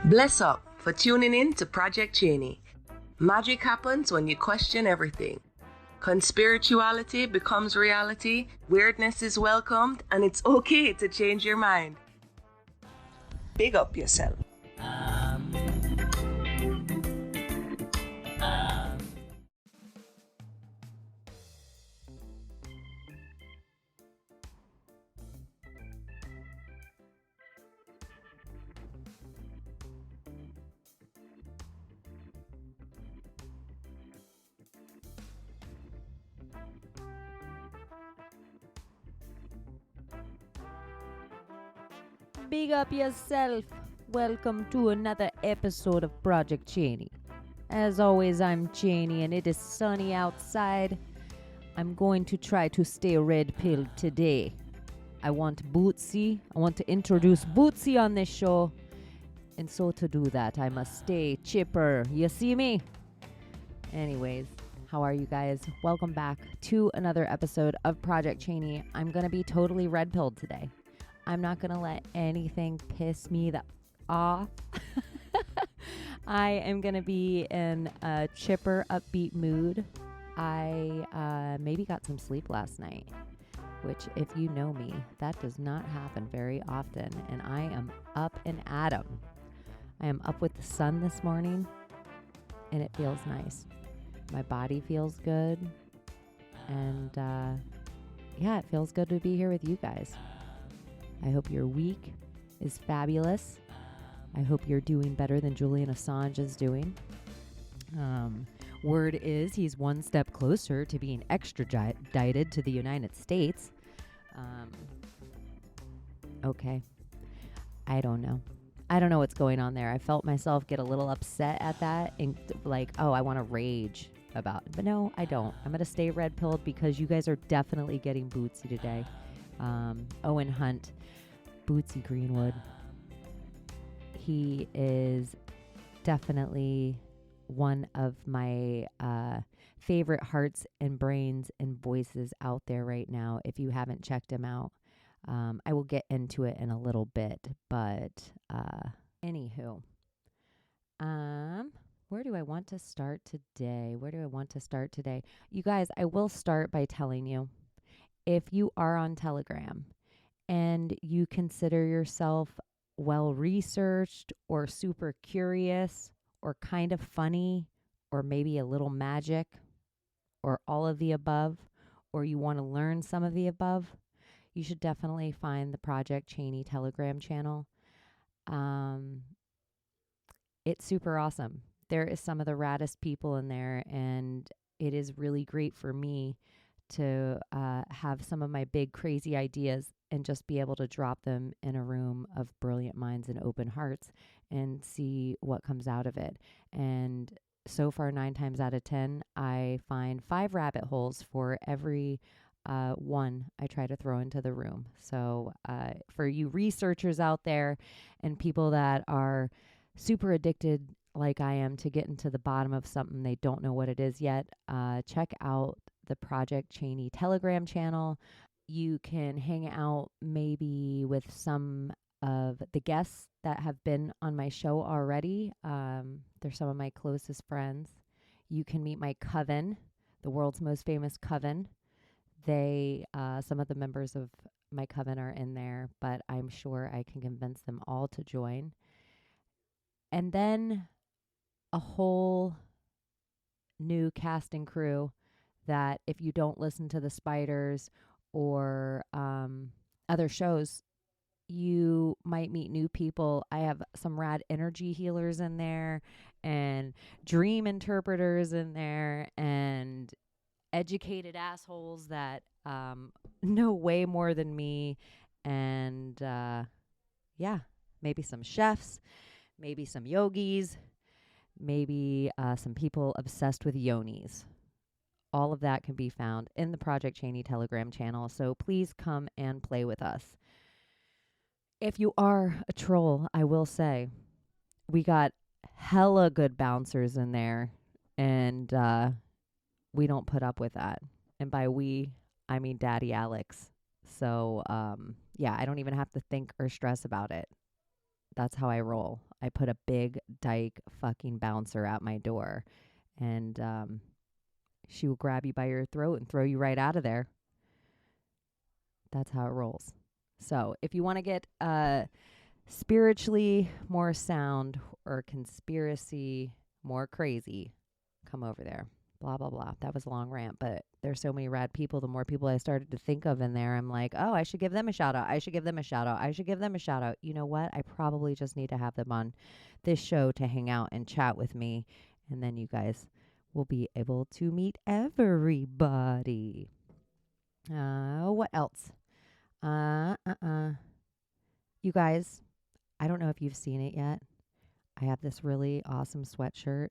Bless up for tuning in to Project Cheney. Magic happens when you question everything. Conspirituality becomes reality, weirdness is welcomed, and it's okay to change your mind. Big up yourself. Big up yourself. Welcome to another episode of Project Cheney. As always, I'm Cheney and it is sunny outside. I'm going to try to stay red-pilled today. I want to introduce Bootsy on this show. And so to do that, I must stay chipper. You see me? Anyways, how are you guys? Welcome back to another episode of Project Cheney. I'm going to be totally red-pilled today. I'm not going to let anything piss me off. I am going to be in a chipper, upbeat mood. I maybe got some sleep last night, which if you know me, that does not happen very often. And I am up and at 'em. I am up with the sun this morning, and it feels nice. My body feels good. And yeah, it feels good to be here with you guys. I hope your week is fabulous. I hope you're doing better than Julian Assange is doing. Word is he's one step closer to being extradited to the United States. Okay. I don't know. I don't know what's going on there. I felt myself get a little upset at that and like, oh, I want to rage about it. But no, I don't. I'm going to stay red-pilled because you guys are definitely getting Bootsy today. Owen Hunt, Bootsy Greenwood. He is definitely one of my favorite hearts and brains and voices out there right now. If you haven't checked him out, I will get into it in a little bit. But anywho, where do I want to start today? You guys, I will start by telling you, if you are on Telegram and you consider yourself well-researched or super curious or kind of funny or maybe a little magic or all of the above, or you want to learn some of the above, you should definitely find the Project Cheney Telegram channel. It's super awesome. There is some of the raddest people in there, and it is really great for me to have some of my big crazy ideas and just be able to drop them in a room of brilliant minds and open hearts and see what comes out of it. And so far, 9 times out of 10, I find 5 rabbit holes for every one I try to throw into the room. So for you researchers out there and people that are super addicted like I am to getting to the bottom of something, they don't know what it is yet, check out the Project Cheney Telegram channel. You can hang out maybe with some of the guests that have been on my show already. They're some of my closest friends. You can meet my coven, the world's most famous coven. Some of the members of my coven are in there, but I'm sure I can convince them all to join. And then a whole new cast and crew that if you don't listen to the Spiders or other shows, you might meet new people. I have some rad energy healers in there and dream interpreters in there and educated assholes that know way more than me. And yeah, maybe some chefs, maybe some yogis, maybe some people obsessed with yonis. All of that can be found in the Project Cheney Telegram channel, so please come and play with us. If you are a troll, I will say, we got hella good bouncers in there, and we don't put up with that. And by we, I mean Daddy Alex. So, yeah, I don't even have to think or stress about it. That's how I roll. I put a big dyke fucking bouncer at my door, and she will grab you by your throat and throw you right out of there. That's how it rolls. So if you want to get spiritually more sound or conspiracy more crazy, come over there. Blah, blah, blah. That was a long rant, but there's so many rad people. The more people I started to think of in there, I'm like, oh, I should give them a shout out. I should give them a shout out. I should give them a shout out. You know what? I probably just need to have them on this show to hang out and chat with me. And then you guys will be able to meet everybody. What else? You guys, I don't know if you've seen it yet. I have this really awesome sweatshirt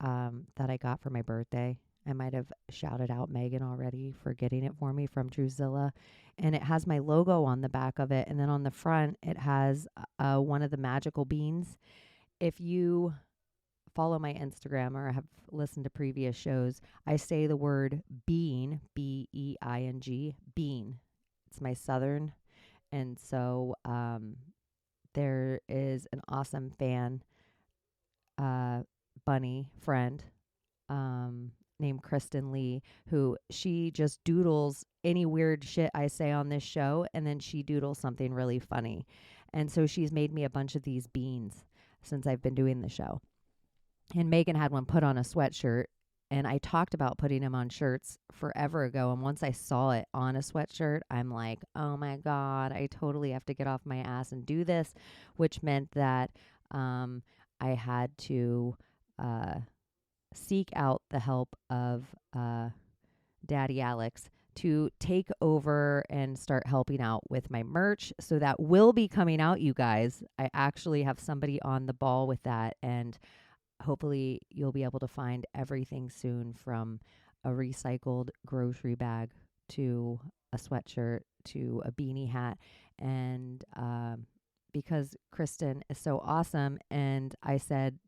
that I got for my birthday. I might have shouted out Megan already for getting it for me from Druzilla. And it has my logo on the back of it. And then on the front, it has one of the magical beans. If you follow my Instagram or have listened to previous shows, I say the word bean, B-E-I-N-G, bean. It's my Southern. And so there is an awesome fan, bunny friend, named Kristen Lee, who she just doodles any weird shit I say on this show, and then she doodles something really funny. And so she's made me a bunch of these beans since I've been doing the show. And Megan had one put on a sweatshirt, and I talked about putting them on shirts forever ago. And once I saw it on a sweatshirt, I'm like, oh my God, I totally have to get off my ass and do this, which meant that I had to seek out the help of Daddy Alex to take over and start helping out with my merch. So that will be coming out, you guys. I actually have somebody on the ball with that, and hopefully you'll be able to find everything soon, from a recycled grocery bag to a sweatshirt to a beanie hat. And because Kristen is so awesome, and I said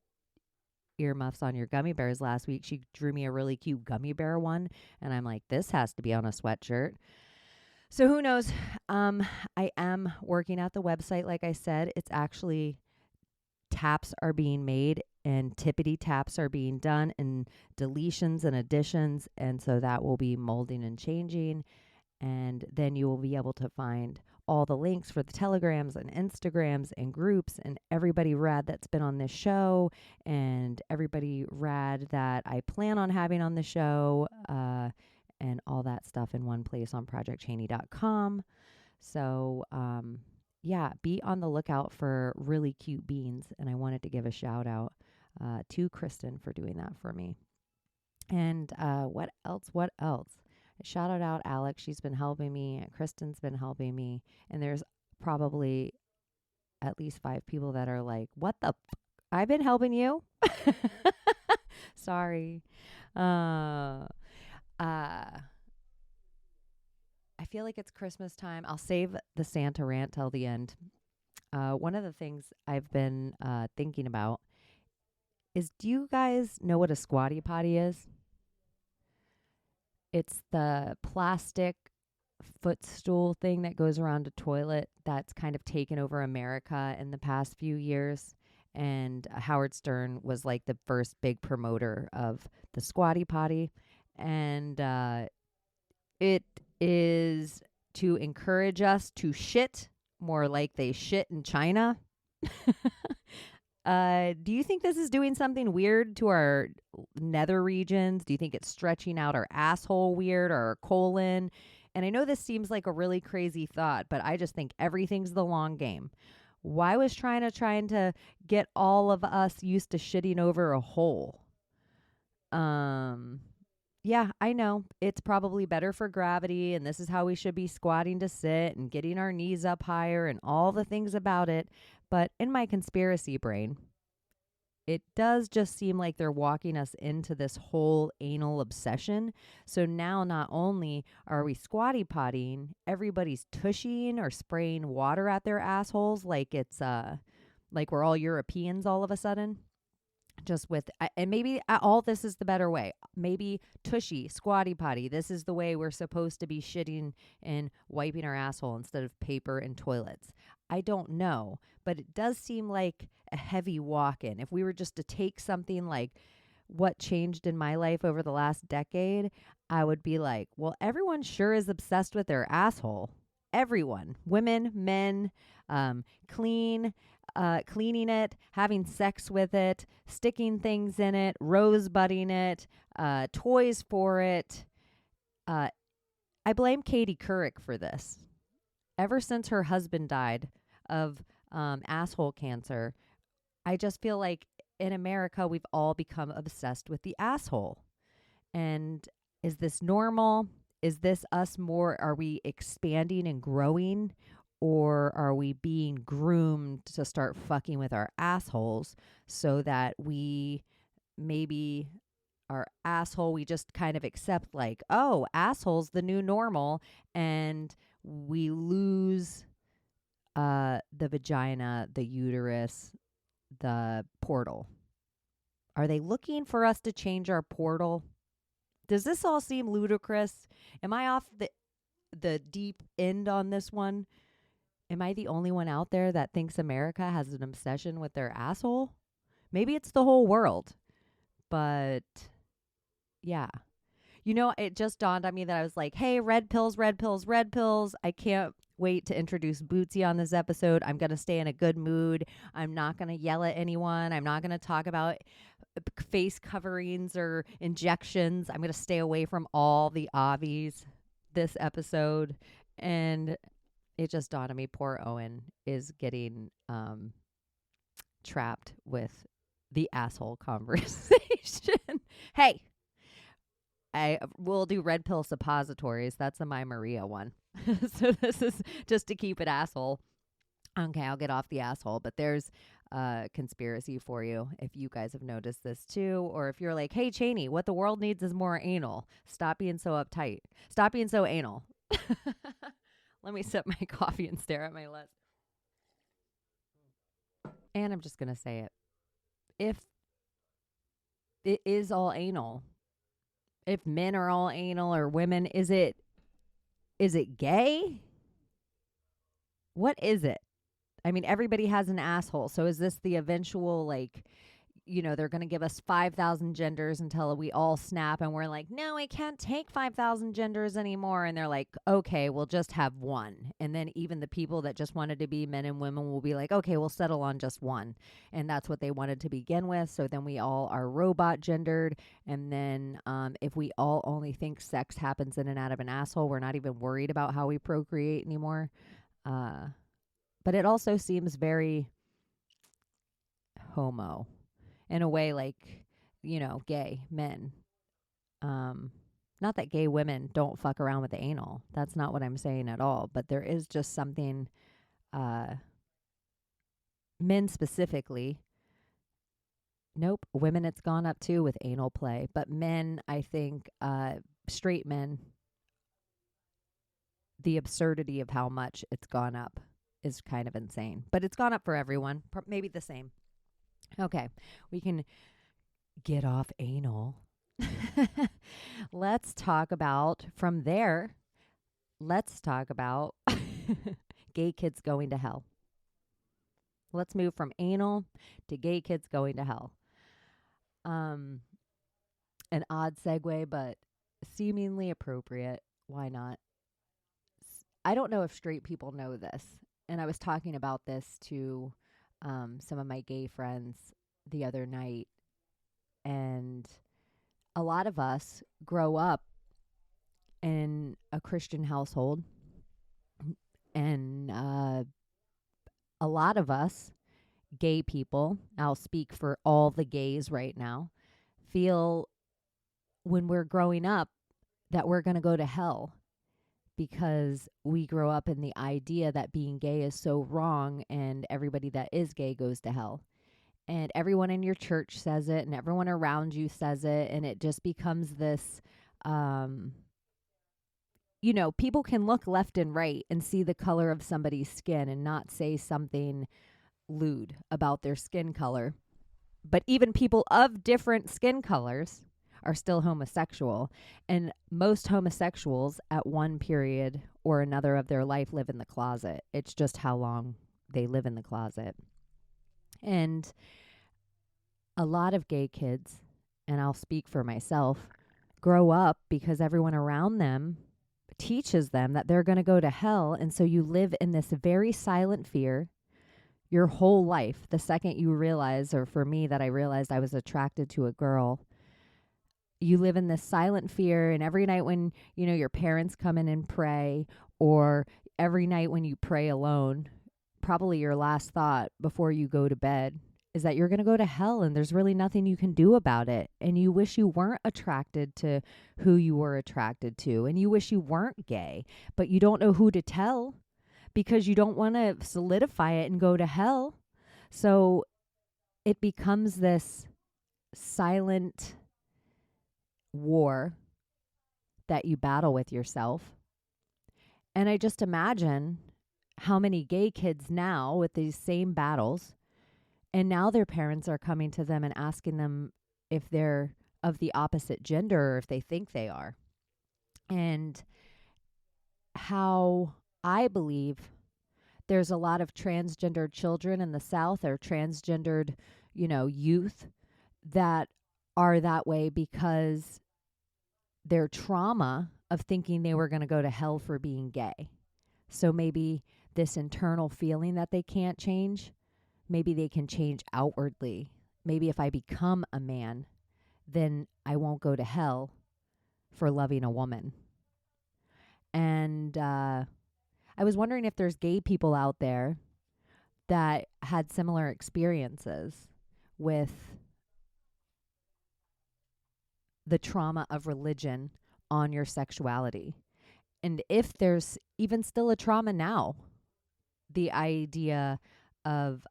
earmuffs on your gummy bears last week, she drew me a really cute gummy bear one, and I'm like, this has to be on a sweatshirt. So who knows? I am working at the website. Like I said, it's actually taps are being made and tippity taps are being done and deletions and additions. And so that will be molding and changing. And then you will be able to find all the links for the Telegrams and Instagrams and groups and everybody rad that's been on this show and everybody rad that I plan on having on the show, and all that stuff in one place on projectchaney.com. So, yeah, be on the lookout for really cute beans. And I wanted to give a shout out to Kristen for doing that for me. And what else? Shout out Alex. She's been helping me. Kristen's been helping me. And there's probably at least 5 people that are like, what the I've been helping you? Sorry. I feel like it's Christmas time. I'll save the Santa rant till the end. One of the things I've been thinking about is, do you guys know what a squatty potty is? It's the plastic footstool thing that goes around a toilet that's kind of taken over America in the past few years. And Howard Stern was like the first big promoter of the squatty potty. And it is to encourage us to shit more like they shit in China. Do you think this is doing something weird to our nether regions? Do you think it's stretching out our asshole weird or our colon? And I know this seems like a really crazy thought, but I just think everything's the long game. Why was trying to get all of us used to shitting over a hole? Yeah, I know. It's probably better for gravity, and this is how we should be squatting to sit and getting our knees up higher and all the things about it. But in my conspiracy brain, it does just seem like they're walking us into this whole anal obsession. So now not only are we squatty pottying, everybody's tushying or spraying water at their assholes like it's like we're all Europeans all of a sudden. just with, and maybe all this is the better way. Maybe tushy, squatty potty. This is the way we're supposed to be shitting and wiping our asshole instead of paper and toilets. I don't know, but it does seem like a heavy walk in. If we were just to take something like what changed in my life over the last decade, I would be like, well, everyone sure is obsessed with their asshole. Everyone, women, men, clean, cleaning it, having sex with it, sticking things in it, rosebudding it, toys for it. I blame Katie Couric for this. Ever since her husband died of asshole cancer, I just feel like in America, we've all become obsessed with the asshole. And is this normal? Is this us more? Are we expanding and growing? Or are we being groomed to start fucking with our assholes so that we maybe our asshole, we just kind of accept like, oh, asshole's the new normal, and we lose the vagina, the uterus, the portal. Are they looking for us to change our portal? Does this all seem ludicrous? Am I off the deep end on this one? Am I the only one out there that thinks America has an obsession with their asshole? Maybe it's the whole world. But yeah. You know, it just dawned on me that I was like, hey, red pills, red pills, red pills. I can't wait to introduce Bootsy on this episode. I'm going to stay in a good mood. I'm not going to yell at anyone. I'm not going to talk about face coverings or injections. I'm going to stay away from all the obvies this episode. And it just dawned on me, poor Owen is getting trapped with the asshole conversation. Hey, I will do red pill suppositories. That's a My Maria one. So this is just to keep it asshole. Okay, I'll get off the asshole. But there's a conspiracy for you if you guys have noticed this too. Or if you're like, hey, Cheney, what the world needs is more anal. Stop being so uptight. Stop being so anal. Let me sip my coffee and stare at my list. And I'm just going to say it. If it is all anal, if men are all anal or women, is it gay? What is it? I mean, everybody has an asshole. So is this the eventual, like, you know, they're going to give us 5,000 genders until we all snap and we're like, no, I can't take 5,000 genders anymore. And they're like, okay, we'll just have one. And then even the people that just wanted to be men and women will be like, okay, we'll settle on just one. And that's what they wanted to begin with. So then we all are robot gendered. And then if we all only think sex happens in and out of an asshole, we're not even worried about how we procreate anymore. But it also seems very homo. In a way, like, you know, gay men. Not that gay women don't fuck around with the anal. That's not what I'm saying at all. But there is just something, men specifically. Nope. Women, it's gone up too with anal play. But men, I think, straight men, the absurdity of how much it's gone up is kind of insane. But it's gone up for everyone. Maybe the same. Okay, we can get off anal. Let's talk about, from there, let's talk about gay kids going to hell. Let's move from anal to gay kids going to hell. An odd segue, but seemingly appropriate. Why not? I don't know if straight people know this, and I was talking about this to some of my gay friends the other night, and a lot of us grow up in a Christian household, and a lot of us gay people, I'll speak for all the gays right now, feel when we're growing up that we're going to go to hell because we grow up in the idea that being gay is so wrong and everybody that is gay goes to hell. And everyone in your church says it and everyone around you says it. And it just becomes this, you know, people can look left and right and see the color of somebody's skin and not say something lewd about their skin color. But even people of different skin colors are still homosexual. And most homosexuals at one period or another of their life live in the closet. It's just how long they live in the closet. And a lot of gay kids, and I'll speak for myself, grow up because everyone around them teaches them that they're going to go to hell. And so you live in this very silent fear your whole life. The second you realize, or for me, that I realized I was attracted to a girl, you live in this silent fear. And every night when, your parents come in and pray, or every night when you pray alone, probably your last thought before you go to bed is that you're going to go to hell and there's really nothing you can do about it. And you wish you weren't attracted to who you were attracted to. And you wish you weren't gay, but you don't know who to tell because you don't want to solidify it and go to hell. So it becomes this silent war that you battle with yourself. And I just imagine how many gay kids now with these same battles, and now their parents are coming to them and asking them if they're of the opposite gender or if they think they are. And how I believe there's a lot of transgendered children in the South or transgendered, youth that are that way because their trauma of thinking they were going to go to hell for being gay. So maybe this internal feeling that they can't change, maybe they can change outwardly. Maybe if I become a man, then I won't go to hell for loving a woman. And I was wondering if there's gay people out there that had similar experiences with the trauma of religion on your sexuality. And if there's even still a trauma now, the idea of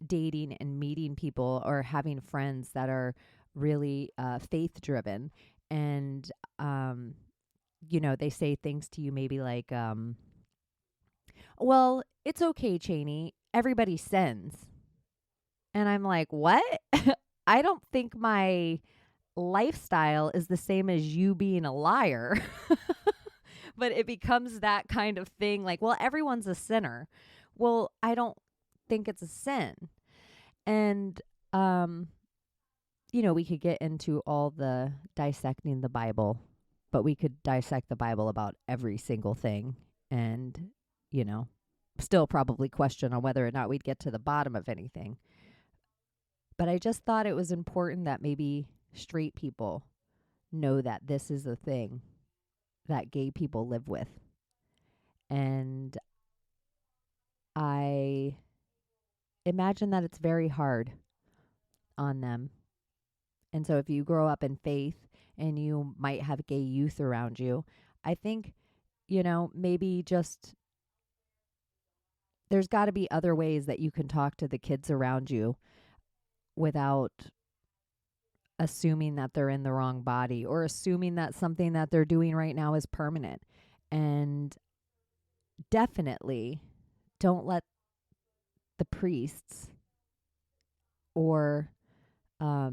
dating and meeting people or having friends that are really faith-driven. And, they say things to you maybe like, well, it's okay, Cheney. Everybody sins. And I'm like, what? I don't think my lifestyle is the same as you being a liar. But it becomes that kind of thing like, well, everyone's a sinner. Well, I don't think it's a sin. And, we could get into all the dissecting the Bible, but we could dissect the Bible about every single thing and, still probably question on whether or not we'd get to the bottom of anything. But I just thought it was important that maybe straight people know that this is a thing that gay people live with. And I imagine that it's very hard on them. And so if you grow up in faith and you might have gay youth around you, I think, maybe just there's got to be other ways that you can talk to the kids around you without assuming that they're in the wrong body or assuming that something that they're doing right now is permanent. And definitely don't let the priests or, I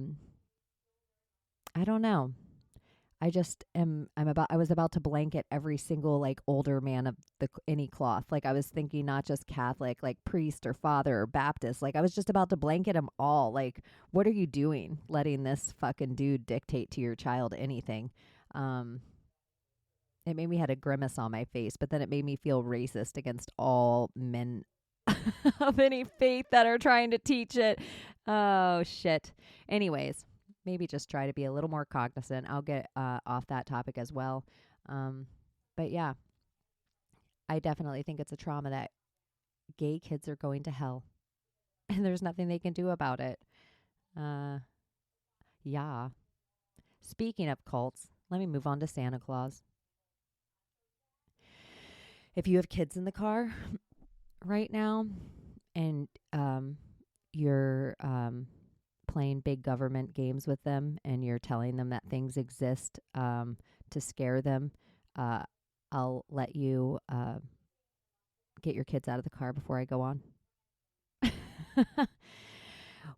don't know. I was about to blanket every single older man of any cloth. I was thinking not just Catholic, priest or father or Baptist. I was just about to blanket them all. What are you doing letting this fucking dude dictate to your child anything? It made me had a grimace on my face, but then it made me feel racist against all men of any faith that are trying to teach it. Oh, shit. Anyways. Maybe just try to be a little more cognizant. I'll get off that topic as well. But yeah, I definitely think it's a trauma that gay kids are going to hell. And there's nothing they can do about it. Yeah. Speaking of cults, let me move on to Santa Claus. If you have kids in the car right now and you're playing big government games with them and you're telling them that things exist to scare them, I'll let you get your kids out of the car before I go on.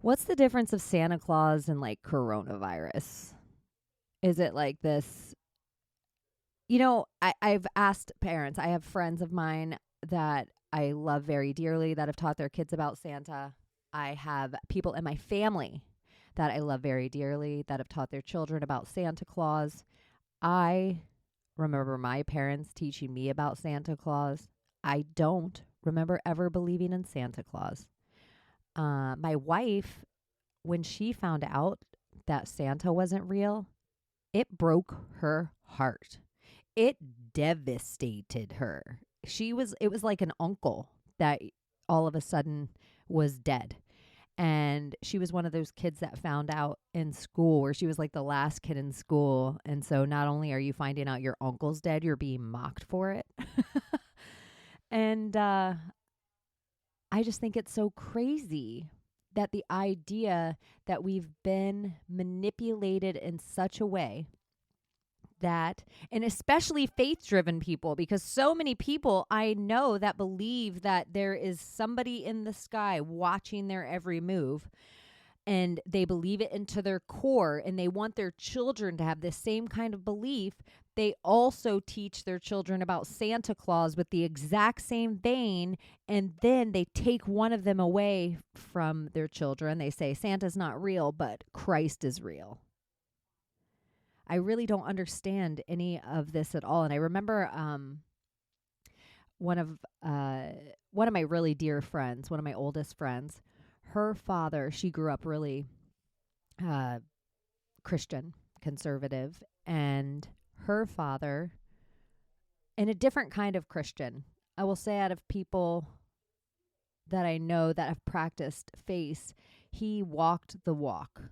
What's the difference of Santa Claus and like coronavirus? Is it like this? I've asked parents. I have friends of mine that I love very dearly that have taught their kids about Santa. I have people in my family that I love very dearly that have taught their children about Santa Claus. I remember my parents teaching me about Santa Claus. I don't remember ever believing in Santa Claus. My wife, when she found out that Santa wasn't real, it broke her heart. It devastated her. It was like an uncle that all of a sudden was dead. And she was one of those kids that found out in school where she was like the last kid in school. And so not only are you finding out your uncle's dead, you're being mocked for it. And I just think it's so crazy that the idea that we've been manipulated in such a way that, and especially faith-driven people, because so many people I know that believe that there is somebody in the sky watching their every move, and they believe it into their core, and they want their children to have this same kind of belief. They also teach their children about Santa Claus with the exact same vein, and then they take one of them away from their children. They say Santa's not real, but Christ is real. I really don't understand any of this at all. And I remember one of my really dear friends, one of my oldest friends, her father, she grew up really Christian, conservative, and her father, and a different kind of Christian. I will say, out of people that I know that have practiced faith, he walked the walk.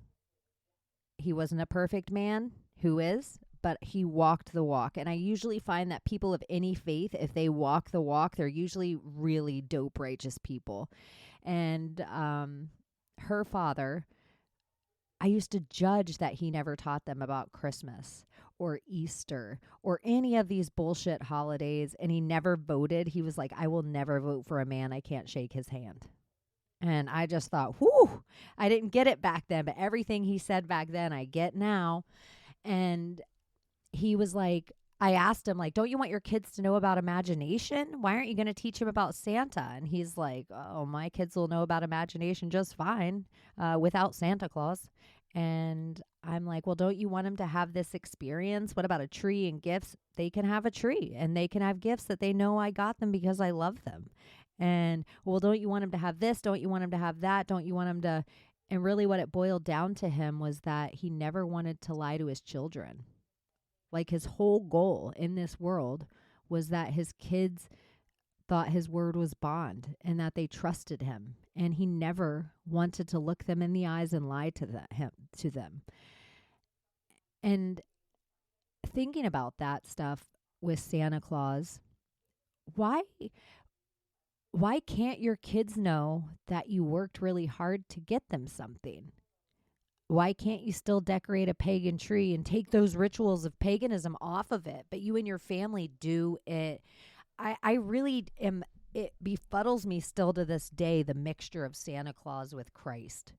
He wasn't a perfect man. Who is? But he walked the walk. And I usually find that people of any faith, if they walk the walk, they're usually really dope, righteous people. And her father, I used to judge that he never taught them about Christmas or Easter or any of these bullshit holidays. And he never voted. He was like, I will never vote for a man I can't shake his hand. And I just thought, whew, I didn't get it back then. But everything he said back then, I get now. And he was like, I asked him, like, don't you want your kids to know about imagination? Why aren't you going to teach them about Santa? And he's like, oh, my kids will know about imagination just fine without Santa Claus. And I'm like, well, don't you want them to have this experience? What about a tree and gifts? They can have a tree and they can have gifts that they know I got them because I love them. And, well, don't you want them to have this? Don't you want them to have that? Don't you want them to... And really what it boiled down to him was that he never wanted to lie to his children. Like, his whole goal in this world was that his kids thought his word was bond and that they trusted him. And he never wanted to look them in the eyes and lie to them. And thinking about that stuff with Santa Claus, why can't your kids know that you worked really hard to get them something? Why can't you still decorate a pagan tree and take those rituals of paganism off of it, but you and your family do it? I really am, it befuddles me still to this day, the mixture of Santa Claus with Christ.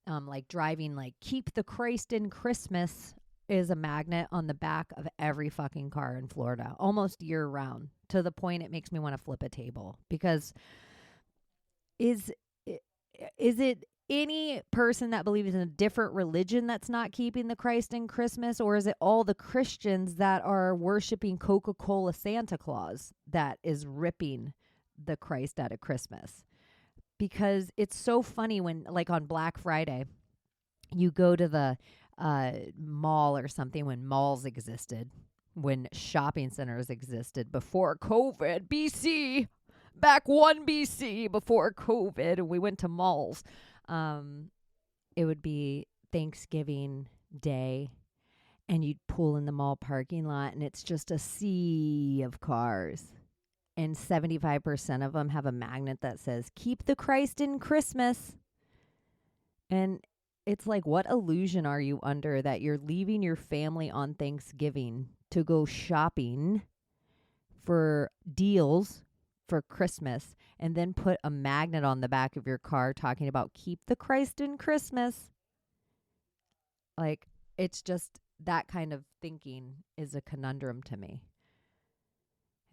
Like driving, like, keep the Christ in Christmas is a magnet on the back of every fucking car in Florida, almost year round, to the point it makes me want to flip a table. Because is it any person that believes in a different religion that's not keeping the Christ in Christmas, or is it all the Christians that are worshiping Coca-Cola Santa Claus that is ripping the Christ out of Christmas? Because it's so funny when, like, on Black Friday, you go to the mall or something, when malls existed, when shopping centers existed before COVID, BC, back 1 BC, before COVID, and we went to malls. It would be Thanksgiving Day, and you'd pull in the mall parking lot, and it's just a sea of cars. And 75% of them have a magnet that says, keep the Christ in Christmas. And it's like, what illusion are you under that you're leaving your family on Thanksgiving to go shopping for deals for Christmas and then put a magnet on the back of your car talking about keep the Christ in Christmas. Like, it's just that kind of thinking is a conundrum to me.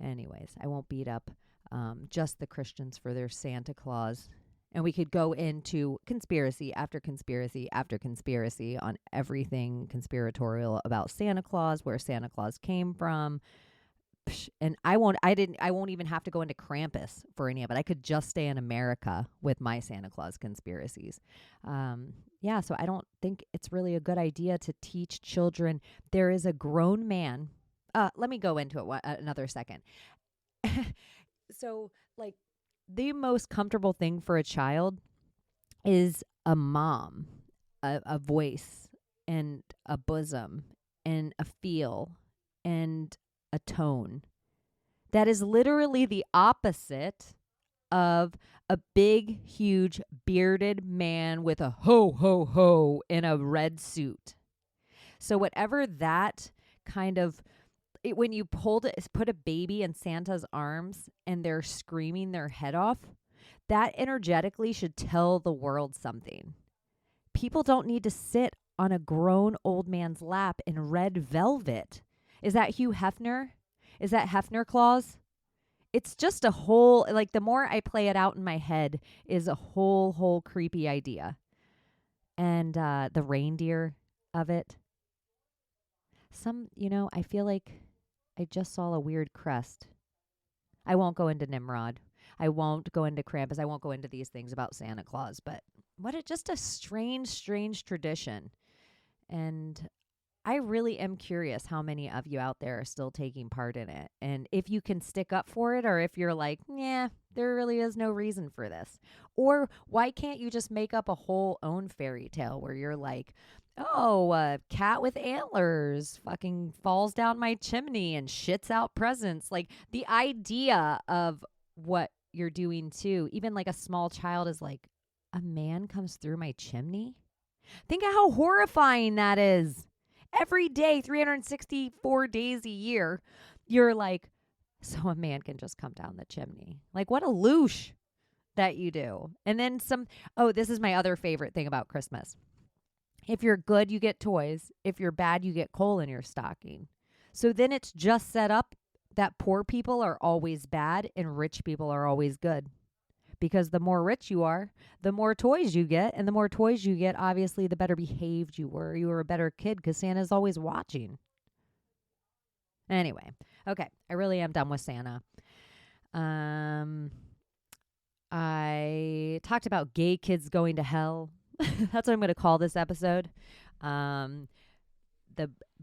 Anyways, I won't beat up just the Christians for their Santa Claus. And we could go into conspiracy after conspiracy after conspiracy on everything conspiratorial about Santa Claus, where Santa Claus came from. And I won't even have to go into Krampus for any of it. I could just stay in America with my Santa Claus conspiracies. So I don't think it's really a good idea to teach children. There is a grown man. Let me go into it another second. So, like, the most comfortable thing for a child is a mom, a voice, and a bosom, and a feel, and a tone. That is literally the opposite of a big, huge, bearded man with a ho, ho, ho in a red suit. So whatever that kind of, when you put a baby in Santa's arms and they're screaming their head off, that energetically should tell the world something. People don't need to sit on a grown old man's lap in red velvet. Is that Hugh Hefner? Is that Hefner Claus? It's just a whole, like, the more I play it out in my head is a whole creepy idea. And the reindeer of it. I feel like I just saw a weird crest. I won't go into Nimrod. I won't go into Krampus. I won't go into these things about Santa Claus. But just a strange tradition. And I really am curious how many of you out there are still taking part in it. And if you can stick up for it, or if you're like, yeah, there really is no reason for this. Or why can't you just make up a whole own fairy tale where you're like, oh, a cat with antlers fucking falls down my chimney and shits out presents. Like, the idea of what you're doing too, even like a small child is like, a man comes through my chimney? Think of how horrifying that is. Every day, 364 days a year, you're like, so a man can just come down the chimney. Like, what a loosh that you do. And then this is my other favorite thing about Christmas. If you're good, you get toys. If you're bad, you get coal in your stocking. So then it's just set up that poor people are always bad and rich people are always good. Because the more rich you are, the more toys you get. And the more toys you get, obviously, the better behaved you were. You were a better kid because Santa's always watching. Anyway, okay, I really am done with Santa. I talked about gay kids going to hell. That's what I'm going to call this episode. The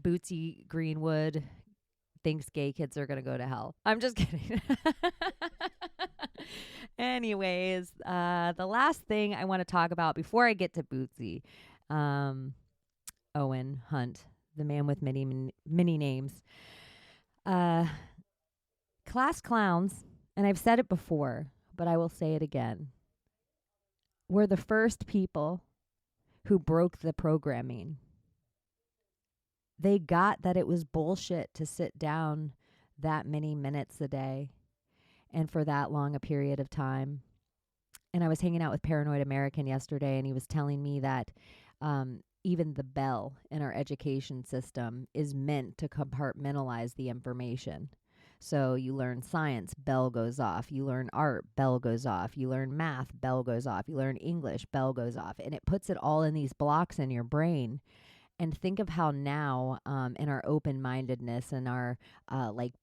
Bootsy Greenwood thinks gay kids are going to go to hell. I'm just kidding. Anyways, the last thing I want to talk about before I get to Bootsy, Owen Hunt, the man with many names. Class clowns, and I've said it before, but I will say it again, were the first people who broke the programming. They got that it was bullshit to sit down that many minutes a day and for that long a period of time. And I was hanging out with Paranoid American yesterday, and he was telling me that even the bell in our education system is meant to compartmentalize the information. So you learn science, bell goes off. You learn art, bell goes off. You learn math, bell goes off. You learn English, bell goes off. And it puts it all in these blocks in your brain. And think of how now, in our open-mindedness and our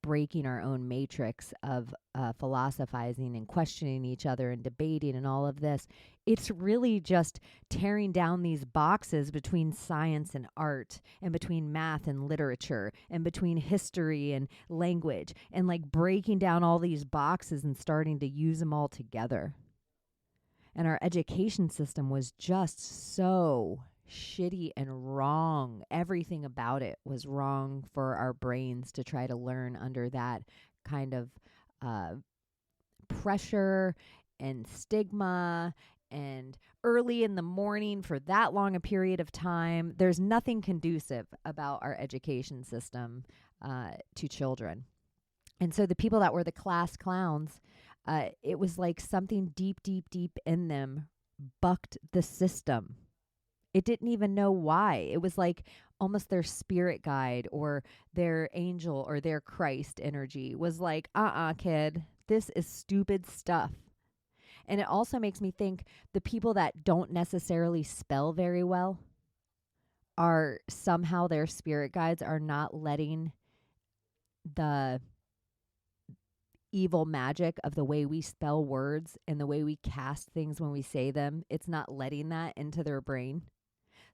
breaking our own matrix of philosophizing and questioning each other and debating and all of this, it's really just tearing down these boxes between science and art, and between math and literature, and between history and language, and like breaking down all these boxes and starting to use them all together. And our education system was just so shitty and wrong. Everything about it was wrong for our brains to try to learn under that kind of pressure and stigma and early in the morning for that long a period of time. There's nothing conducive about our education system to children. And so the people that were the class clowns, It was like something deep, deep, deep in them bucked the system. It didn't even know why. It was like almost their spirit guide or their angel or their Christ energy was like, kid, this is stupid stuff. And it also makes me think the people that don't necessarily spell very well are somehow their spirit guides are not letting the evil magic of the way we spell words and the way we cast things when we say them, it's not letting that into their brain.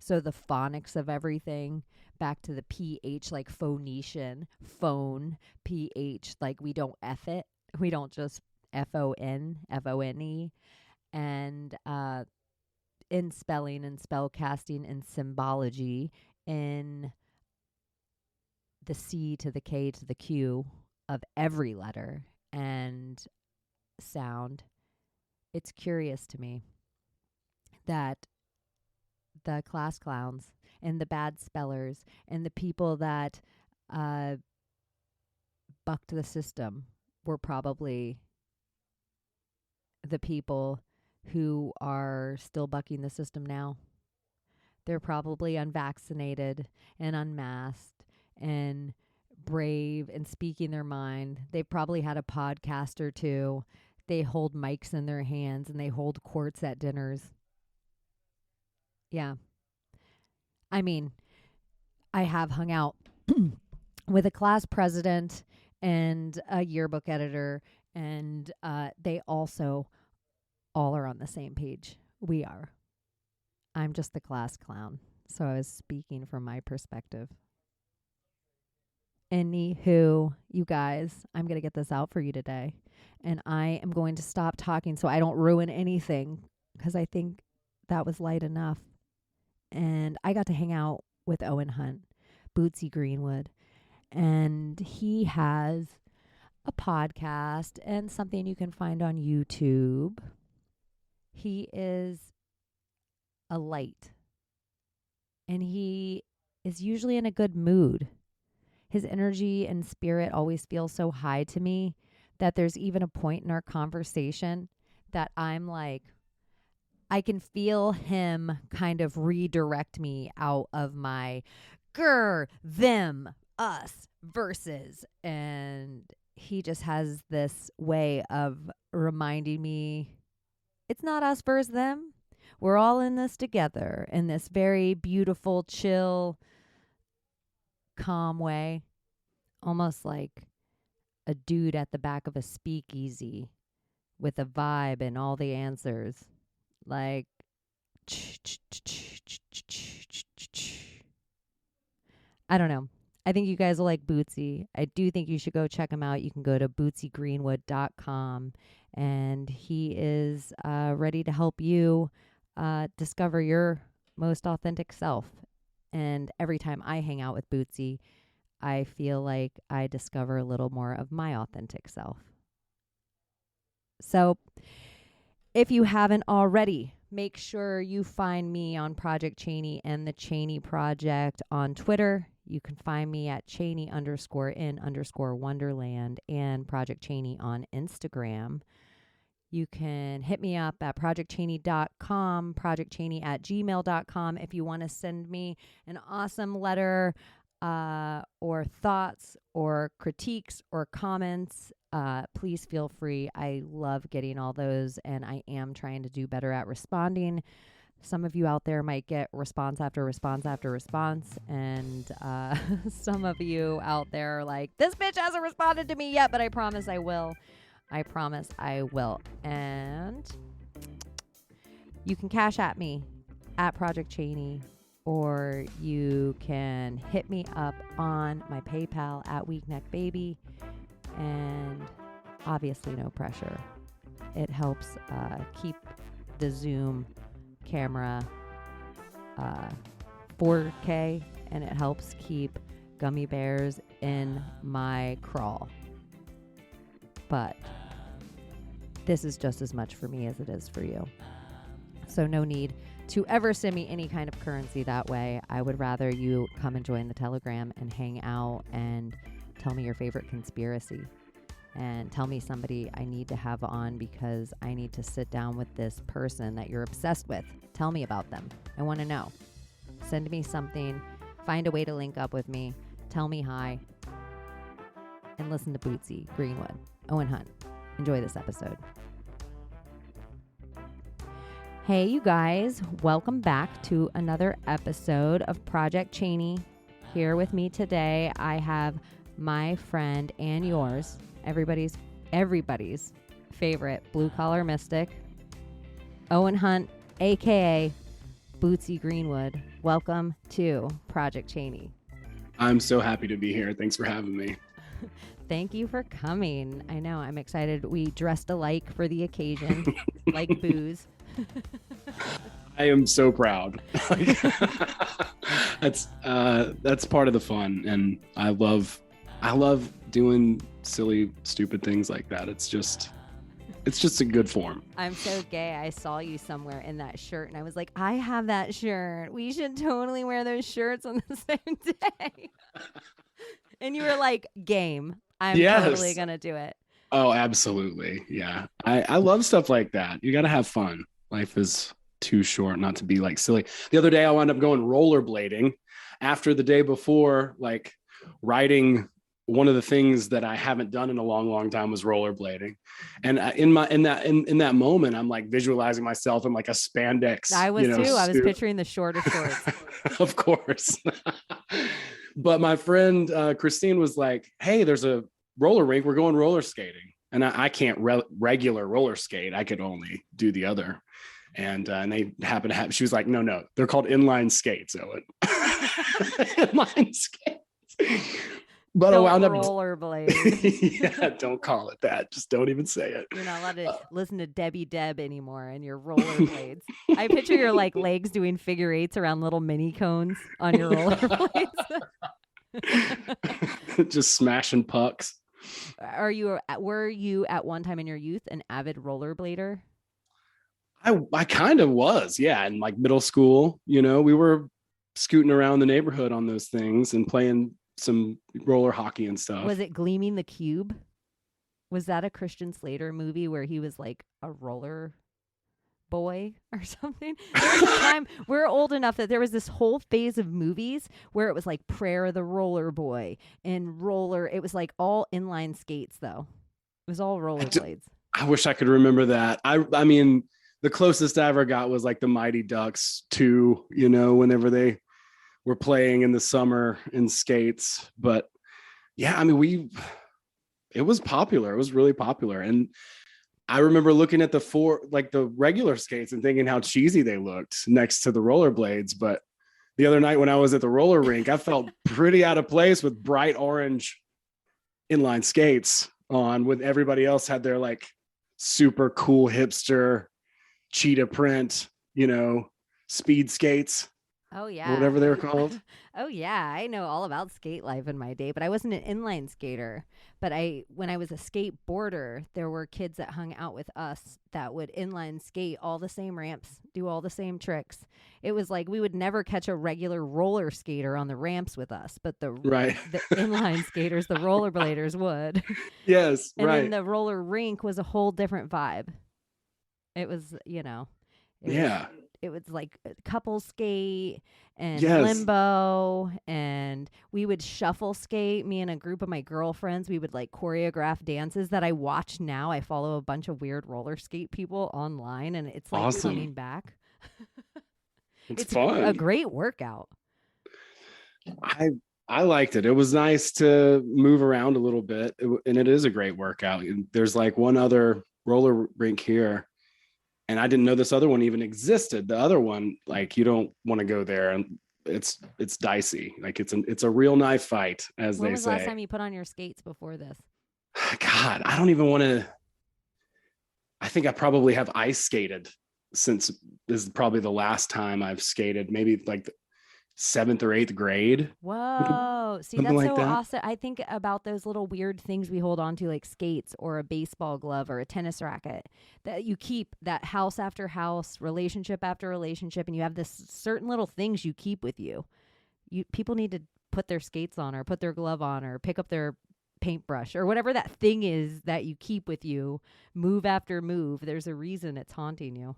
So the phonics of everything, back to the PH, like phonician, phone, PH, like we don't F it. We don't just FON, FONE. And in spelling and spell casting and symbology, in the C to the K to the Q of every letter and sound, it's curious to me that the class clowns and the bad spellers and the people that bucked the system were probably the people who are still bucking the system now. They're probably unvaccinated and unmasked and brave and speaking their mind. They've probably had a podcast or two. They hold mics in their hands and they hold courts at dinners. Yeah. I mean, I have hung out with a class president and a yearbook editor, and they also all are on the same page. We are. I'm just the class clown. So I was speaking from my perspective. Anywho, you guys, I'm going to get this out for you today. And I am going to stop talking so I don't ruin anything, because I think that was light enough. And I got to hang out with Owen Hunt, Bootsy Greenwood. And he has a podcast and something you can find on YouTube. He is a light. And he is usually in a good mood. His energy and spirit always feels so high to me that there's even a point in our conversation that I'm like, I can feel him kind of redirect me out of my them, us, versus. And he just has this way of reminding me it's not us versus them. We're all in this together in this very beautiful, chill, calm way. Almost like a dude at the back of a speakeasy with a vibe and all the answers. Like, I don't know. I think you guys will like Bootsy. I do think you should go check him out. You can go to bootsygreenwood.com, and he is ready to help you discover your most authentic self. And every time I hang out with Bootsy, I feel like I discover a little more of my authentic self. So if you haven't already, make sure you find me on Project Cheney and the Cheney Project on Twitter. You can find me at Cheney_in_Wonderland and Project Cheney on Instagram. You can hit me up at projectcheney.com, projectcheney@gmail.com if you want to send me an awesome letter or thoughts or critiques or comments. Please feel free. I love getting all those, and I am trying to do better at responding. Some of you out there might get response after response after response, and some of you out there are like, this bitch hasn't responded to me yet, but I promise I will. I promise I will. And you can cash at me at Project Cheney, or you can hit me up on my PayPal at WeakNeckBaby, and obviously no pressure. It helps keep the Zoom camera 4K, and it helps keep gummy bears in my crawl. But this is just as much for me as it is for you. So no need to ever send me any kind of currency that way. I would rather you come and join the Telegram and hang out and tell me your favorite conspiracy. and tell me somebody I need to have on because I need to sit down with this person that you're obsessed with. Tell me about them. I want to know. Send me something. Find a way to link up with me. Tell me hi. And listen to Bootsy Greenwood. Owen Hunt. Enjoy this episode. Hey, you guys. Welcome back to another episode of Project Cheney. Here with me today, I have my friend and yours, everybody's favorite blue-collar mystic, Owen Hunt, a.k.a. Bootsy Greenwood. Welcome to Project Cheney. I'm so happy to be here. Thanks for having me. Thank you for coming. I know, I'm excited. We dressed alike for the occasion, like booze. I am so proud. That's part of the fun, and I love doing silly, stupid things like that. It's just a good form. I'm so gay. I saw you somewhere in that shirt, and I was like, I have that shirt. We should totally wear those shirts on the same day. And you were like, game. I'm totally going to do it. Oh, absolutely. Yeah. I love stuff like that. You got to have fun. Life is too short not to be like silly. The other day I wound up going rollerblading after the day before, like riding. One of the things that I haven't done in a long, long time was rollerblading. And in that moment, I'm like visualizing myself in like a spandex. I was too. suit. I was picturing the shorter shorts. Of course. But my friend Christine was like, hey, there's a roller rink. We're going roller skating. And I can't regular roller skate. I could only do the other. And they happen to have, she was like, no, they're called inline skates, Owen. Inline skates. But I wound up rollerblade. Yeah, don't call it that. Just don't even say it. You're not allowed to listen to Debbie Deb anymore and your rollerblades. I picture your like legs doing figure eights around little mini cones on your rollerblades. Just smashing pucks. Were you at one time in your youth an avid rollerblader? I kind of was, yeah. In like middle school, we were scooting around the neighborhood on those things and playing some roller hockey and stuff. Was it Gleaming the Cube? Was that a Christian Slater movie where he was like a roller boy or something? There was a time, we're old enough that there was this whole phase of movies where it was like Prayer of the Roller Boy and it was like all inline skates though. It was all rollerblades. I wish I could remember that. I mean, the closest I ever got was like the Mighty Ducks 2, whenever they were playing in the summer in skates. But yeah, I mean, it was popular. It was really popular. And I remember looking at the regular skates and thinking how cheesy they looked next to the rollerblades. But the other night when I was at the roller rink, I felt pretty out of place with bright orange inline skates on, when everybody else had their like super cool hipster cheetah print, speed skates. Oh, yeah. Whatever they were called. Oh, yeah. I know all about skate life in my day, but I wasn't an inline skater. But when I was a skateboarder, there were kids that hung out with us that would inline skate all the same ramps, do all the same tricks. It was like we would never catch a regular roller skater on the ramps with us, but the inline skaters, the rollerbladers would. Yes, and right. then the roller rink was a whole different vibe. It was, it was like couple skate and limbo, and we would shuffle skate. Me and a group of my girlfriends, we would like choreograph dances that I watch now. I follow a bunch of weird roller skate people online, and it's like awesome. Coming back. It's fun. A great workout. I liked it. It was nice to move around a little bit, and it is a great workout. There's like one other roller rink here, and I didn't know this other one even existed. The other one, like, you don't want to go there, and it's dicey. Like it's a real knife fight, as they say. When was the last time you put on your skates before this? God, I don't even want to. I think I probably have ice skated since this is probably the last time I've skated. Maybe like 7th or 8th grade. Whoa. See, that's like so awesome. I think about those little weird things we hold on to, like skates or a baseball glove or a tennis racket, that you keep, that house after house, relationship after relationship, and you have this certain little things you keep with you. People need to put their skates on or put their glove on or pick up their paintbrush or whatever that thing is that you keep with you, move after move. There's a reason it's haunting you.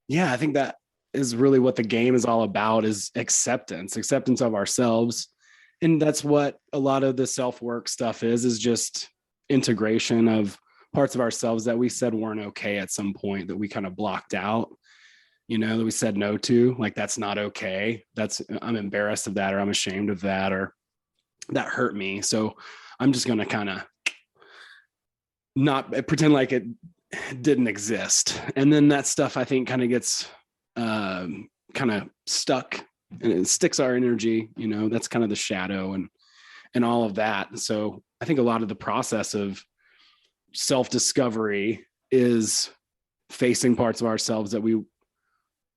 Yeah, I think that is really what the game is all about, is acceptance of ourselves. And that's what a lot of the self-work stuff is just integration of parts of ourselves that we said weren't okay at some point, that we kind of blocked out, that we said no to, like, that's not okay. I'm embarrassed of that, or I'm ashamed of that, or that hurt me. So I'm just going to kind of not pretend like it didn't exist. And then that stuff, I think, kind of gets kind of stuck, and it sticks our energy, that's kind of the shadow and all of that. So I think a lot of the process of self-discovery is facing parts of ourselves that we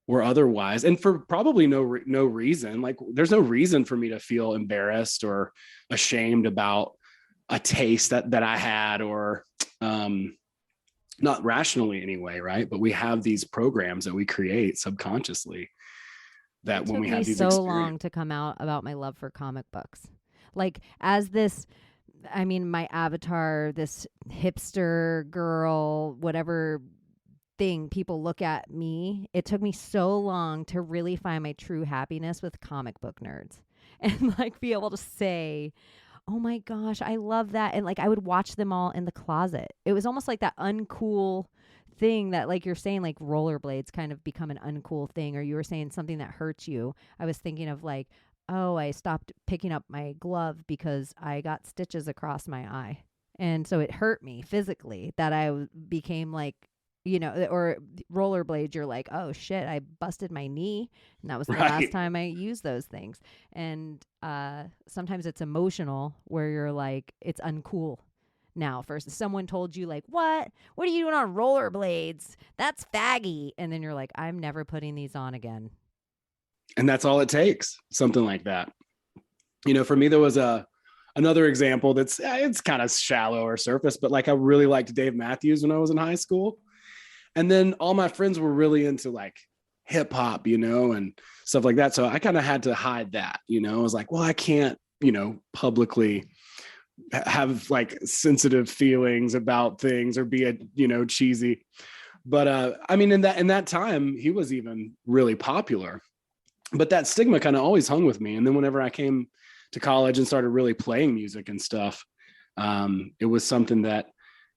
were otherwise, and for probably no reason. Like, there's no reason for me to feel embarrassed or ashamed about a taste that I had, or not rationally anyway, right? But we have these programs that we create subconsciously that when we have these experiences. It took me so long to come out about my love for comic books. Like, as this, I mean, my avatar, this hipster girl, whatever thing people look at me, it took me so long to really find my true happiness with comic book nerds and like be able to say, oh my gosh, I love that. And like, I would watch them all in the closet. It was almost like that uncool thing that, like you're saying, like rollerblades kind of become an uncool thing, or you were saying something that hurts you. I was thinking of like, oh, I stopped picking up my glove because I got stitches across my eye. And so it hurt me physically that I became like, or rollerblades, you're like, oh shit, I busted my knee. And that was the last time I used those things. And sometimes it's emotional, where you're like, it's uncool now. First, someone told you like, what are you doing on rollerblades? That's faggy. And then you're like, I'm never putting these on again. And that's all it takes. Something like that. For me, there was another example it's kind of shallow or surface, but like, I really liked Dave Matthews when I was in high school. And then all my friends were really into like hip hop, and stuff like that. So I kind of had to hide that, I was like, well, I can't, publicly have like sensitive feelings about things or be cheesy. But I mean, in that time, he was even really popular, but that stigma kind of always hung with me. And then whenever I came to college and started really playing music and stuff, it was something that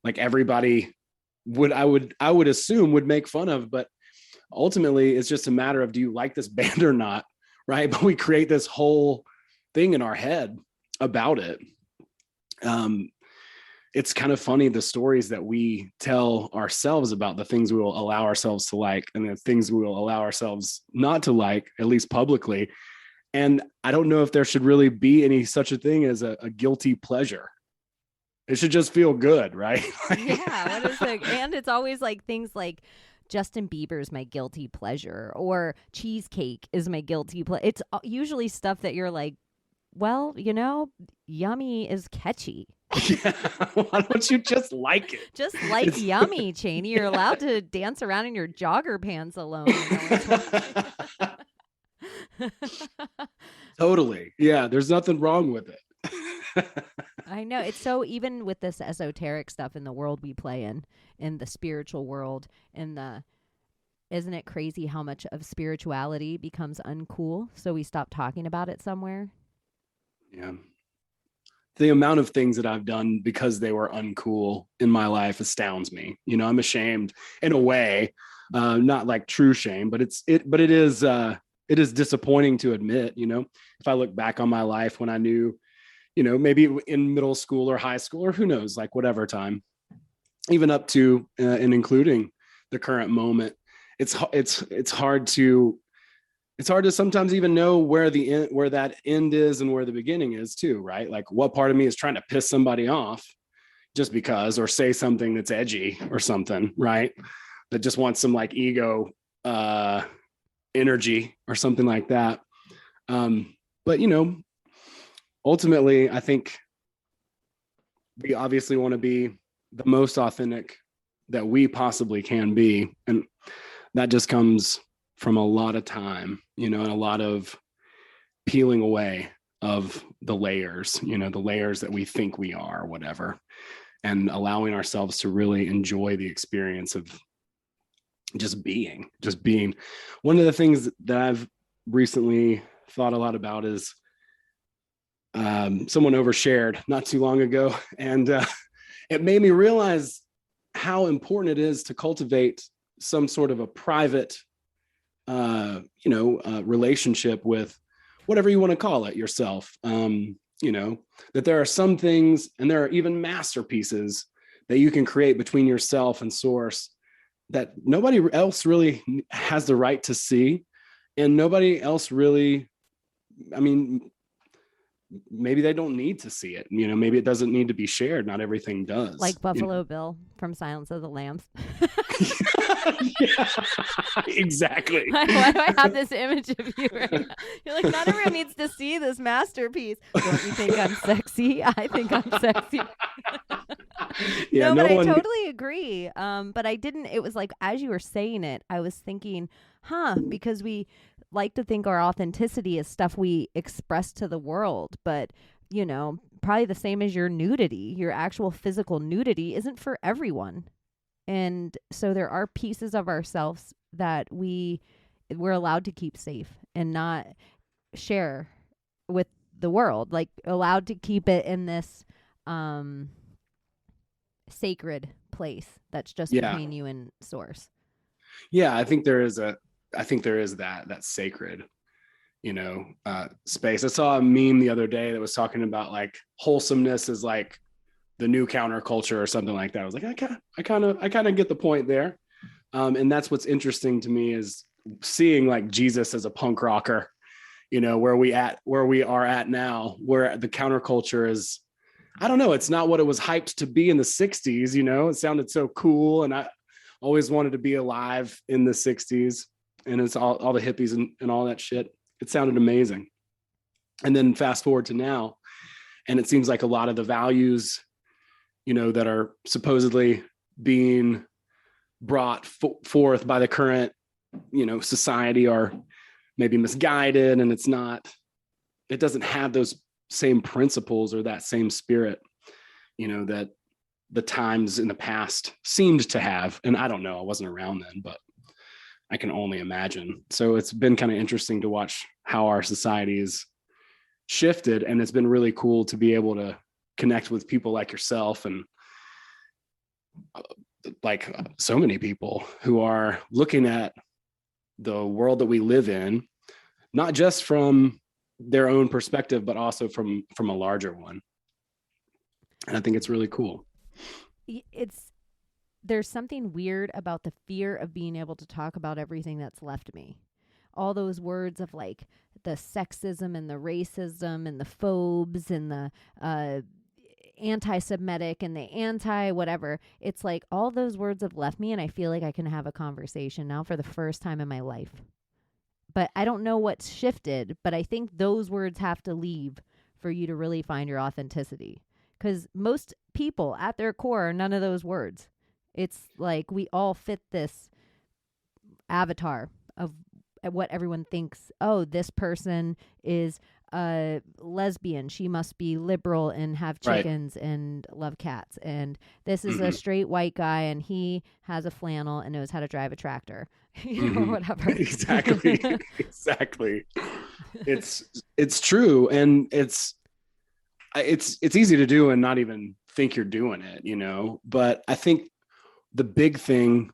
like everybody I would assume would make fun of, but ultimately it's just a matter of, do you like this band or not? Right. But we create this whole thing in our head about it. It's kind of funny, the stories that we tell ourselves about the things we will allow ourselves to like, and the things we will allow ourselves not to like, at least publicly. And I don't know if there should really be any such a thing as a guilty pleasure. It should just feel good, right? Yeah. What is it? And it's always like things like Justin Bieber's my guilty pleasure, or cheesecake is my guilty pleasure. It's usually stuff that you're like, well, yummy is catchy. Yeah. Why don't you just like it? Just like yummy, Cheney. You're allowed to dance around in your jogger pants alone. Totally. Yeah. There's nothing wrong with it. I know. It's so, even with this esoteric stuff in the world we play in the spiritual world, isn't it crazy how much of spirituality becomes uncool? So we stop talking about it somewhere. Yeah. The amount of things that I've done because they were uncool in my life astounds me. I'm ashamed in a way, not like true shame, but it is disappointing to admit. If I look back on my life when I knew, maybe in middle school or high school, or who knows, like whatever time, even up to and including the current moment, it's hard to sometimes even know where that end is and where the beginning is too, right? Like, what part of me is trying to piss somebody off just because, or say something that's edgy or something, right? That just wants some like ego energy or something like that. But ultimately, I think we obviously want to be the most authentic that we possibly can be. And that just comes from a lot of time, and a lot of peeling away of the layers, the layers that we think we are, or whatever, and allowing ourselves to really enjoy the experience of just being. One of the things that I've recently thought a lot about is someone overshared not too long ago, and it made me realize how important it is to cultivate some sort of a private relationship with whatever you want to call it, yourself. That there are some things, and there are even masterpieces that you can create between yourself and source that nobody else really has the right to see. And nobody else really, maybe they don't need to see it. Maybe it doesn't need to be shared. Not everything does. Like Buffalo Bill from Silence of the Lambs. Yeah, exactly. Why do I have this image of you right now? You're like, not everyone needs to see this masterpiece. Don't you think I'm sexy? I think I'm sexy. Yeah, no, but I totally agree. But I didn't. It was like, as you were saying it, I was thinking, because we like to think our authenticity is stuff we express to the world, but probably the same as your nudity, your actual physical nudity isn't for everyone. And so there are pieces of ourselves that we're allowed to keep safe and not share with the world, like allowed to keep it in this sacred place that's just between you and source. Yeah, I think there is that sacred, space. I saw a meme the other day that was talking about like wholesomeness is like the new counterculture or something like that. I was like, I kind of get the point there. And that's what's interesting to me is seeing like Jesus as a punk rocker, where we are at now, where the counterculture is, I don't know, it's not what it was hyped to be in the 60s. It sounded so cool. And I always wanted to be alive in the 60s. And it's all the hippies and all that shit. It sounded amazing. And then fast forward to now, and it seems like a lot of the values, that are supposedly being brought forth by the current, society are maybe misguided, and it doesn't have those same principles or that same spirit, that the times in the past seemed to have. And I don't know, I wasn't around then, but I can only imagine. So it's been kind of interesting to watch how our society is shifted. And it's been really cool to be able to connect with people like yourself and like so many people who are looking at the world that we live in, not just from their own perspective, but also from a larger one. And I think it's really cool. There's something weird about the fear of being able to talk about everything that's left me. All those words of like the sexism and the racism and the phobes and the anti-Semitic and the anti-whatever. It's like all those words have left me, and I feel like I can have a conversation now for the first time in my life. But I don't know what's shifted, but I think those words have to leave for you to really find your authenticity. Because most people at their core are none of those words. It's like we all fit this avatar of what everyone thinks. Oh, this person is a lesbian. She must be liberal and have chickens and love cats. And this is a straight white guy, and he has a flannel and knows how to drive a tractor, or whatever. Exactly. Exactly. It's true. And it's easy to do and not even think you're doing it, but I think the big thing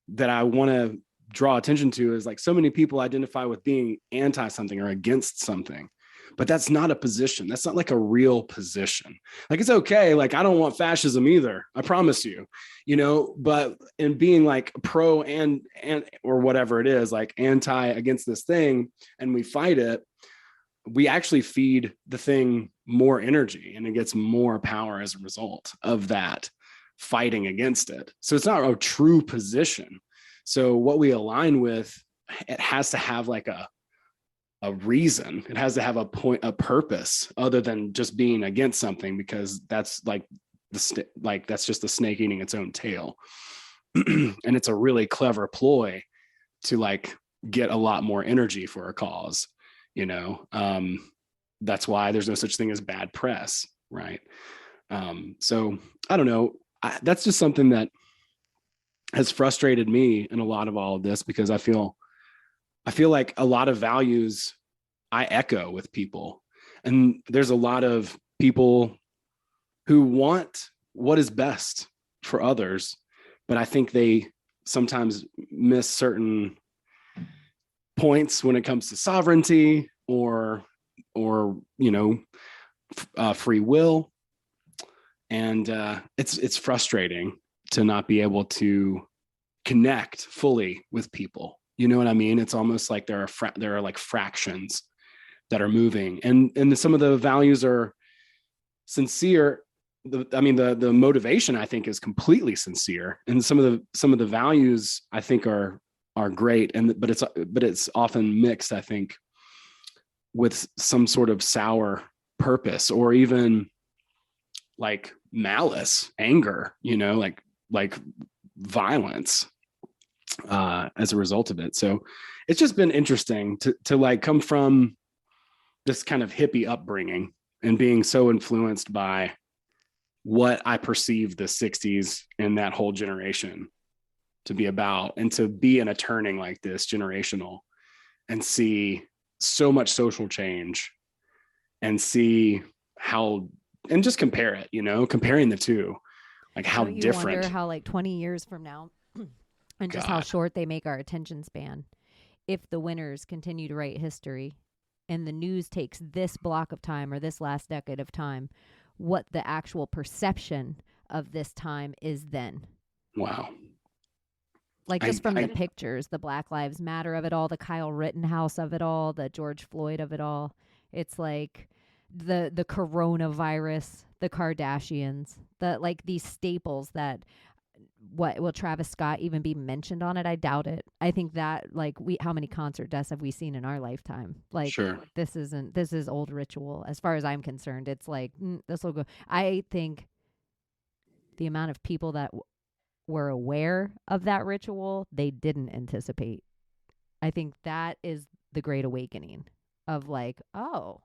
that I want to draw attention to is like so many people identify with being anti something or against something, but that's not a position. That's not like a real position. Like, it's okay. Like, I don't want fascism either. I promise you, but in being like pro and or whatever it is, like anti against this thing, and we fight it, we actually feed the thing more energy, and it gets more power as a result of that fighting against it. So it's not a true position. So what we align with, it has to have like a reason. It has to have a point, a purpose, other than just being against something, because that's like that's just the snake eating its own tail. And it's a really clever ploy to like get a lot more energy for a cause, that's why there's no such thing as bad press, right? So I don't know. That's just something that has frustrated me in a lot of all of this, because I feel like a lot of values I echo with people, and there's a lot of people who want what is best for others, but I think they sometimes miss certain points when it comes to sovereignty or free will. And it's frustrating to not be able to connect fully with people. You know what I mean? It's almost like there are like fractions that are moving, and some of the values are sincere. The motivation, I think, is completely sincere, and some of the values, I think, are great, but it's often mixed, I think, with some sort of sour purpose, or even like malice, anger, like violence as a result of it. So it's just been interesting to like come from this kind of hippie upbringing and being so influenced by what I perceive the 60s and that whole generation to be about, and to be in a turning like this generational and see so much social change and see how, and just compare it, comparing the two, like how Don't you different. wonder how like 20 years from now and just how short they make our attention span if the winners continue to write history and the news takes this block of time or this last decade of time, what the actual perception of this time is then. Wow. Like just from the pictures, the Black Lives Matter of it all, the Kyle Rittenhouse of it all, the George Floyd of it all. It's like the coronavirus, the Kardashians, like these staples that, what will Travis Scott even be mentioned on it? I doubt it. I think that like how many concert deaths have we seen in our lifetime? Like sure. This is old ritual as far as I'm concerned. It's like this will go. I think the amount of people that were aware of that ritual, they didn't anticipate. I think that is the great awakening of like, oh,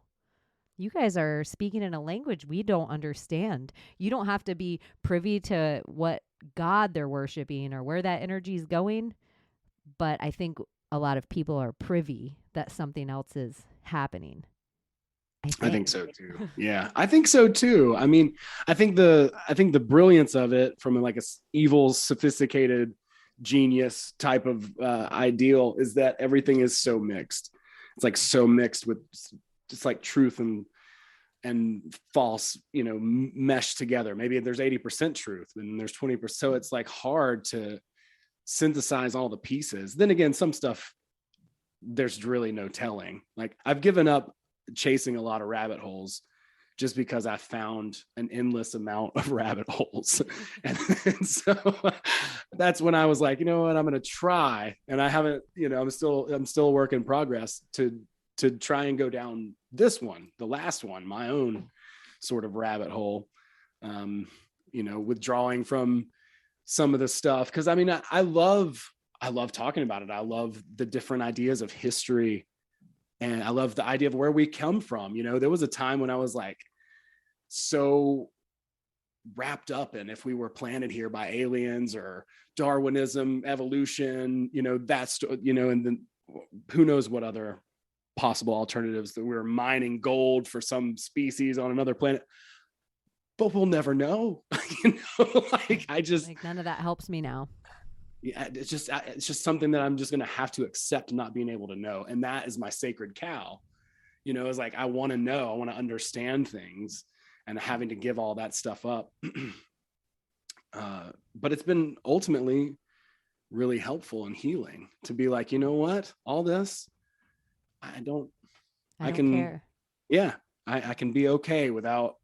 you guys are speaking in a language we don't understand. You don't have to be privy to what God they're worshiping or where that energy is going. But I think a lot of people are privy that something else is happening. I think so too. Yeah, I think so too. I mean, I think the brilliance of it from like a evil, sophisticated genius type of ideal is that everything is so mixed. It's like so mixed with just like truth and false, meshed together. Maybe there's 80% truth and there's 20%. So it's like hard to synthesize all the pieces. Then again, some stuff there's really no telling. Like I've given up chasing a lot of rabbit holes just because I found an endless amount of rabbit holes. And so that's when I was like, you know what, I'm going to try. And I haven't, I'm still a work in progress to try and go down this one, the last one, my own sort of rabbit hole, withdrawing from some of the stuff. Cause I mean, I love talking about it. I love the different ideas of history. And I love the idea of where we come from. There was a time when I was like so wrapped up in if we were planted here by aliens or Darwinism, evolution, that's, and then who knows what other possible alternatives, that we're mining gold for some species on another planet. But we'll never know. Like none of that helps me now. Yeah, it's just something that I'm just going to have to accept not being able to know. And that is my sacred cow. It's like, I want to know, I want to understand things, and having to give all that stuff up. But it's been ultimately really helpful and healing to be like, you know what, all this, I don't care. Yeah. I can be okay without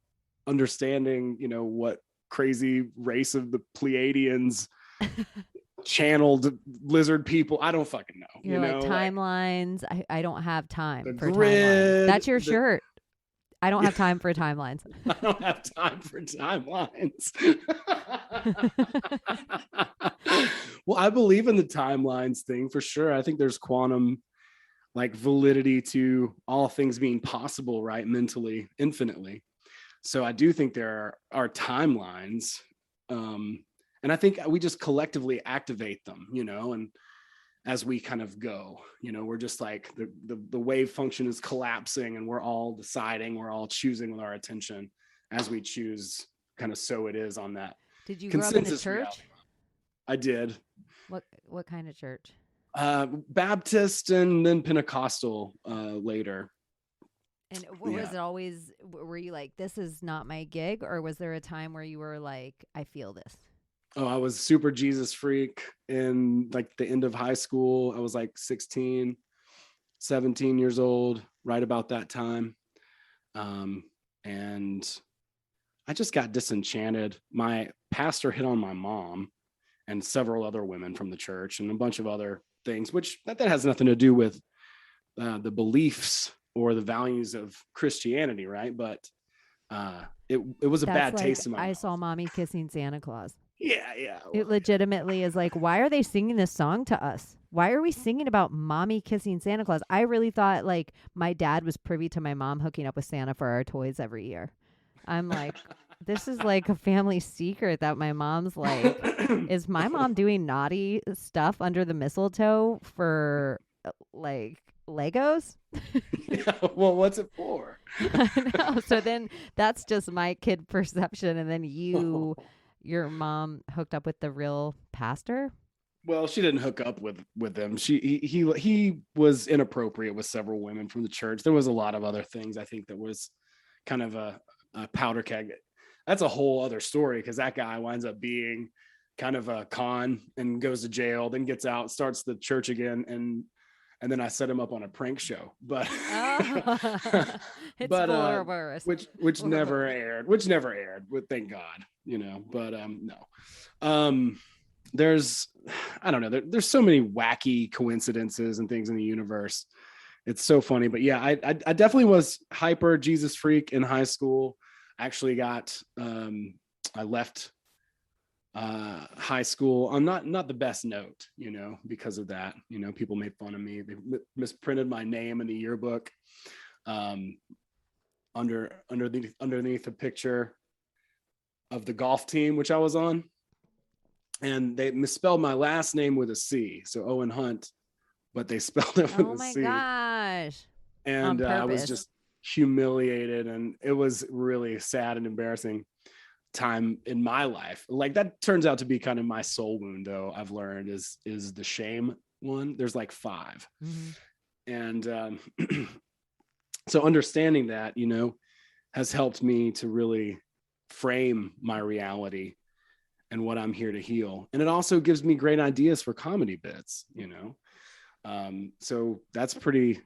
understanding, what crazy race of the Pleiadians channeled lizard people. I don't fucking know. You're like timelines. I don't have time for timelines. That's your shirt. I don't have time for timelines. I don't have time for timelines. Well, I believe in the timelines thing for sure. I think there's quantum like validity to all things being possible, right? Mentally, infinitely. So I do think there are timelines. And I think we just collectively activate them, and as we kind of go, we're just like the wave function is collapsing and we're all deciding, we're all choosing with our attention as we choose kind of so it is on that Did you grow up in a consensus church? reality. I did. What kind of church? Baptist and then Pentecostal later. And was it always, were you like, this is not my gig? Or was there a time where you were like, I feel this? Oh, I was super Jesus freak in like the end of high school. I was like 16, 17 years old, right about that time. And I just got disenchanted. My pastor hit on my mom and several other women from the church and a bunch of other things, which that has nothing to do with the beliefs or the values of Christianity, right? But it was a bad taste in my mouth. I saw Mommy Kissing Santa Claus. Yeah. It legitimately is like, why are they singing this song to us? Why are we singing about mommy kissing Santa Claus? I really thought like my dad was privy to my mom hooking up with Santa for our toys every year. I'm like, this is like a family secret that my mom's like, is my mom doing naughty stuff under the mistletoe for like Legos? Yeah, well, what's it for? I know. So then that's just my kid perception. And then your mom hooked up with the real pastor? Well, she didn't hook up with them. He was inappropriate with several women from the church. There was a lot of other things I think that was kind of a powder keg. That's a whole other story because that guy winds up being kind of a con and goes to jail, then gets out, starts the church again, and then I set him up on a prank show. But it's but which never aired. Thank God, But no. There's I don't know. There's so many wacky coincidences and things in the universe. It's so funny. But yeah, I definitely was hyper Jesus freak in high school. Actually I left high school on not the best note, because of that. People made fun of me. They misprinted my name in the yearbook underneath a picture of the golf team which I was on, and they misspelled my last name with a C, so Owen Hunt, but they spelled it with a C. Oh my gosh! And I was just humiliated, and it was really sad and embarrassing time in my life. Like that turns out to be kind of my soul wound, though. I've learned is the shame one. There's like 5. Mm-hmm. And so understanding that, has helped me to really frame my reality and what I'm here to heal. And it also gives me great ideas for comedy bits, so that's pretty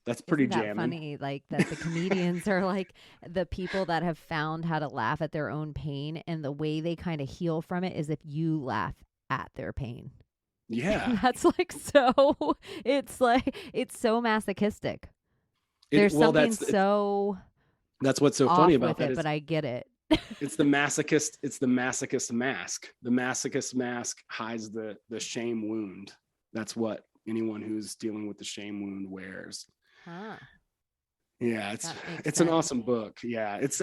Isn't that jamming. Funny, like that the comedians are like the people that have found how to laugh at their own pain, and the way they kind of heal from it is if you laugh at their pain. Yeah. That's like so, it's so masochistic. There's something that's what's so funny about that. But I get it. It's the masochist mask. The masochist mask hides the shame wound. That's what anyone who's dealing with the shame wound wears. Huh. Yeah, it's an awesome book. Yeah, it's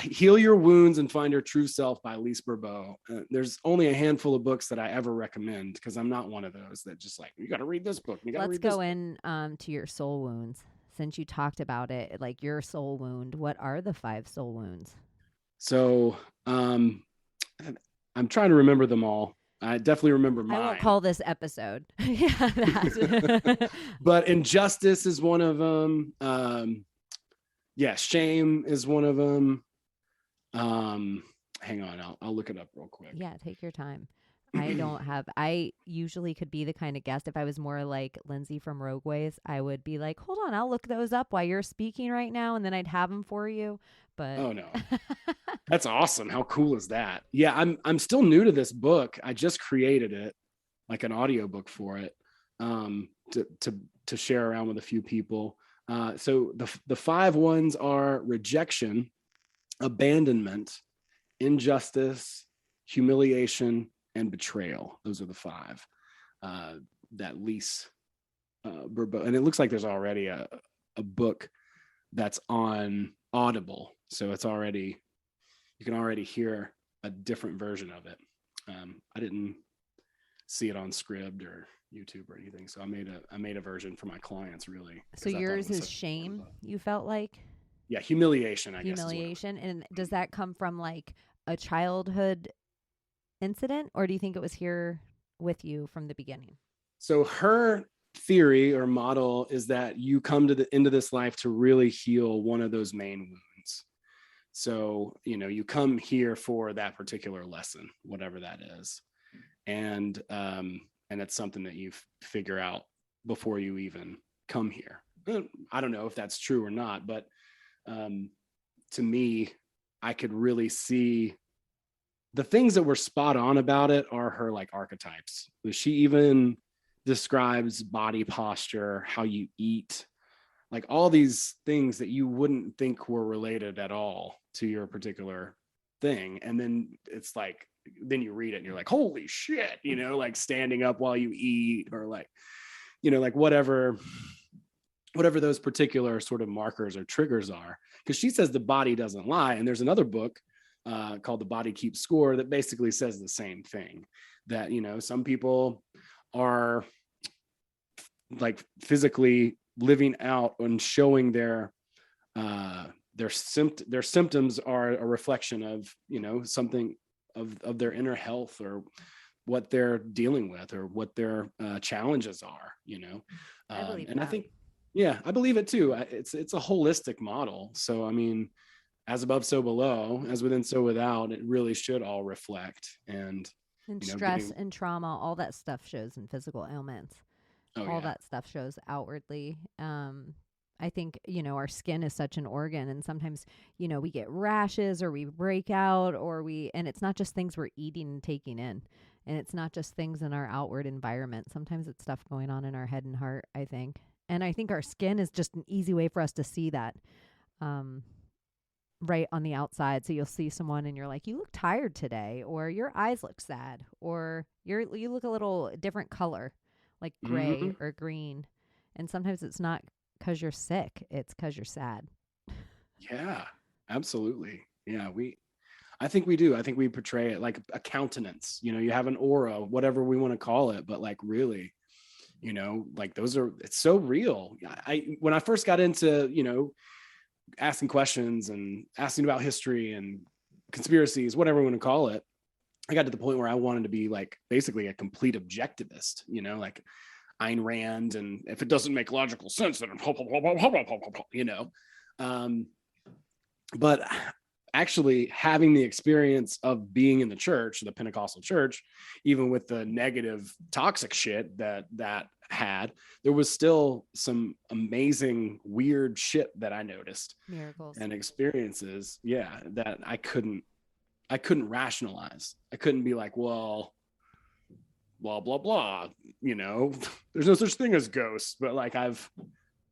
Heal Your Wounds and Find Your True Self by Lise Bourbeau. There's only a handful of books that I ever recommend because I'm not one of those that just like, you got to read this book. Let's go in to your soul wounds. Since you talked about it, like your soul wound, what are the 5 soul wounds? So I'm trying to remember them all. I definitely remember mine. I won't call this episode. Yeah, that. But injustice is one of them. Shame is one of them. Hang on, I'll look it up real quick. Yeah, take your time. I usually could be the kind of guest, if I was more like Lindsay from Rogueways, I would be like, hold on, I'll look those up while you're speaking right now, and then I'd have them for you. But oh no, that's awesome. How cool is that? Yeah, I'm still new to this book. I just created it, like an audiobook for it, to share around with a few people. So the 5 ones are rejection, abandonment, injustice, humiliation, and betrayal. Those are the 5 that Lise and it looks like there's already a book that's on Audible, so it's already, you can already hear a different version of it. I didn't see it on Scribd or YouTube or anything, so I made a version for my clients, really. So yours is shame, you felt like? Yeah, humiliation, I guess. Humiliation. And does that come from like a childhood incident, or do you think it was here with you from the beginning? So her theory or model is that you come to into this life to really heal one of those main wounds. So, you come here for that particular lesson, whatever that is. And it's something that you figure out before you even come here. I don't know if that's true or not, but to me, I could really see the things that were spot on about it are her like archetypes. She even describes body posture, how you eat, like all these things that you wouldn't think were related at all to your particular thing. And then it's like, then you read it and you're like, holy shit, like standing up while you eat, or like, like whatever those particular sort of markers or triggers are. Because she says the body doesn't lie. And there's another book called The Body Keeps Score that basically says the same thing, that, some people are like physically living out and showing their symptoms are a reflection of, something of their inner health, or what they're dealing with, or what their challenges are, I believe and that. I think, yeah, I believe it too. It's a holistic model. So, I mean, as above, so below, as within, so without, it really should all reflect. And stress and trauma, all that stuff shows in physical ailments. All that stuff shows outwardly. I think, our skin is such an organ, and sometimes, we get rashes, or we break out, and it's not just things we're eating and taking in. And it's not just things in our outward environment. Sometimes it's stuff going on in our head and heart, I think. And I think our skin is just an easy way for us to see that right on the outside. So you'll see someone and you're like, you look tired today, or your eyes look sad, or you look a little different color, like gray or green. And sometimes it's not because you're sick, it's because you're sad. Yeah, absolutely. Yeah, I think we do. I think we portray it like a countenance. You have an aura, whatever we want to call it, but like really, like it's so real. When I first got into, asking questions and asking about history and conspiracies, whatever we want to call it, I got to the point where I wanted to be like basically a complete objectivist, like Ayn Rand, and if it doesn't make logical sense, then but actually having the experience of being in the church, the Pentecostal church, even with the negative toxic shit that had, there was still some amazing weird shit that I noticed, miracles and experiences, that I couldn't rationalize. I couldn't be like, well, blah blah blah, there's no such thing as ghosts, but like I've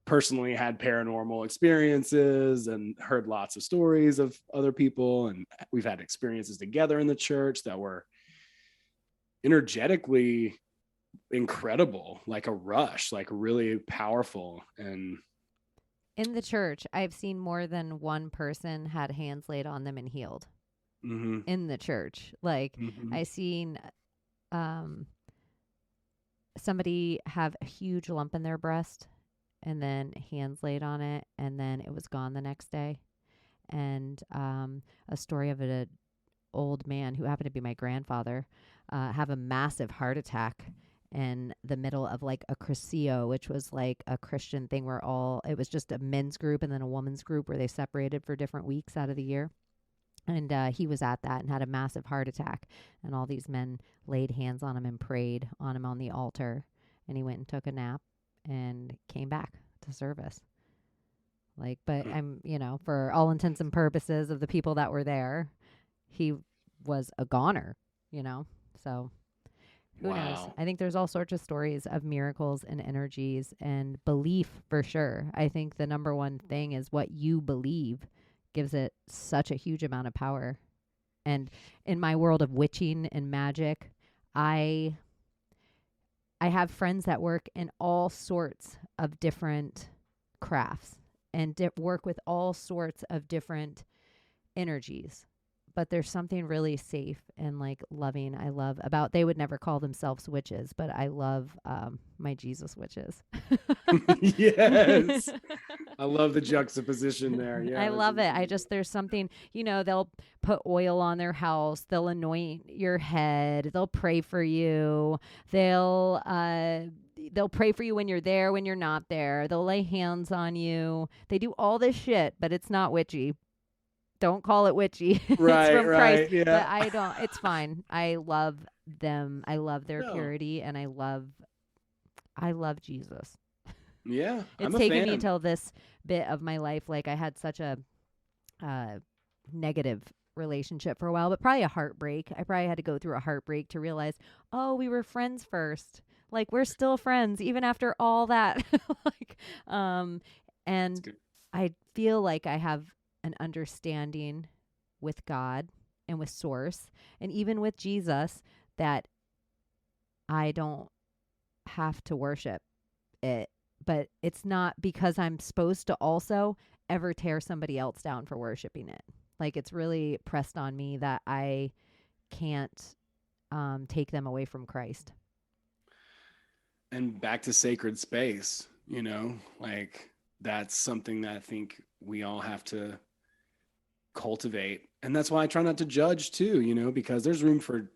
personally had paranormal experiences and heard lots of stories of other people, and we've had experiences together in the church that were energetically incredible, like a rush, like really powerful. And in the church, I've seen more than one person had hands laid on them and healed. In the church, like I seen somebody have a huge lump in their breast, and then hands laid on it, and then it was gone the next day. And a story of an old man who happened to be my grandfather have a massive heart attack in the middle of like a Crescio, which was like a Christian thing where it was just a men's group and then a woman's group where they separated for different weeks out of the year. And he was at that and had a massive heart attack. And all these men laid hands on him and prayed on him on the altar. And he went and took a nap and came back to service. Like, but I'm, for all intents and purposes of the people that were there, he was a goner, So who knows? I think there's all sorts of stories of miracles and energies and belief for sure. I think the number one thing is what you believe gives it such a huge amount of power. And in my world of witching and magic, I I have friends that work in all sorts of different crafts and work with all sorts of different energies. But there's something really safe and like loving I love about, they would never call themselves witches, but I love my Jesus witches. Yes. I love the juxtaposition there. Yeah. I love it. There's something, they'll put oil on their house. They'll anoint your head. They'll pray for you. They'll pray for you when you're there, when you're not there. They'll lay hands on you. They do all this shit, but it's not witchy. Don't call it witchy. Right, it's from right, Christ. yeah. But I don't. It's fine. I love them. I love their purity, and I love Jesus. Yeah, it's taken me till this bit of my life. Like I had such a negative relationship for a while, but probably a heartbreak. I probably had to go through a heartbreak to realize, oh, we were friends first. Like we're still friends even after all that. And I feel like I have an understanding with God and with Source and even with Jesus that I don't have to worship it, but it's not because I'm supposed to also ever tear somebody else down for worshiping it. Like it's really pressed on me that I can't take them away from Christ. And back to sacred space, like that's something that I think we all have to cultivate. And that's why I try not to judge too, because there's room for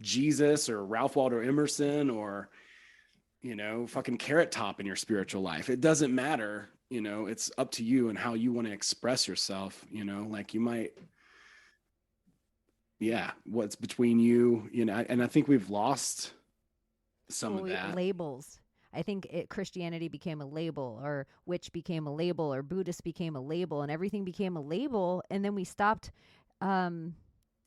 Jesus or Ralph Waldo Emerson or, fucking Carrot Top in your spiritual life. It doesn't matter, it's up to you and how you want to express yourself, like you might, what's between you, and I think we've lost some of that. Labels. I think Christianity became a label, or witch became a label, or Buddhist became a label, and everything became a label. And then we stopped.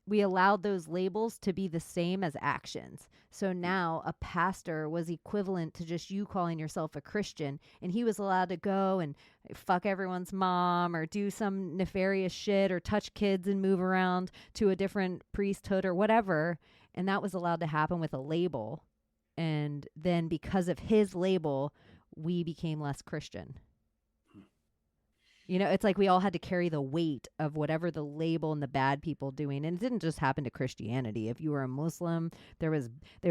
We allowed those labels to be the same as actions. So now a pastor was equivalent to just you calling yourself a Christian, and he was allowed to go and fuck everyone's mom or do some nefarious shit or touch kids and move around to a different priesthood or whatever. And that was allowed to happen with a label. And then because of his label, we became less Christian. It's like we all had to carry the weight of whatever the label and the bad people doing. And it didn't just happen to Christianity. If you were a Muslim, they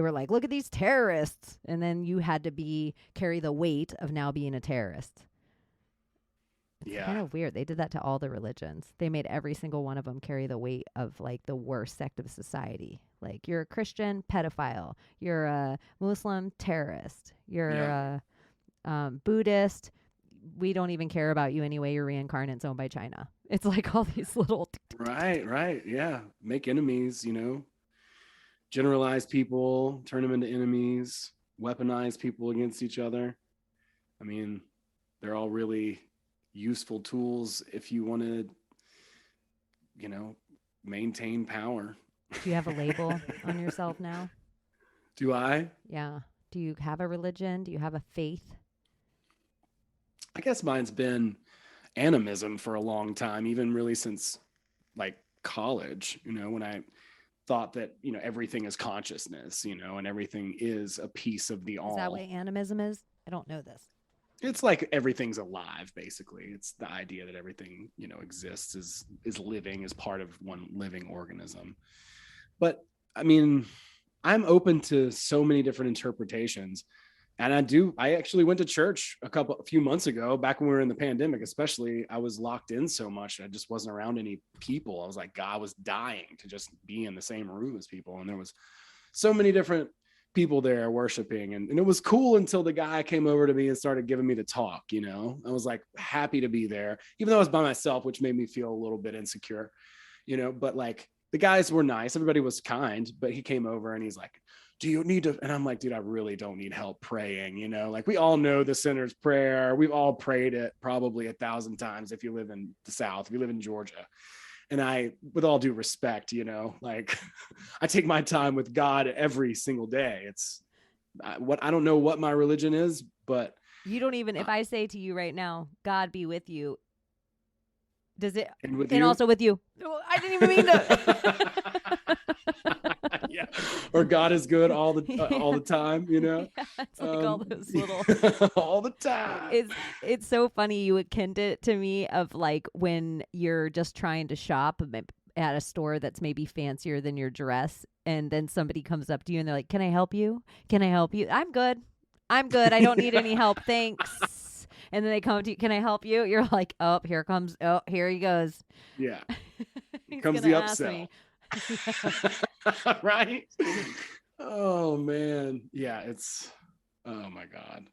were like, look at these terrorists. And then you had to carry the weight of now being a terrorist. It's kind of weird. They did that to all the religions. They made every single one of them carry the weight of like the worst sect of society. Like you're a Christian, pedophile. You're a Muslim, terrorist. You're a Buddhist. We don't even care about you anyway. You're reincarnates owned by China. It's like all these little. Right. Yeah. Make enemies, generalize people, turn them into enemies, weaponize people against each other. I mean, they're all really useful tools if you want to, maintain power. Do you have a label on yourself now? Do I? Yeah. Do you have a religion? Do you have a faith? I guess mine's been animism for a long time, even really since like college, when I thought that, everything is consciousness, and everything is a piece of the all. Is that what animism is? I don't know this. It's like everything's alive, basically. It's the idea that everything, exists, is living, is part of one living organism. But I mean, I'm open to so many different interpretations. And I actually went to church a few months ago, back when we were in the pandemic, especially. I was locked in so much. I just wasn't around any people. I was like, God was dying to just be in the same room as people. And there was so many different people there worshiping. And it was cool until the guy came over to me and started giving me the talk, I was like happy to be there, even though I was by myself, which made me feel a little bit insecure, but like the guys were nice. Everybody was kind, but he came over and he's like, do you need to? And I'm like, dude, I really don't need help praying. Like we all know the sinner's prayer. We've all prayed it probably 1,000 times. If you live in the South, if you live in Georgia. And I, with all due respect, like I take my time with God every single day. I don't know what my religion is, but you don't even, if I say to you right now, God be with you, does it, and you? also with you. I didn't even mean to. Yeah. Or God is good all the time, you know? Yeah, it's like all those little all the time. it's so funny you akin it to me of like when you're just trying to shop at a store that's maybe fancier than your dress, and then somebody comes up to you and they're like, "Can I help you? Can I help you?" "I'm good. I'm good. I don't need any help. Thanks." And then they come to you, "Can I help you?" You're like, "Oh, here he goes." Yeah. He's Comes gonna the ask me. upsell. Right? Oh man. Yeah, oh my God.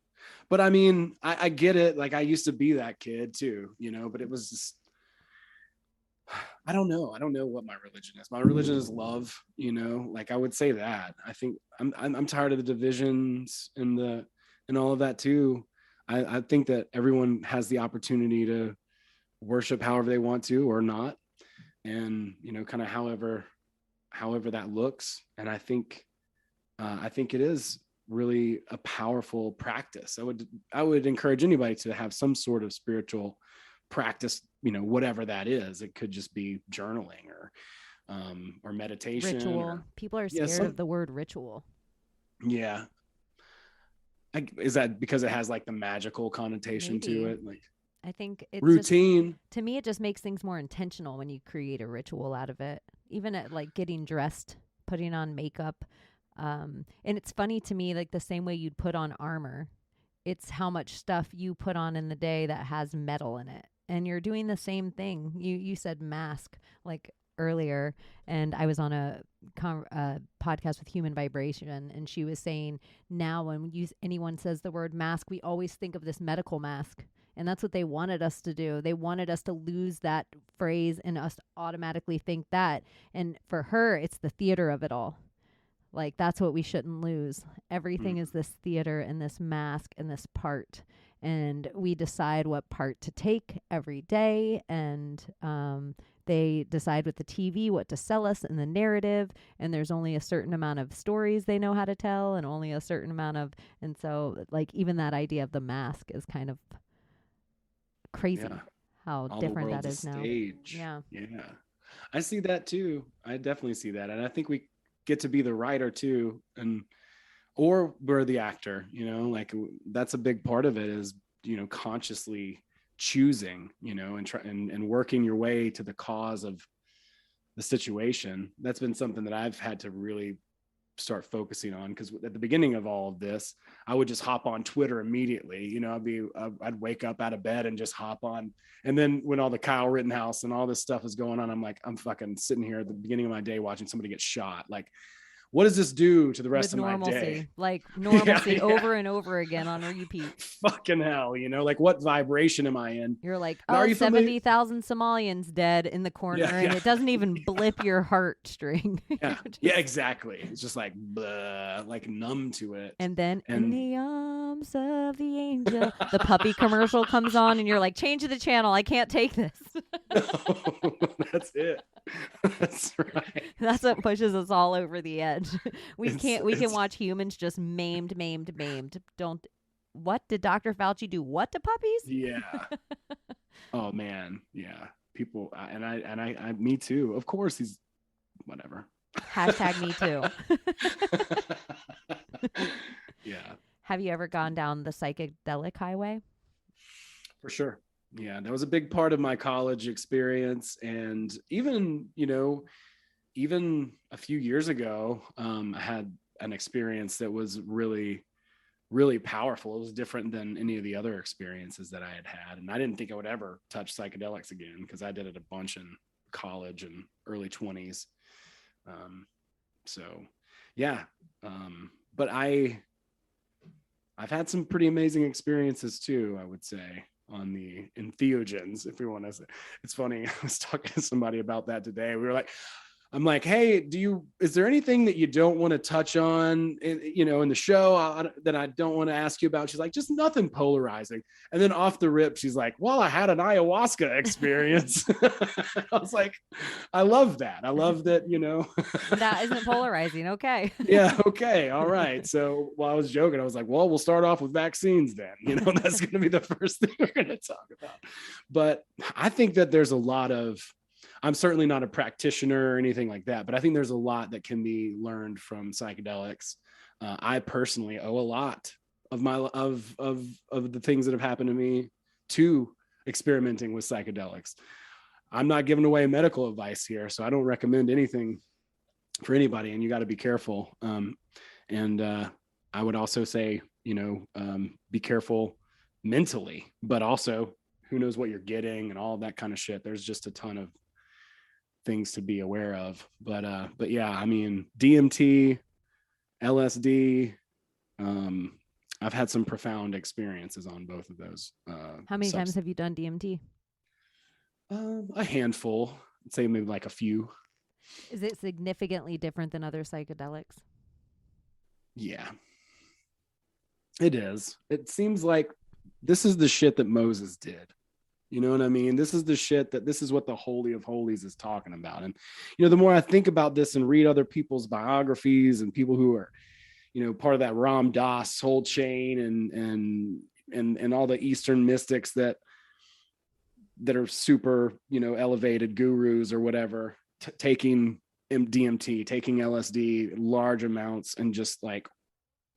But I mean, I get it. Like I used to be that kid too, you know, but it was just, I don't know. I don't know what my religion is. My religion is love, you know, like I would say that. I think I'm tired of the divisions and all of that too. I think that everyone has the opportunity to worship however they want to or not. And, you know, kind of however that looks. And I think it is really a powerful practice. I would encourage anybody to have some sort of spiritual practice, you know, whatever that is. It could just be journaling or meditation. Ritual. People are scared of the word ritual. Yeah. Is that because it has like the magical connotation to it? Like I think it's routine. To me, it just makes things more intentional when you create a ritual out of it. Even at like getting dressed, putting on makeup. And it's funny to me, like the same way you'd put on armor, it's how much stuff you put on in the day that has metal in it. And you're doing the same thing. You said mask like earlier, and I was on a podcast with Human Vibration, and she was saying now when anyone says the word mask, we always think of this medical mask. And that's what they wanted us to do. They wanted us to lose that phrase and us automatically think that. And for her, it's the theater of it all. Like, that's what we shouldn't lose. Everything is this theater and this mask and this part. And we decide what part to take every day. And they decide with the TV what to sell us in the narrative. And there's only a certain amount of stories they know how to tell and only a certain amount of. And so, like, even that idea of the mask is kind of crazy how all different that is now. Yeah. I see that too. I definitely see that. And I think we get to be the writer too, or we're the actor, you know, like that's a big part of it is, you know, consciously choosing, you know, and working your way to the cause of the situation. That's been something that I've had to really start focusing on, because at the beginning of all of this, I would just hop on Twitter immediately. You know, I'd wake up out of bed and just hop on. And then when all the Kyle Rittenhouse and all this stuff is going on, I'm like, I'm fucking sitting here at the beginning of my day watching somebody get shot. Like, what does this do to the rest of my day? Like normalcy over and over again on repeat. Fucking hell, you know, like what vibration am I in? You're like, oh, 70,000 Somalians dead in the corner, and it doesn't even blip your heartstring. Yeah, exactly. It's just like, blah, like numb to it. And then in the arms of the angel, the puppy commercial comes on, and you're like, change the channel. I can't take this. No, that's it. That's right. That's what pushes us all over the edge. We can watch humans just maimed. What did Dr. Fauci do? What to puppies? Yeah. Oh man. Yeah. People and I me too. Of course he's whatever. Hashtag me too. Yeah. Have you ever gone down the psychedelic highway? For sure. Yeah, that was a big part of my college experience. And even, you know, even a few years ago, I had an experience that was really, really powerful. It was different than any of the other experiences that I had had. And I didn't think I would ever touch psychedelics again, because I did it a bunch in college and early 20s. So, yeah. But I've had some pretty amazing experiences too, I would say, on the entheogens, if we want to say. It's funny, I was talking to somebody about that today. I'm like, hey, is there anything that you don't want to touch on, in the show that I don't want to ask you about? She's like, just nothing polarizing. And then off the rip, she's like, well, I had an ayahuasca experience. I was like, I love that. I love that, That isn't polarizing. Okay. Yeah. Okay. All right. So while I was joking, I was like, well, we'll start off with vaccines then. That's going to be the first thing we're going to talk about. But I think that there's a lot of I'm certainly not a practitioner or anything like that, but I think there's a lot that can be learned from psychedelics. I personally owe a lot of my of the things that have happened to me to experimenting with psychedelics. I'm not giving away medical advice here, so I don't recommend anything for anybody, and you got to be careful. And I would also say, be careful mentally, but also who knows what you're getting and all that kind of shit. There's just a ton of things to be aware of. But yeah, I mean, DMT, LSD, I've had some profound experiences on both of those. How many times have you done DMT? A handful. I'd say maybe like a few. Is it significantly different than other psychedelics? Yeah, it is. It seems like this is the shit that Moses did. You know what I mean? This is the shit this is what the Holy of Holies is talking about. And, the more I think about this and read other people's biographies and people who are, part of that Ram Dass whole chain and all the Eastern mystics that are super, elevated gurus or whatever, taking DMT, taking LSD, large amounts, and just like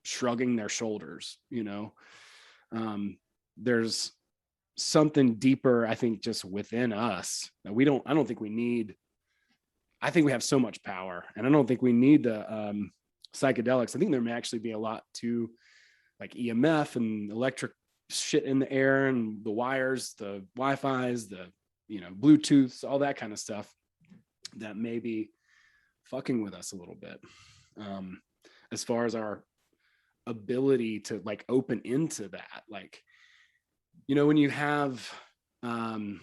shrugging their shoulders, there's something deeper, I think, just within us that I don't think we need. I think we have so much power, and I don't think we need the psychedelics. I think there may actually be a lot to like EMF and electric shit in the air and the wires, the Wi-Fi's, the, Bluetooths, all that kind of stuff that may be fucking with us a little bit. As far as our ability to like open into that, like, when you have an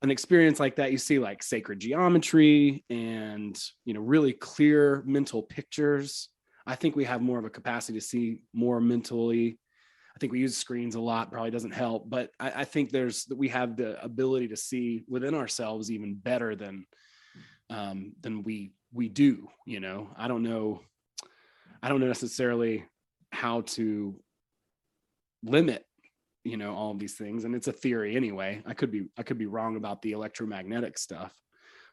experience like that, you see like sacred geometry and, really clear mental pictures. I think we have more of a capacity to see more mentally. I think we use screens a lot, probably doesn't help, but I think we have the ability to see within ourselves even better than we do. I don't know necessarily how to limit all of these things, and it's a theory anyway. I could be wrong about the electromagnetic stuff,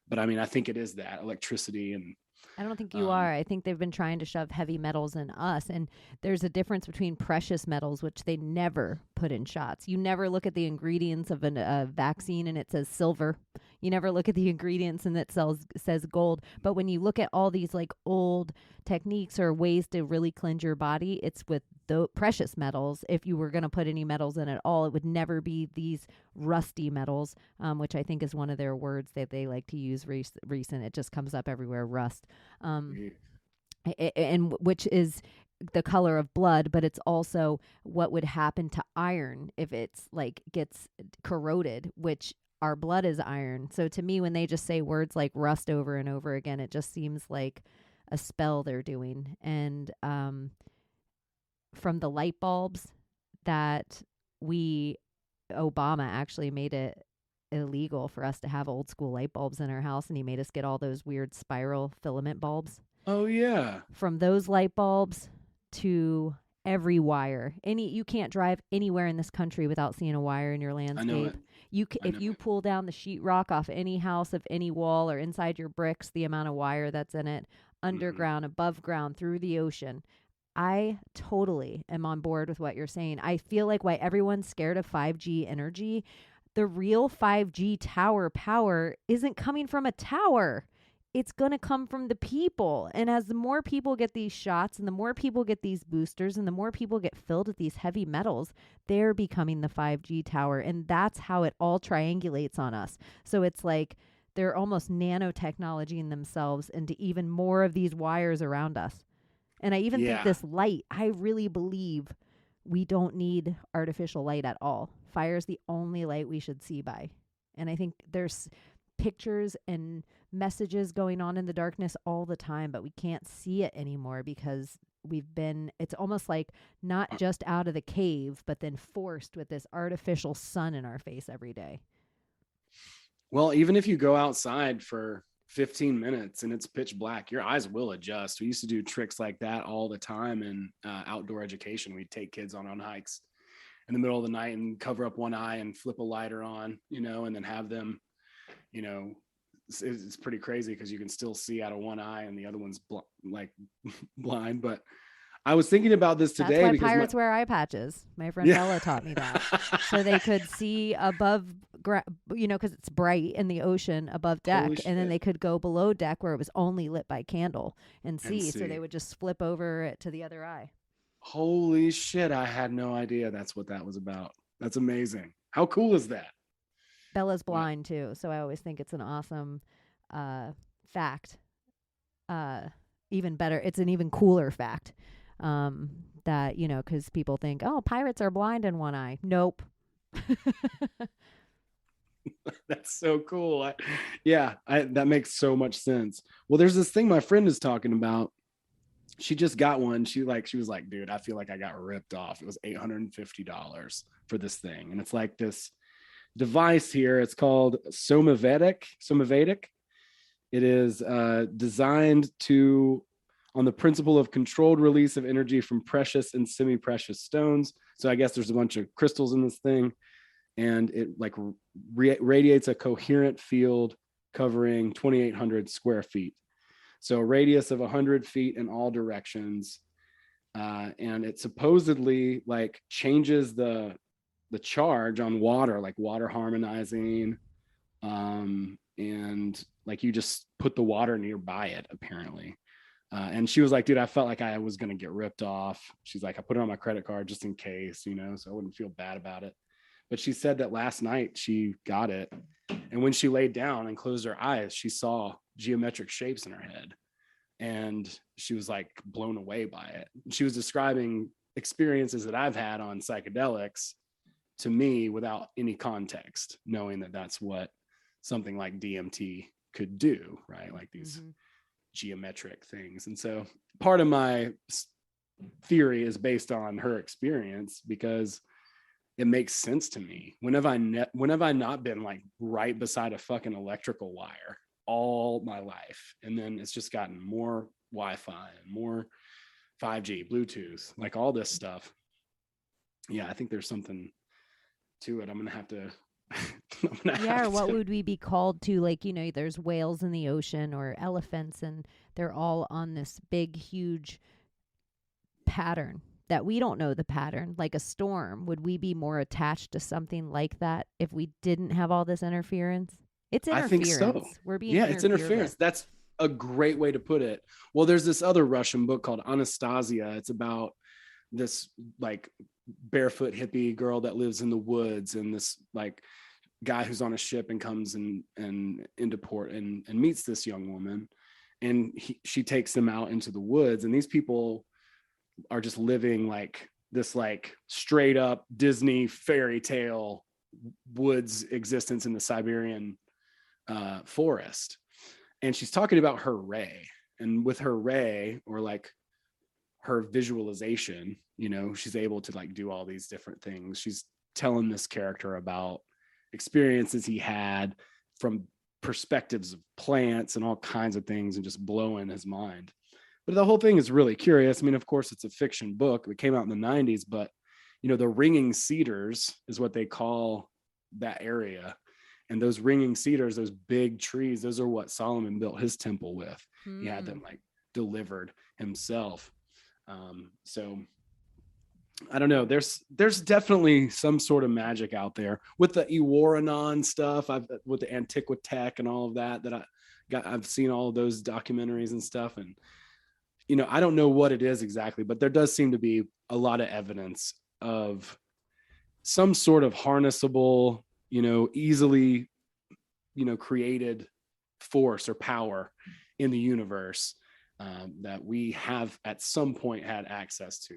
but I mean, I think it is that electricity. And I don't think you are. I think they've been trying to shove heavy metals in us, and there's a difference between precious metals, which they never put in shots. You never look at the ingredients of a vaccine and it says silver. You never look at the ingredients and it says gold. But when you look at all these like old techniques or ways to really cleanse your body, it's with the precious metals. If you were going to put any metals in at all, it would never be these rusty metals, which I think is one of their words that they like to use recent. It just comes up everywhere, rust. And which is the color of blood, but it's also what would happen to iron if it's like gets corroded, which our blood is iron. So to me, when they just say words like rust over and over again, it just seems like a spell they're doing. And from the light bulbs that Obama actually made it illegal for us to have old school light bulbs in our house, and he made us get all those weird spiral filament bulbs. Oh yeah. From those light bulbs to every wire. You can't drive anywhere in this country without seeing a wire in your landscape. I know it. If you pull down the sheetrock off any house of any wall or inside your bricks, the amount of wire that's in it, underground, above ground, through the ocean. I totally am on board with what you're saying. I feel like why everyone's scared of 5G energy, the real 5G tower power isn't coming from a tower. It's going to come from the people. And as the more people get these shots and the more people get these boosters and the more people get filled with these heavy metals, they're becoming the 5G tower. And that's how it all triangulates on us. So it's like they're almost nanotechnology in themselves into even more of these wires around us. And I even think this light, I really believe we don't need artificial light at all. Fire is the only light we should see by. And I think there's pictures and messages going on in the darkness all the time, but we can't see it anymore because it's almost like not just out of the cave, but then forced with this artificial sun in our face every day. Well, even if you go outside for 15 minutes and it's pitch black, your eyes will adjust. We used to do tricks like that all the time in outdoor education. We'd take kids on hikes in the middle of the night and cover up one eye and flip a lighter on, and then have them, you know, it's pretty crazy because you can still see out of one eye and the other one's blind. But I was thinking about this That's today why because pirates wear eye patches. My friend Bella taught me that. So they could see above, because it's bright in the ocean above deck. And then they could go below deck where it was only lit by candle and see. So they would just flip over it to the other eye. Holy shit. I had no idea that's what that was about. That's amazing. How cool is that? Bella's blind too. So I always think it's an awesome fact. Even better. It's an even cooler fact. That, because people think, oh, pirates are blind in one eye. Nope. That's so cool. That makes so much sense. Well, there's this thing my friend is talking about. She just got one. She was like, dude, I feel like I got ripped off. It was $850 for this thing. And it's like this device here. It's called Somavedic. It is designed on the principle of controlled release of energy from precious and semi-precious stones. So I guess there's a bunch of crystals in this thing, and it radiates a coherent field covering 2,800 square feet. So a radius of 100 feet in all directions. And it supposedly changes the charge on water, like water harmonizing. And you just put the water nearby it, apparently. And she was like, dude, I felt like I was going to get ripped off. She's like, I put it on my credit card just in case, so I wouldn't feel bad about it. But she said that last night she got it. And when she laid down and closed her eyes, she saw geometric shapes in her head. And she was blown away by it. She was describing experiences that I've had on psychedelics to me without any context, knowing that that's what something like DMT could do, right? Like these geometric things. And so part of my theory is based on her experience, because it makes sense to me. When have I not been right beside a fucking electrical wire all my life? And then it's just gotten more Wi-Fi and more 5G, Bluetooth, all this stuff. Yeah, I think there's something to it. I'm gonna have to or what would we be called to? There's whales in the ocean or elephants, and they're all on this big, huge pattern that we don't know the pattern, like a storm. Would we be more attached to something like that if we didn't have all this interference? It's interference. I think so. We're being it's interference. That's a great way to put it. Well, there's this other Russian book called Anastasia. It's about this barefoot hippie girl that lives in the woods, and this guy who's on a ship and comes and into port and meets this young woman, and she takes them out into the woods, and these people are just living this straight up Disney fairy tale woods existence in the Siberian forest. And she's talking about her ray, and with her ray, or her visualization, she's able to do all these different things. She's telling this character about experiences he had from perspectives of plants and all kinds of things, and just blowing his mind. But the whole thing is really curious. I mean, of course, it's a fiction book. It came out in the 90s, but the ringing cedars is what they call that area. And those ringing cedars, those big trees, those are what Solomon built his temple with. He had them delivered himself. So I don't know. There's definitely some sort of magic out there with the Iwaranon stuff. With the Antiquitech and all of that I've seen all of those documentaries and stuff. And, I don't know what it is exactly, but there does seem to be a lot of evidence of some sort of harnessable, easily, created force or power in the universe that we have at some point had access to.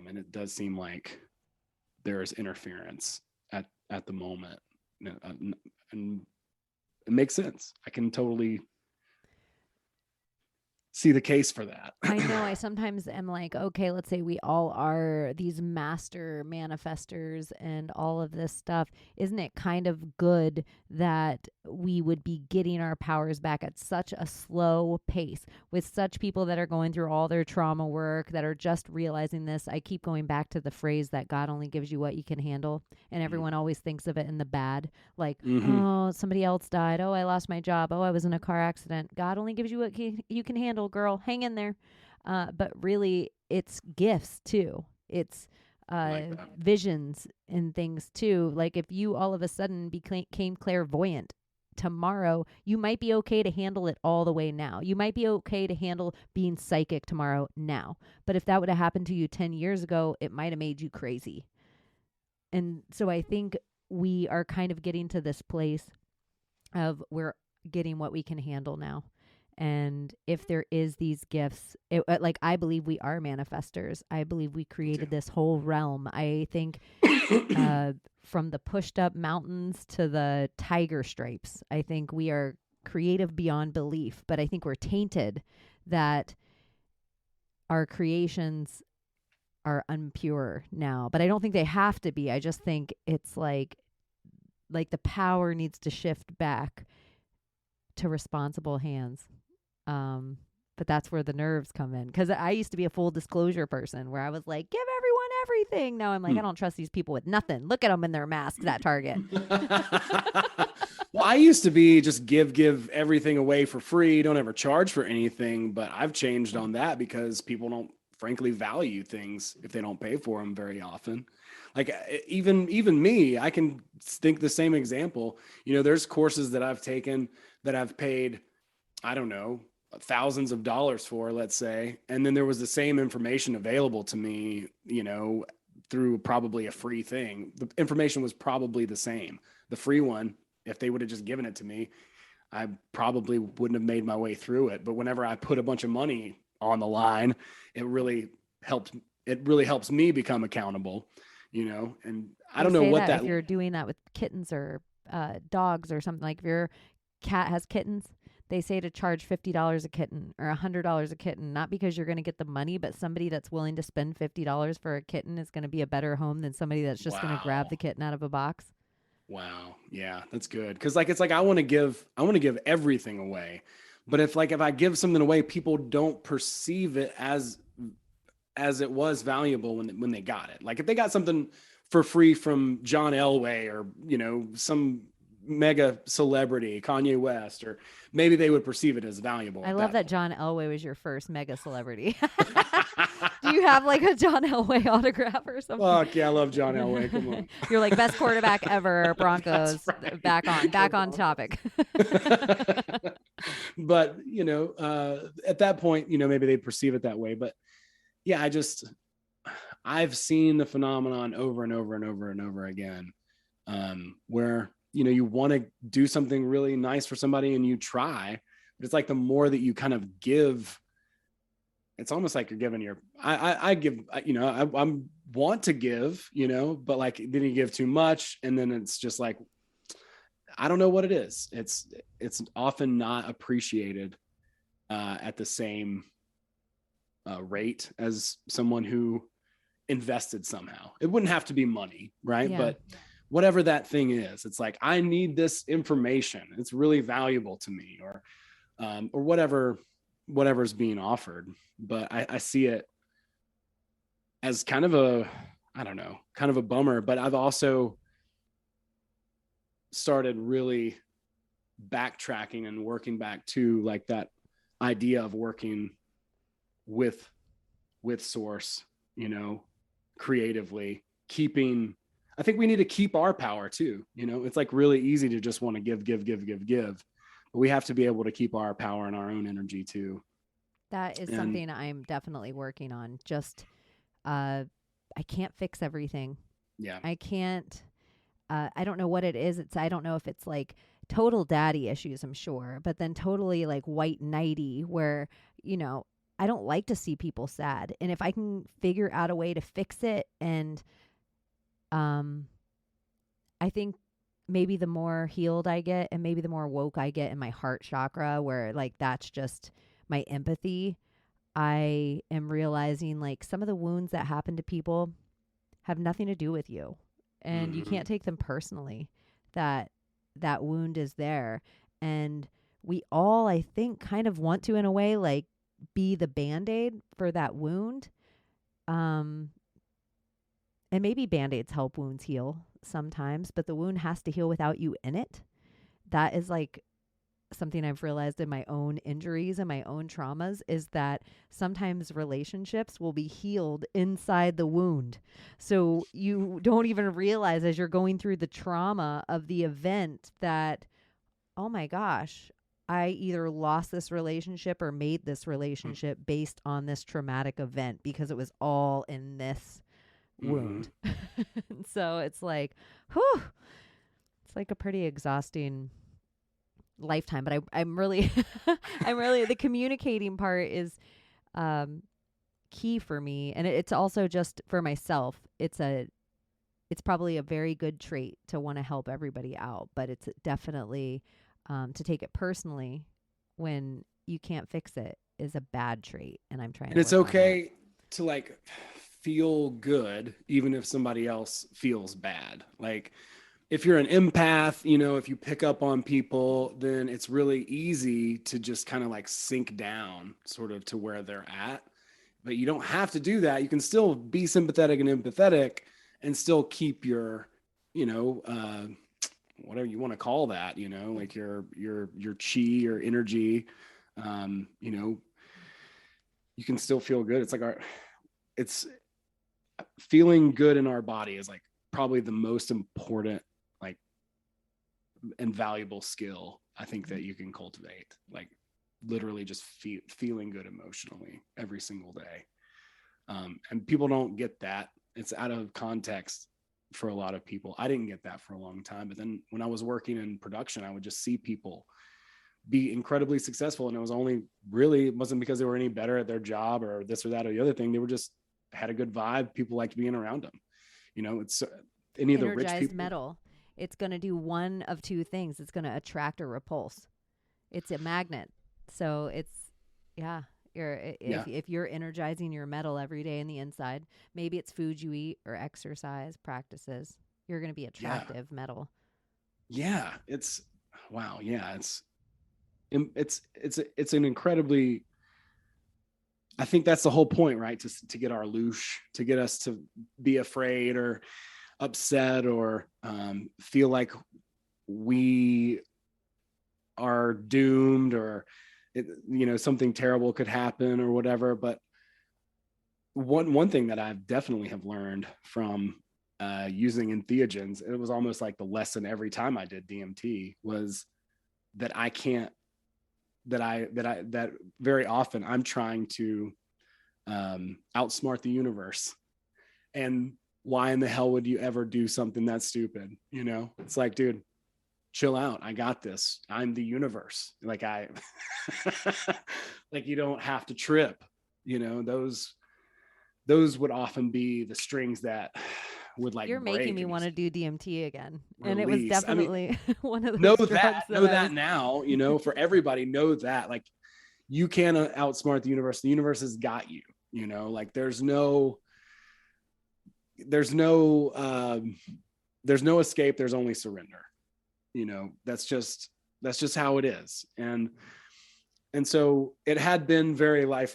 And it does seem like there is interference at the moment. And it makes sense. I can totally see the case for that. I know. I sometimes am like, okay, let's say we all are these master manifestors and all of this stuff. Isn't it kind of good that we would be getting our powers back at such a slow pace with such people that are going through all their trauma work, that are just realizing this? I keep going back to the phrase that God only gives you what you can handle. And everyone always thinks of it in the bad, like, oh, somebody else died. Oh, I lost my job. Oh, I was in a car accident. God only gives you what you can handle, girl. Hang in there. But really, it's gifts too. It's visions and things too. Like if you all of a sudden became clairvoyant tomorrow, you might be okay to handle it all the way now. You might be okay to handle being psychic tomorrow now. But if that would have happened to you 10 years ago, it might have made you crazy. And so I think we are kind of getting to this place of we're getting what we can handle now. And if there is these gifts, like I believe we are manifestors. I believe we created this whole realm. I think from the pushed up mountains to the tiger stripes, I think we are creative beyond belief. But I think we're tainted that our creations are unpure now. But I don't think they have to be. I just think it's like the power needs to shift back to responsible hands. But that's where the nerves come in. Because I used to be a full disclosure person where I was like, give everyone everything. Now I'm like, I don't trust these people with nothing. Look at them in their masks at Target. Well, I used to be just give everything away for free. Don't ever charge for anything. But I've changed on that because people don't frankly value things if they don't pay for them very often. Like even me, I can think the same example. You know, there's courses that I've taken that I've paid, I don't know, thousands of dollars for, let's say. And then there was the same information available to me, you know, through probably a free thing. The information was probably the same. The free one, if they would have just given it to me, I probably wouldn't have made my way through it. But whenever I put a bunch of money on the line, it really helps me become accountable, you know. And I don't know what that if you're doing that with kittens or dogs or something, like if your cat has kittens, they say to charge $50 a kitten or $100 a kitten, not because you're going to get the money, but somebody that's willing to spend $50 for a kitten is going to be a better home than somebody that's just going to grab the kitten out of a box. Wow. Yeah, that's good. Cause like, it's like, I want to give everything away. But if I give something away, people don't perceive it as it was valuable when they got it. Like if they got something for free from John Elway or, you know, some mega celebrity, Kanye West, or maybe they would perceive it as valuable. I love that John Elway was your first mega celebrity. Do you have like a John Elway autograph or something? Fuck yeah, I love John Elway. Come on. You're like best quarterback ever, Broncos. Right. Back on topic. But, you know, at that point, you know, maybe they perceive it that way. But yeah, I've seen the phenomenon over and over and over and over again, where, you know, you want to do something really nice for somebody and you try, but it's like the more that you kind of give, it's almost like you're giving I give, you know, I want to give, you know, but like, then you give too much. And then it's just like, I don't know what it is. It's often not appreciated at the same rate as someone who invested somehow. It wouldn't have to be money, right? Yeah. But whatever that thing is, it's like, I need this information. It's really valuable to me, or whatever's being offered. But I see it as kind of a bummer. But I've also started really backtracking and working back to like that idea of working with source, you know, creatively, I think we need to keep our power too. You know, it's like really easy to just want to give, but we have to be able to keep our power and our own energy too. That is something I'm definitely working on. Just, I can't fix everything. Yeah. I can't, I don't know what it is. I don't know if it's like total daddy issues, I'm sure, but then totally like white knighty where, you know, I don't like to see people sad. And if I can figure out a way to fix it, and I think maybe the more healed I get and maybe the more woke I get in my heart chakra, where like that's just my empathy, I am realizing like some of the wounds that happen to people have nothing to do with you, and you can't take them personally. That wound is there, and we all, I think, kind of want to, in a way, like be the Band-Aid for that wound. And maybe Band-Aids help wounds heal sometimes, but the wound has to heal without you in it. That is like something I've realized in my own injuries and my own traumas, is that sometimes relationships will be healed inside the wound. So you don't even realize as you're going through the trauma of the event that, oh my gosh, I either lost this relationship or made this relationship based on this traumatic event, because it was all in this wound. So it's like, whew, it's like a pretty exhausting lifetime. But I'm really, I'm really, the communicating part is key for me. And it's also just for myself. It's probably a very good trait to want to help everybody out, but it's definitely to take it personally when you can't fix it is a bad trait. And I'm trying and it's okay to like feel good even if somebody else feels bad. Like if you're an empath, you know, if you pick up on people, then it's really easy to just kind of like sink down sort of to where they're at. But you don't have to do that. You can still be sympathetic and empathetic and still keep your, you know, whatever you want to call that, you know, like your chi, your energy, you know, you can still feel good. It's like it's feeling good in our body is like probably the most important, like, and valuable skill I think that you can cultivate. Like literally just feeling good emotionally every single day. And people don't get that. It's out of context for a lot of people. I didn't get that for a long time, but then when I was working in production, I would just see people be incredibly successful, and it was only really, it wasn't because they were any better at their job or this or that or the other thing. They were just had a good vibe. People liked being around them. You know, it's any of the rich people. Metal. It's going to do one of two things. It's going to attract or repulse. It's a magnet. So it's, if you're energizing your metal every day in the inside, maybe it's food you eat or exercise practices, you're going to be attractive metal. Yeah. It's wow. Yeah. It's an incredibly, I think that's the whole point, right? To get our loosh, to get us to be afraid or upset or feel like we are doomed or you know, something terrible could happen or whatever. But one thing that I've definitely have learned from using entheogens, it was almost like the lesson every time I did DMT, was that I can't, that very often I'm trying to outsmart the universe. And why in the hell would you ever do something that stupid? You know, it's like, dude, chill out. I got this. I'm the universe. Like like you don't have to trip, you know, those would often be the strings that would like, you're making me want to do DMT again. Release. And it was definitely one of those know that now, you know, for everybody, know that like you can't outsmart the universe. The universe has got you, you know, like there's no escape. There's only surrender. You know, that's just how it is. And so it had been very life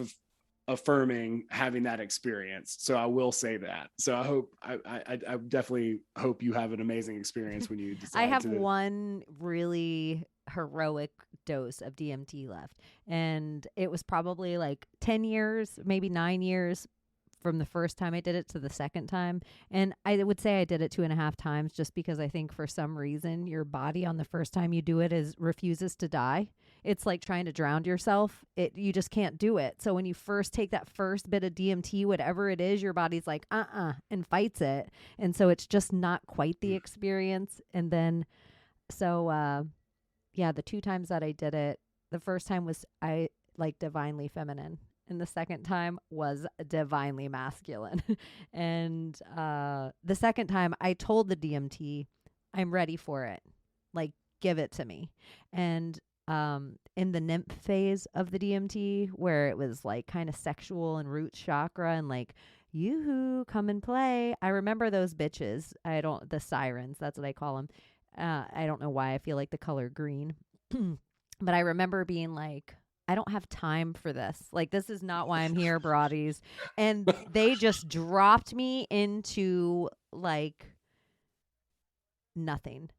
affirming having that experience. So I will say that. So I hope, I definitely hope you have an amazing experience when you decide. I have one really heroic dose of DMT left. And it was probably like 10 years, maybe 9 years from the first time I did it to the second time. And I would say I did it 2.5 times, just because I think for some reason your body on the first time you do it refuses to die. It's like trying to drown yourself. You just can't do it. So when you first take that first bit of DMT, whatever it is, your body's like, and fights it. And so it's just not quite the experience. And then, so, the 2 times that I did it, the first time was divinely feminine. And the second time was divinely masculine. And the second time I told the DMT, I'm ready for it. Like, give it to me. And in the nymph phase of the DMT, where it was like kind of sexual and root chakra and like, yoo-hoo, come and play. I remember those bitches. The sirens, that's what I call them. I don't know why I feel like the color green, but I remember being like, I don't have time for this. Like, this is not why I'm here, broadies. And they just dropped me into like nothing,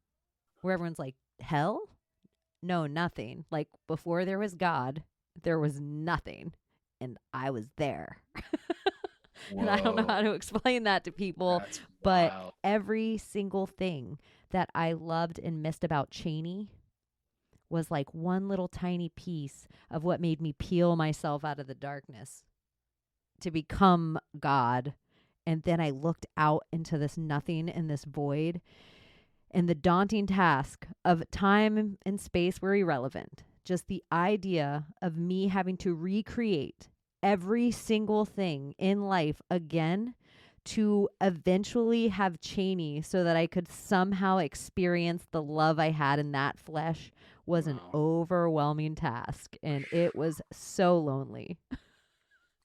where everyone's like, hell? No, nothing. Like, before there was God, there was nothing. And I was there. And I don't know how to explain that to people. That's but wild. every single thing that I loved and missed about Cheney was like one little tiny piece of what made me peel myself out of the darkness to become God. And then I looked out into this nothing and this void. And the daunting task of time and space were irrelevant. Just the idea of me having to recreate every single thing in life again to eventually have Cheney so that I could somehow experience the love I had in that flesh was an overwhelming task. And it was so lonely.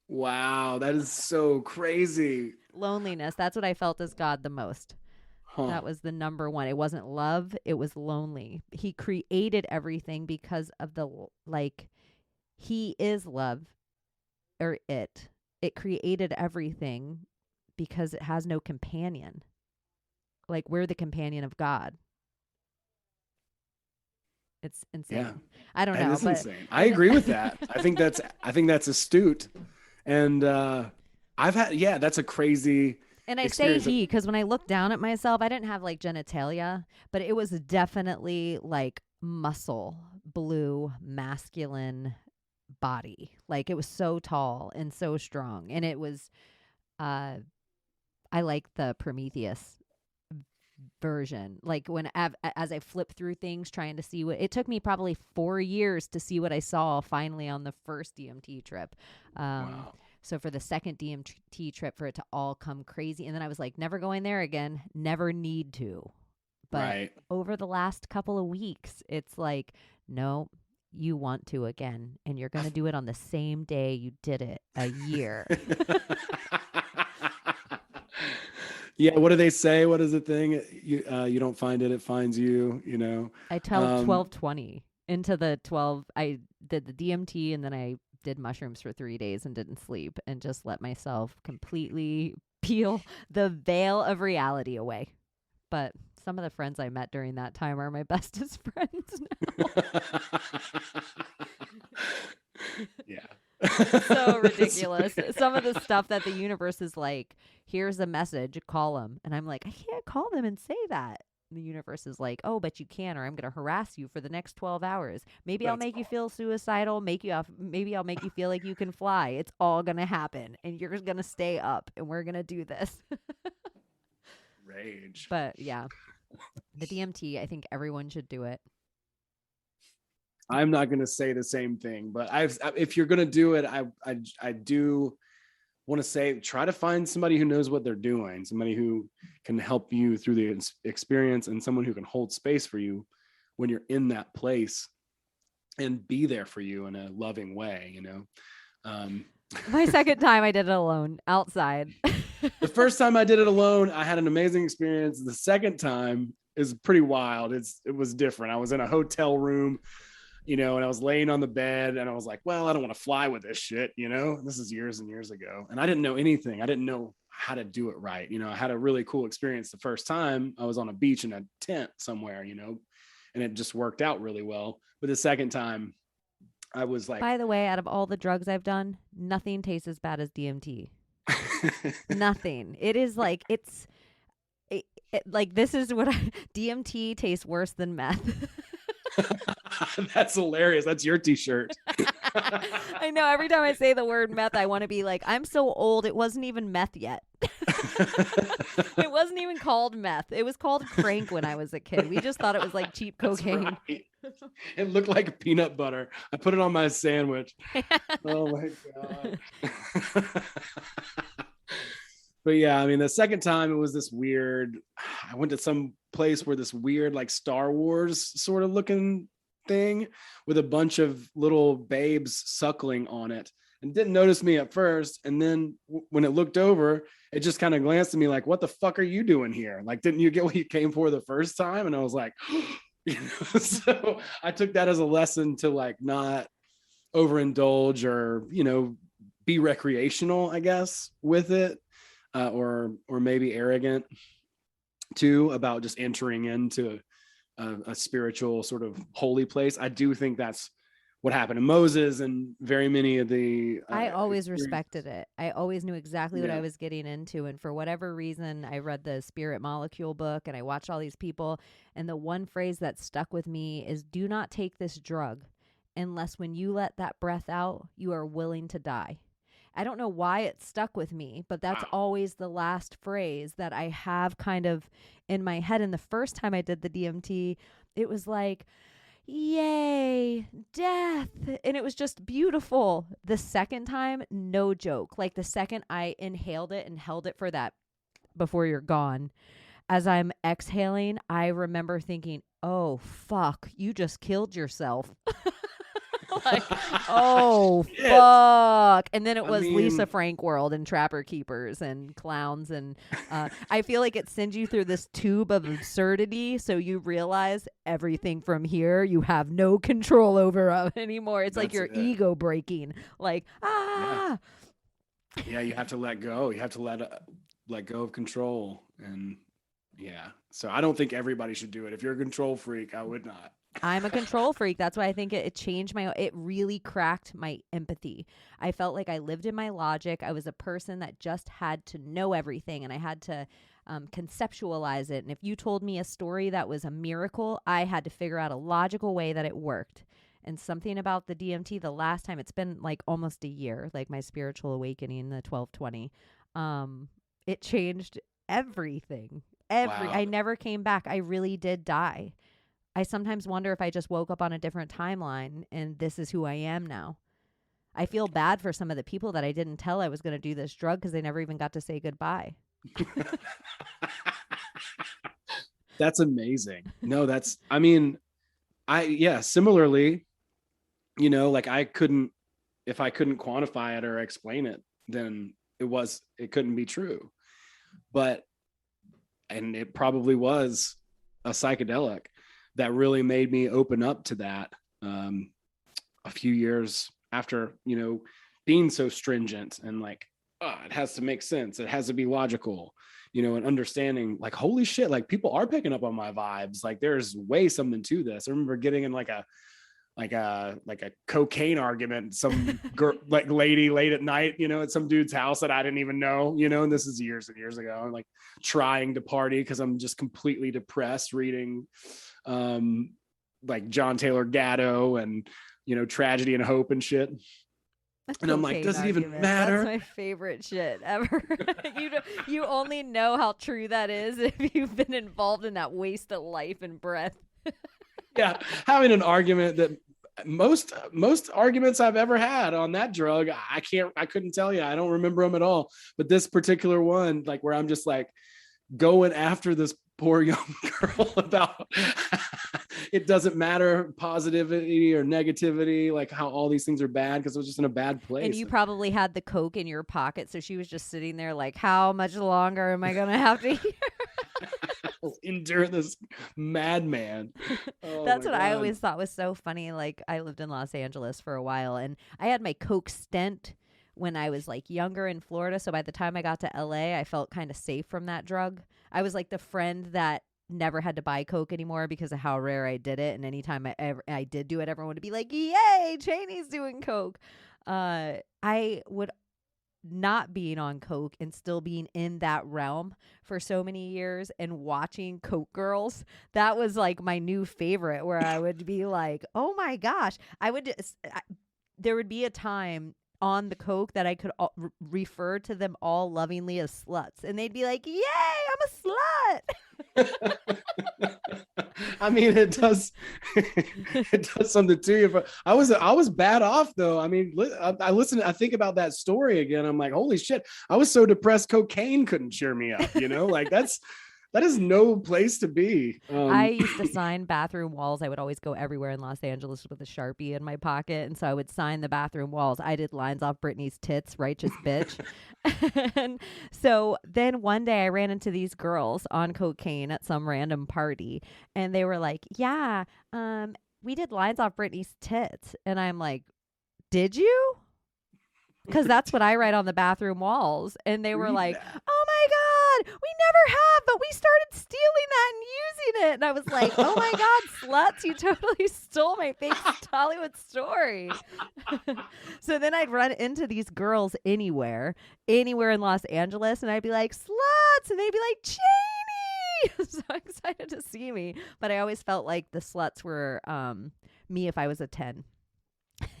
Wow, that is so crazy. Loneliness. That's what I felt as God the most. Huh. That was the number one. It wasn't love. It was lonely. He created everything because of he is love, or it created everything because it has no companion. Like, we're the companion of God. It's insane. Yeah. I don't know. That is But insane. I agree with that. I think that's astute. And that's a crazy And I say experience. he because when I look down at myself, I didn't have like genitalia, but it was definitely like muscle, blue, masculine body. Like, it was so tall and so strong. And it was, I like the Prometheus version. Like, when as I flipped through things trying to see what it took me probably 4 years to see what I saw finally on the first DMT trip. Wow. So for the second DMT trip, for it to all come crazy. And then I was like, never going there again, never need to. But Right. over the last couple of weeks, it's like, no, you want to again. And you're going to do it on the same day you did it a year. Yeah. What do they say? What is the thing? You don't find it, it finds you, you know? I tell 12:20 into the 12. I did the DMT and then I did mushrooms for 3 days and didn't sleep and just let myself completely peel the veil of reality away. But some of the friends I met during that time are my bestest friends now. Yeah. So ridiculous. Some of the stuff that the universe is like, here's a message, call them. And I'm like, I can't call them and say that. The universe is like, oh, but you can, or I'm going to harass you for the next 12 hours. Maybe I'll make you feel suicidal. Maybe I'll make you feel like you can fly. It's all going to happen. And you're going to stay up and we're going to do this. Rage. But yeah, the DMT, I think everyone should do it. I'm not going to say the same thing, but if you're going to do it, I do want to say, try to find somebody who knows what they're doing, somebody who can help you through the experience, and someone who can hold space for you when you're in that place and be there for you in a loving way, you know? My second time I did it alone outside. The first time I did it alone, I had an amazing experience. The second time is pretty wild. It was different. I was in a hotel room, you know, and I was laying on the bed and I was like, well, I don't want to fly with this shit. You know, this is years and years ago. And I didn't know anything. I didn't know how to do it right. You know, I had a really cool experience the first time. I was on a beach in a tent somewhere, you know, and it just worked out really well. But the second time I was like, by the way, out of all the drugs I've done, nothing tastes as bad as DMT. Nothing. It is like, like, this is what DMT tastes worse than meth. That's hilarious. That's your t-shirt. I know. Every time I say the word meth, I want to be like, I'm so old. It wasn't even meth yet. It wasn't even called meth. It was called crank when I was a kid. We just thought it was like cheap cocaine. Right. It looked like peanut butter. I put it on my sandwich. Oh my God. But yeah, I mean, the second time it was this weird, I went to some place where this weird, like, Star Wars sort of looking thing with a bunch of little babes suckling on it, and didn't notice me at first. And then when it looked over, it just kind of glanced at me like, what the fuck are you doing here? Like, didn't you get what you came for the first time? And I was like, so I took that as a lesson to like not overindulge or, be recreational, I guess, with it, or maybe arrogant too, about just entering into a spiritual sort of holy place. I do think that's what happened to Moses and very many of the I always respected it. I always knew exactly what I was getting into. And for whatever reason, I read the Spirit Molecule book and I watched all these people. And the one phrase that stuck with me is, do not take this drug unless when you let that breath out, you are willing to die. I don't know why it stuck with me, but that's always the last phrase that I have kind of in my head. And the first time I did the DMT, it was like, yay, death. And it was just beautiful. The second time, no joke. Like the second I inhaled it and held it for that before you're gone, as I'm exhaling, I remember thinking, oh, fuck, you just killed yourself. Like, oh, fuck. And then it was Lisa Frank World and Trapper Keepers and clowns. And I feel like it sends you through this tube of absurdity. So you realize everything from here you have no control over anymore. It's like your ego breaking. Like, Yeah, you have to let go. You have to let go of control. And so I don't think everybody should do it. If you're a control freak, I would not. I'm a control freak. That's why I think it changed it really cracked my empathy. I felt like I lived in my logic. I was a person that just had to know everything, and I had to conceptualize it. And if you told me a story that was a miracle, I had to figure out a logical way that it worked. And something about the DMT, the last time, it's been like almost a year, like my spiritual awakening, the 1220, it changed everything. Wow. I never came back. I really did die. I sometimes wonder if I just woke up on a different timeline and this is who I am now. I feel bad for some of the people that I didn't tell I was going to do this drug because they never even got to say goodbye. That's amazing. No, similarly, like if I couldn't quantify it or explain it, then it couldn't be true. And it probably was a psychedelic that really made me open up to that a few years after, being so stringent and like, it has to make sense. It has to be logical, and understanding like, holy shit, like people are picking up on my vibes. Like there's way something to this. I remember getting in like a cocaine argument, some girl, like lady late at night, at some dude's house that I didn't even know, and this is years and years ago. I'm like trying to party because I'm just completely depressed reading like John Taylor Gatto and, Tragedy and Hope and shit. And I'm like, does it even matter? That's my favorite shit ever. You only know how true that is if you've been involved in that waste of life and breath. Yeah, having an argument that most arguments I've ever had on that drug, I couldn't tell you. I don't remember them at all. But this particular one, like where I'm just like going after this poor young girl about it doesn't matter positivity or negativity, like how all these things are bad because it was just in a bad place. And you probably had the Coke in your pocket, so she was just sitting there like, how much longer am I gonna have to endure this madman? That's what I always thought was so funny. Like I lived in Los Angeles for a while and I had my Coke stent when I was like younger in Florida. So by the time I got to LA, I felt kind of safe from that drug. I was like the friend that never had to buy Coke anymore because of how rare I did it. And anytime I did do it, everyone would be like, yay, Cheney's doing Coke. I would not being on Coke and still being in that realm for so many years and watching Coke girls. That was like my new favorite where I would be like, oh my gosh, there would be a time on the Coke that I could refer to them all lovingly as sluts. And they'd be like, yay, I'm a slut. I mean, it does something to you. But I was bad off though. I mean, I think about that story again. I'm like, holy shit. I was so depressed. Cocaine couldn't cheer me up, like That is no place to be. I used to sign bathroom walls. I would always go everywhere in Los Angeles with a Sharpie in my pocket. And so I would sign the bathroom walls. I did lines off Britney's tits, righteous bitch. And so then one day I ran into these girls on cocaine at some random party. And they were like, yeah, we did lines off Britney's tits. And I'm like, did you? Because that's what I write on the bathroom walls. And they were like, oh my God, we never have, but we started stealing that and using it. And I was like, oh my God, sluts, you totally stole my fake Hollywood story. So then I'd run into these girls anywhere in Los Angeles, and I'd be like, sluts. And they'd be like, Janie. So excited to see me. But I always felt like the sluts were me if I was a 10.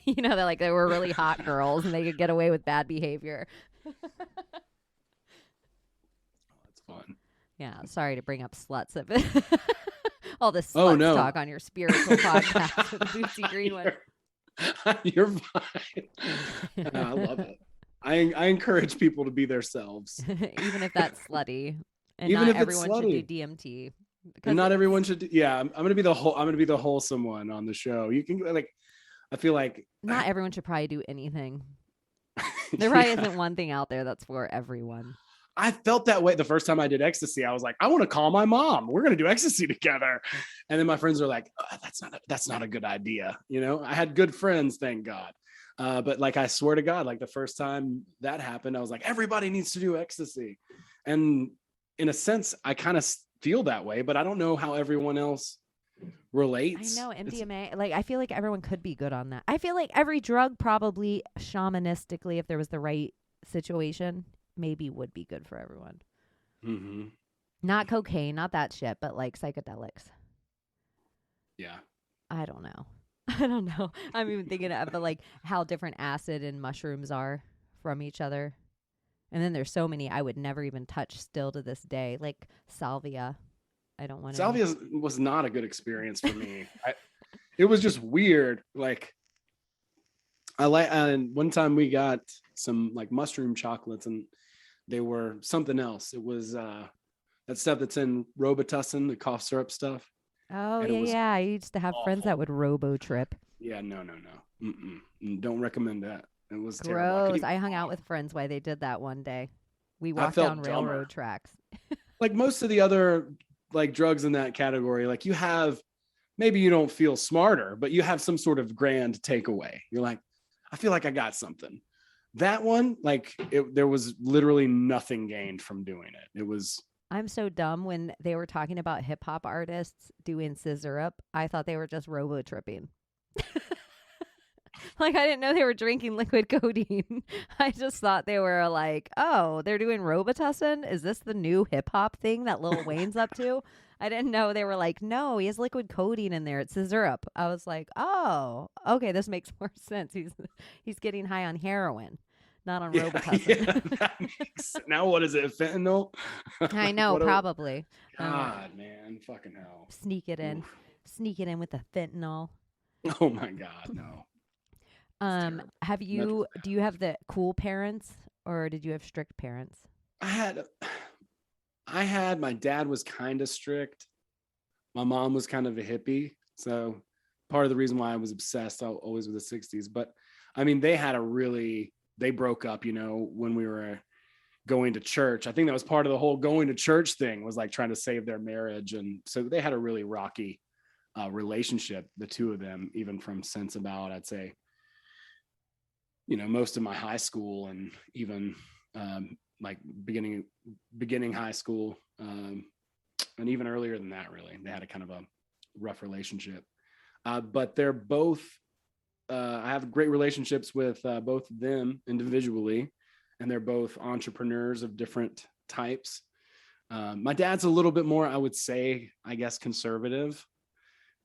You know, that like they were really hot girls and they could get away with bad behavior. That's fun. Yeah, sorry to bring up sluts. All this sluts talk on your spiritual podcast with Bootsy Greenwood. You're fine. I love it. I encourage people to be themselves. Even if that's slutty. And even not if everyone it's slutty. should do DMT. And not everyone should I'm gonna be the wholesome one on the show. You can like I feel like not everyone should probably do anything. There probably isn't one thing out there that's for everyone. I felt that way the first time I did ecstasy. I was like, I want to call my mom. We're going to do ecstasy together. And then my friends are like, oh, that's not a good idea. You know, I had good friends, thank God. But like, I swear to God, like the first time that happened, I was like, everybody needs to do ecstasy. And in a sense, I kind of feel that way, but I don't know how everyone else relates. I know MDMA, like I feel like everyone could be good on that. I feel like every drug probably shamanistically, if there was the right situation, maybe would be good for everyone. Mm-hmm. Not cocaine, not that shit, but like psychedelics. Yeah. I don't know. I'm even thinking of like how different acid and mushrooms are from each other. And then there's so many I would never even touch still to this day, like salvia. I don't want to. Salvia was not a good experience for me. It was just weird. Like and one time we got some like mushroom chocolates and they were something else. It was that stuff that's in Robitussin, the cough syrup stuff. Oh, yeah. I used to have friends that would robo trip. Yeah, no. Mm-mm. Don't recommend that. It was gross. Terrible. I hung out with friends while they did that one day. We walked down railroad tracks. Like most of the other like drugs in that category, like maybe you don't feel smarter, but you have some sort of grand takeaway. You're like, I feel like I got something. That one, like there was literally nothing gained from doing it. It was. I'm so dumb when they were talking about hip hop artists doing scissor up. I thought they were just robo tripping. Like I didn't know they were drinking liquid codeine. I just thought they were like, oh, they're doing Robitussin. Is this the new hip hop thing that Lil Wayne's up to? I didn't know they were like, no, he has liquid codeine in there. It's syrup. I was like, oh, okay, this makes more sense. He's getting high on heroin, not on Robitussin. Yeah, now what is it? Fentanyl? I know, probably. God, man, fucking hell. Sneak it in with the fentanyl. Oh my God, no. Do you have the cool parents or did you have strict parents? I had my dad was kind of strict. My mom was kind of a hippie. So part of the reason why I was obsessed always with the 60s. But I mean, they broke up, you know, when we were going to church. I think that was part of the whole going to church thing was like trying to save their marriage. And so they had a really rocky relationship, the two of them, even from since about, I'd say, you know, most of my high school and even like beginning high school and even earlier than that, really. They had a kind of a rough relationship. But they're both, I have great relationships with both of them individually, and they're both entrepreneurs of different types. My dad's a little bit more, I would say, I guess, conservative.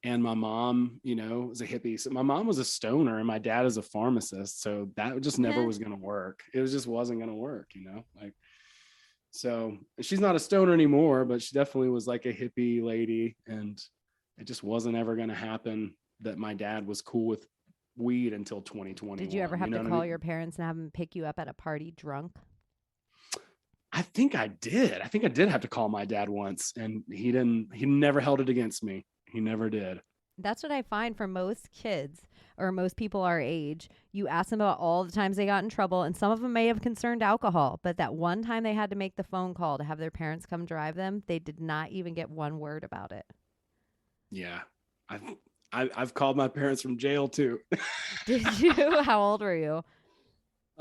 And my mom, you know, was a hippie. So my mom was a stoner and my dad is a pharmacist. So that just never was going to work. It just wasn't going to work, you know, like, so she's not a stoner anymore, but she definitely was like a hippie lady. And it just wasn't ever going to happen that my dad was cool with weed until 2020. Did you ever have to call your parents and have them pick you up at a party drunk? I think I did. I think I did have to call my dad once, and he never held it against me. He never did. That's what I find for most kids or most people our age. You ask them about all the times they got in trouble, and some of them may have concerned alcohol, but that one time they had to make the phone call to have their parents come drive them, they did not even get one word about it. Yeah. I've called my parents from jail too. Did you? How old were you?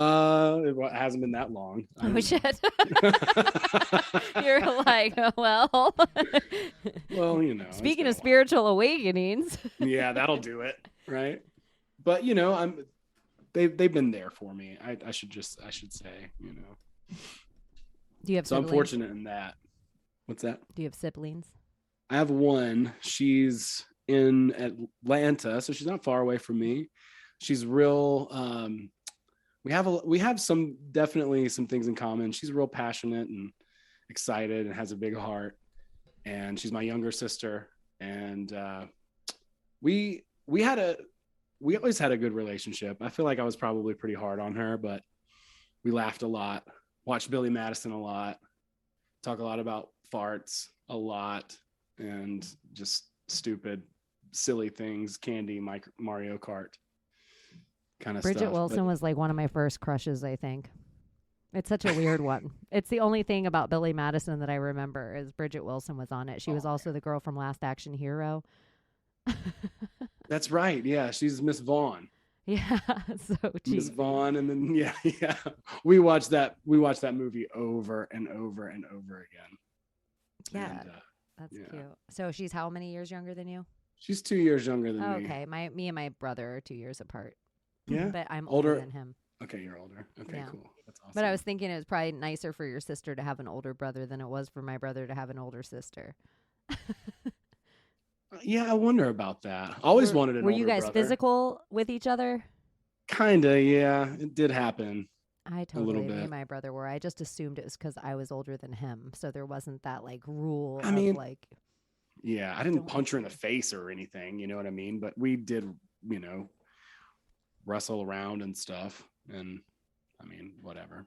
It hasn't been that long. Oh shit. You're like, well. Well, you know. Speaking of spiritual awakenings. Yeah, that'll do it, right? But you know, they've been there for me. I should say, you know. Do you have siblings? I'm fortunate in that. What's that? Do you have siblings? I have one. She's in Atlanta, so she's not far away from me. She's real we have some things in common. She's real passionate and excited and has a big heart. And she's my younger sister. And we always had a good relationship. I feel like I was probably pretty hard on her, but we laughed a lot, watched Billy Madison a lot, talk a lot about farts a lot, and just stupid, silly things, candy, Mario Kart. Kind of Bridget stuff, Wilson was like one of my first crushes, I think. It's such a weird one. It's the only thing about Billy Madison that I remember is Bridget Wilson was on it. She was also the girl from Last Action Hero. That's right. Yeah, she's Miss Vaughn. Yeah, so cheap. Miss Vaughn, and then yeah. We watched that movie over and over and over again. Yeah, and, that's cute. So she's how many years younger than you? She's 2 years younger than me. Okay, me and my brother are 2 years apart. Yeah, but I'm older than him. Okay, you're older. Okay, yeah. Cool. That's awesome. But I was thinking it was probably nicer for your sister to have an older brother than it was for my brother to have an older sister. Yeah, I wonder about that. I always wanted an older brother. Were you guys physical with each other? Kinda, yeah. It did happen. Me and my brother were. I just assumed it was because I was older than him. So there wasn't that like rule yeah, I didn't punch her in the face or anything, you know what I mean? But we did, you know, wrestle around and stuff, and I mean, whatever.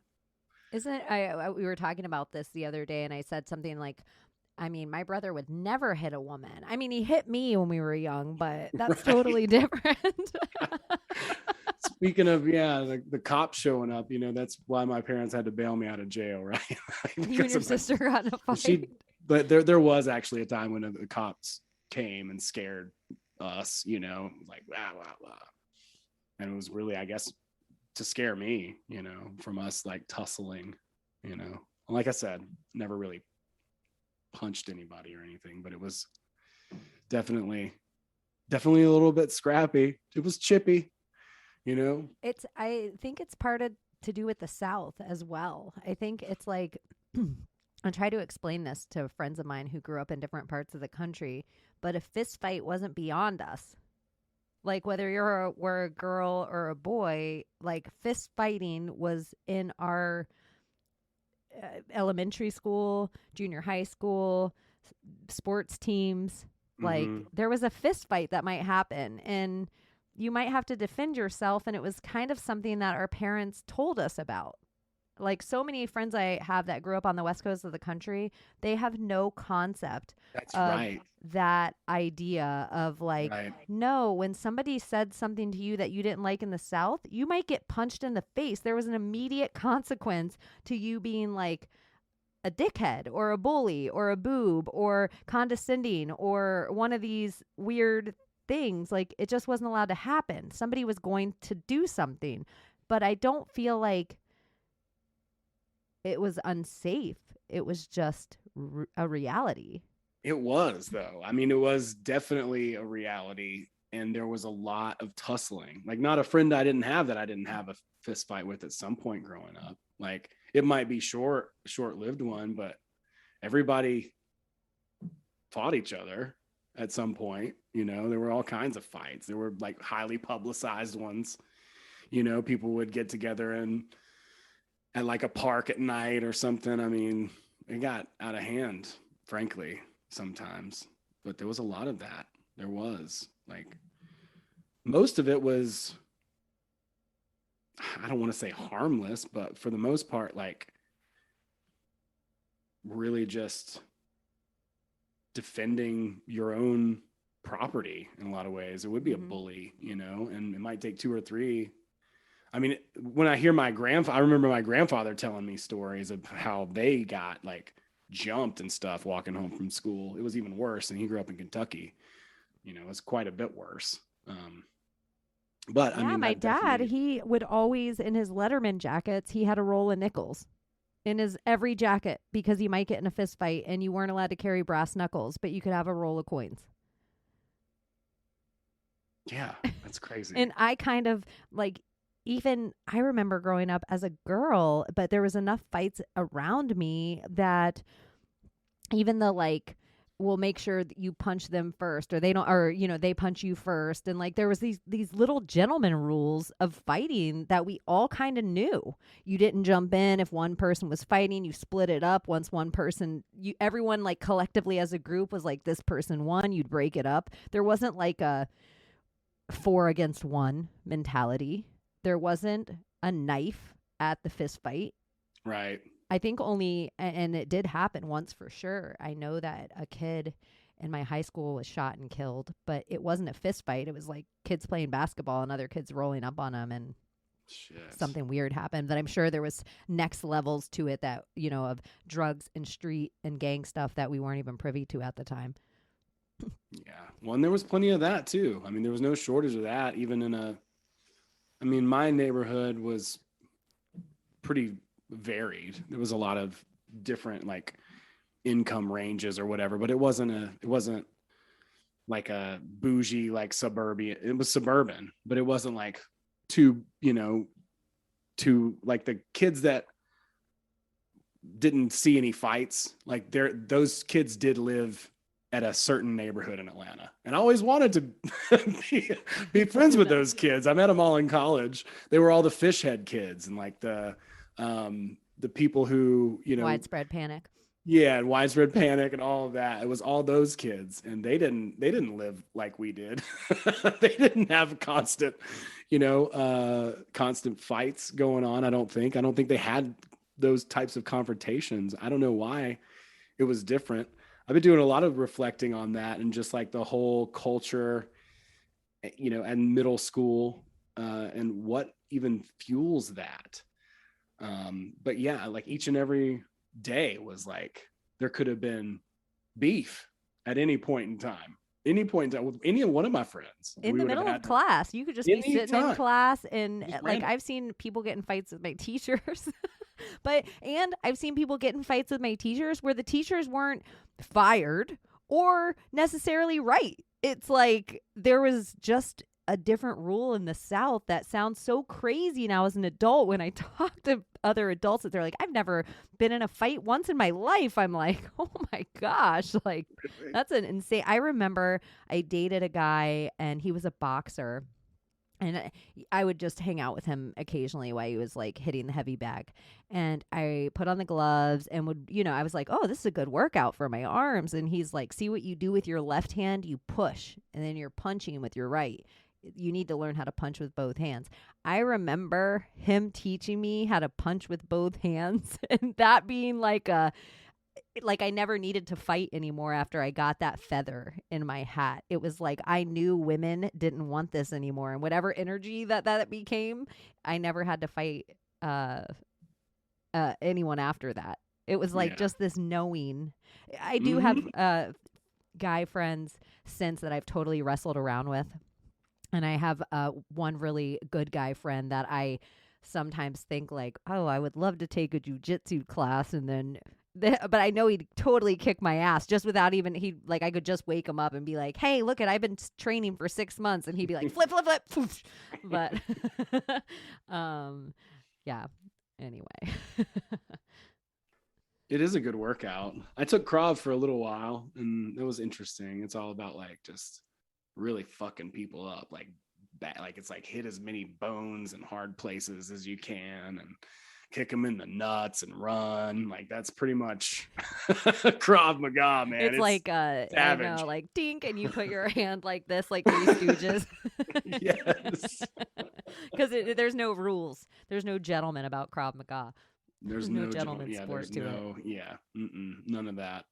We were talking about this the other day, and I said something like, I mean, my brother would never hit a woman. I mean, he hit me when we were young, but that's totally different. Speaking of, the cops showing up, you know, that's why my parents had to bail me out of jail, right? You and your sister got in a fight. But there was actually a time when the cops came and scared us, you know, like blah blah blah. And it was really, I guess, to scare me, you know, from us like tussling, you know. Like I said, never really punched anybody or anything, but it was definitely a little bit scrappy. It was chippy, you know. I think it's to do with the South as well. I think it's like I try to explain this to friends of mine who grew up in different parts of the country, but a fist fight wasn't beyond us. Like whether were a girl or a boy, like fist fighting was in our elementary school, junior high school, sports teams. Like there was a fist fight that might happen, and you might have to defend yourself. And it was kind of something that our parents told us about. Like so many friends I have that grew up on the West Coast of the country, they have no concept of that idea of like, no, when somebody said something to you that you didn't like in the South, you might get punched in the face. There was an immediate consequence to you being like a dickhead or a bully or a boob or condescending or one of these weird things. Like it just wasn't allowed to happen. Somebody was going to do something, but I don't feel like it was unsafe. It was just a reality. It was, though. I mean, it was definitely a reality. And there was a lot of tussling. Like, not a friend I didn't have that I didn't have a fist fight with at some point growing up. Like, it might be short-lived one, but everybody fought each other at some point. You know, there were all kinds of fights. There were like highly publicized ones. You know, people would get together and at like a park at night or something. I mean, it got out of hand, frankly, sometimes, but there was a lot of that. There was like, most of it was, I don't want to say harmless, but for the most part, like really just defending your own property in a lot of ways. It would be a bully, you know, and it might take 2 or 3. I mean, when I hear I remember my grandfather telling me stories of how they got like jumped and stuff walking home from school. It was even worse. And he grew up in Kentucky. You know, it's quite a bit worse. But Yeah, I mean, my that dad, definitely, he would always, in his Letterman jackets, he had a roll of nickels in his every jacket because you might get in a fist fight and you weren't allowed to carry brass knuckles, but you could have a roll of coins. yeah, that's crazy. And I kind of like, even I remember growing up as a girl, but there was enough fights around me that even the like, will make sure that you punch them first, or they don't, or you know, they punch you first, and like there was these little gentleman rules of fighting that we all kind of knew. You didn't jump in if one person was fighting. You split it up. Once one person, everyone like collectively as a group was like, this person won, you'd break it up. There wasn't like a 4 against 1 mentality. There wasn't a knife at the fist fight. Right. I think only, and it did happen once for sure. I know that a kid in my high school was shot and killed, but it wasn't a fist fight. It was like kids playing basketball and other kids rolling up on them, and something weird happened. But I'm sure there was next levels to it that, you know, of drugs and street and gang stuff that we weren't even privy to at the time. Yeah. Well, and there was plenty of that too. I mean, there was no shortage of that, my neighborhood was pretty varied. There was a lot of different like income ranges or whatever, but it wasn't like a bougie, like suburban. It was suburban, but it wasn't like to like the kids that didn't see any fights. Like those kids did live at a certain neighborhood in Atlanta. And I always wanted to be friends with those kids. I met them all in college. They were all the fish head kids and like the people who, you know, Widespread panic. Yeah, and widespread panic and all of that. It was all those kids, and they didn't live like we did. They didn't have constant fights going on. I don't think they had those types of confrontations. I don't know why it was different. I've been doing a lot of reflecting on that and just like the whole culture, you know, and middle school, and what even fuels that. But yeah, like each and every day was like there could have been beef at any point in time with any one of my friends in the middle of class. You could just be sitting in class, and like I've seen people get in fights with my teachers. And I've seen people get in fights with my teachers where the teachers weren't fired or necessarily right. It's like there was just a different rule in the South that sounds so crazy now as an adult. When I talk to other adults, that they're like, I've never been in a fight once in my life. I'm like, oh my gosh, like that's an insane. I remember I dated a guy and he was a boxer. And I would just hang out with him occasionally while he was like hitting the heavy bag. And I put on the gloves and would, you know, I was like, oh, this is a good workout for my arms. And he's like, see what you do with your left hand? You push, and then you're punching with your right. You need to learn how to punch with both hands. I remember him teaching me how to punch with both hands, and that being like I never needed to fight anymore after I got that feather in my hat. It was like I knew women didn't want this anymore, and whatever energy that became, I never had to fight anyone after that. It was like just this knowing. I do have guy friends since that I've totally wrestled around with. And I have one really good guy friend that I sometimes think like, oh, I would love to take a jujitsu class, and then, but I know he'd totally kick my ass just without even, I could just wake him up and be like, hey, look I've been training for 6 months, and he'd be like, flip, flip, flip. But, yeah, anyway. It is a good workout. I took Krav for a little while, and it was interesting. It's all about like just really fucking people up, like it's like hit as many bones and hard places as you can and kick them in the nuts and run. Like that's pretty much Krav Maga, man. It's like savage. I know, like dink, and you put your hand like this, like Three Stooges. Yes. Because there's no rules. There's no gentleman about Krav Maga. There's No no gentleman sport to it. None of that.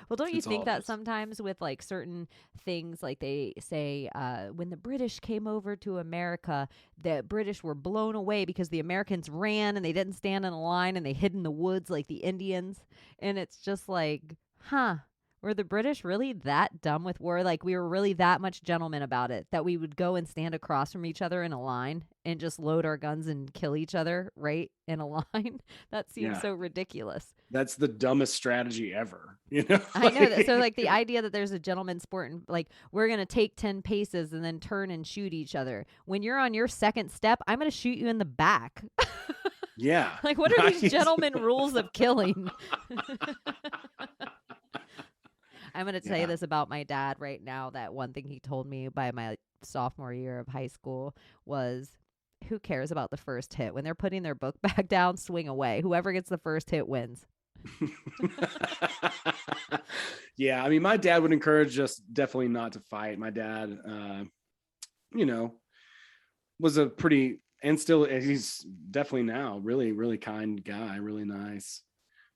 Well, don't you It's think all that just sometimes with like certain things, like they say, when the British came over to America, the British were blown away because the Americans ran and they didn't stand in a line and they hid in the woods like the Indians. And it's just like, huh, were the British really that dumb with war? Like we were really that much gentlemen about it that we would go and stand across from each other in a line and just load our guns and kill each other right in a line? That seems yeah. so ridiculous. That's the dumbest strategy ever. You know, I know that. So, like, the idea that there's a gentleman's sport and, like, we're going to take 10 paces and then turn and shoot each other. When you're on your second step, I'm going to shoot you in the back. Yeah. Like, what are these gentleman rules of killing? I'm going to tell you this about my dad right now. That one thing he told me by my sophomore year of high school was, who cares about the first hit? When they're putting their book back down, swing away. Whoever gets the first hit wins. Yeah, I mean, my dad would encourage us definitely not to fight. My dad, you know, was a pretty, and still he's definitely now really, really kind guy, really nice.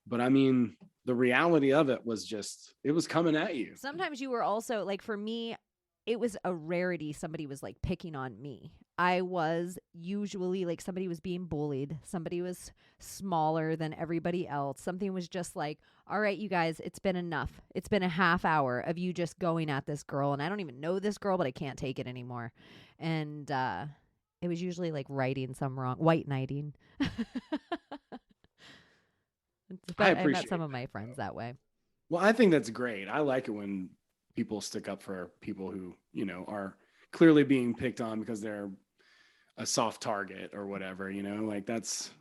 But I mean, the reality of it was just, it was coming at you. Sometimes you were also, like, for me, it was a rarity somebody was like picking on me. I was usually like, somebody was being bullied. Somebody was smaller than everybody else. Something was just like, all right, you guys, it's been enough. It's been a half hour of you just going at this girl. And I don't even know this girl, but I can't take it anymore. And it was usually like righting some wrong, white knighting. But I met some of my friends that way. Well, I think that's great. I like it when people stick up for people who, you know, are clearly being picked on because they're a soft target or whatever, you know, like that's,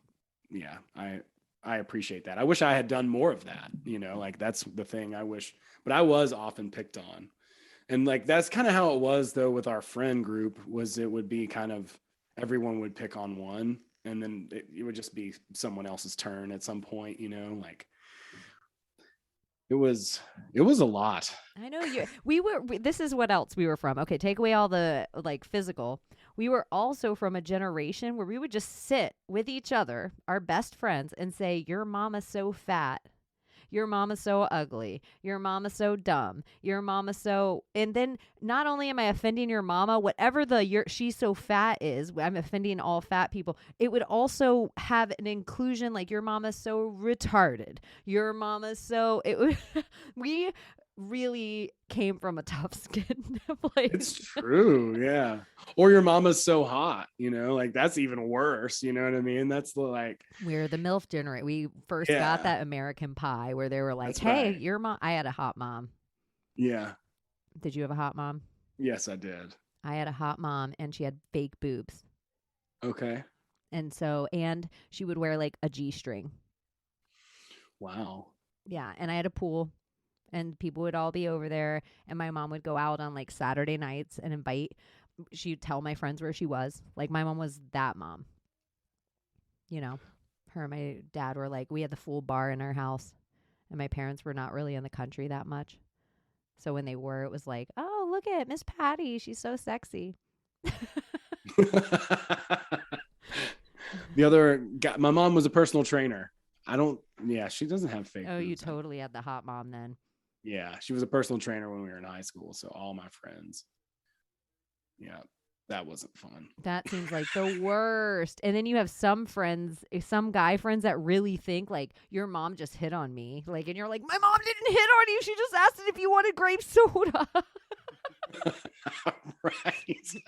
yeah, I appreciate that. I wish I had done more of that, you know, like that's the thing I wish, but I was often picked on. And like, that's kind of how it was though with our friend group, was it would be kind of, everyone would pick on one and then it would just be someone else's turn at some point, you know, like it was a lot. I know this is what else we were from. Okay, take away all the like physical. We were also from a generation where we would just sit with each other, our best friends, and say, your mama's so fat. Your mama's so ugly. Your mama's so dumb. Your mama's so... And then not only am I offending your mama, whatever the she's so fat is, I'm offending all fat people. It would also have an inclusion like, your mama's so retarded. Your mama's so... We really came from a tough skin place. It's true, yeah. Or your mama's so hot, you know, like that's even worse, you know what I mean? That's like, we're the MILF generation. We first got that American Pie where they were like, hey, right, your mom... I had a hot mom. Yeah. Did you have a hot mom? Yes, I did. I had a hot mom and she had fake boobs. Okay. And she would wear like a G-string. Wow. Yeah, and I had a pool. And people would all be over there. And my mom would go out on like Saturday nights and invite. She'd tell my friends where she was. Like, my mom was that mom. You know, her and my dad were like, we had the full bar in our house. And my parents were not really in the country that much. So when they were, it was like, oh, look at Miss Patty. She's so sexy. The other guy, my mom was a personal trainer. She doesn't have fake. Oh, you totally had the hot mom then. Yeah, she was a personal trainer when we were in high school. So all my friends. Yeah, that wasn't fun. That seems like the worst. And then you have some friends, some guy friends that really think like, your mom just hit on me. Like, and you're like, my mom didn't hit on you. She just asked if you wanted grape soda. Right.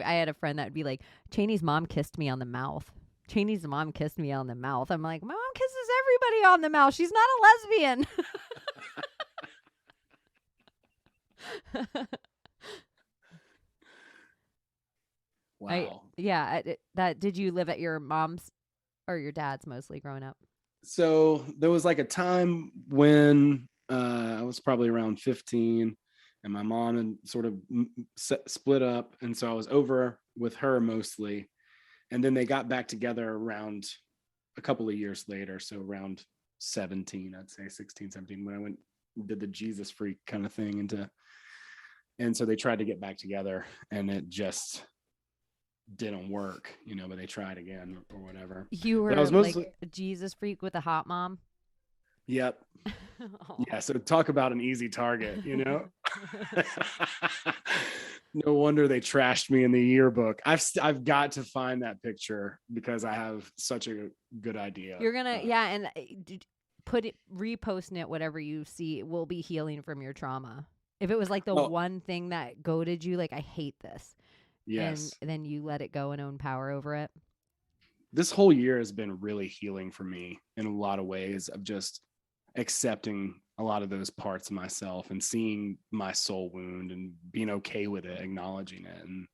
I had a friend that would be like, Cheney's mom kissed me on the mouth. Cheney's mom kissed me on the mouth. I'm like, my mom kisses everybody on the mouth. She's not a lesbian. Wow. Did you live at your mom's or your dad's mostly growing up? So there was like a time when I was probably around 15 and my mom had sort of split up. And so I was over with her mostly. And then they got back together around a couple of years later. So around 17, I'd say 16, 17, when I did the Jesus freak kind of thing and so they tried to get back together and it just didn't work, but they tried again or whatever. You But I were was like mostly, a Jesus freak with a hot mom. yep. Oh. Yeah. So talk about an easy target. No wonder they trashed me in the yearbook. I've got to find that picture because I have such a good idea. You're gonna, and reposting it, whatever you see will be healing from your trauma. If it was like the one thing that goaded you, like, I hate this. Yes. And then you let it go and own power over it. This whole year has been really healing for me in a lot of ways of just accepting a lot of those parts of myself and seeing my soul wound and being okay with it, acknowledging it and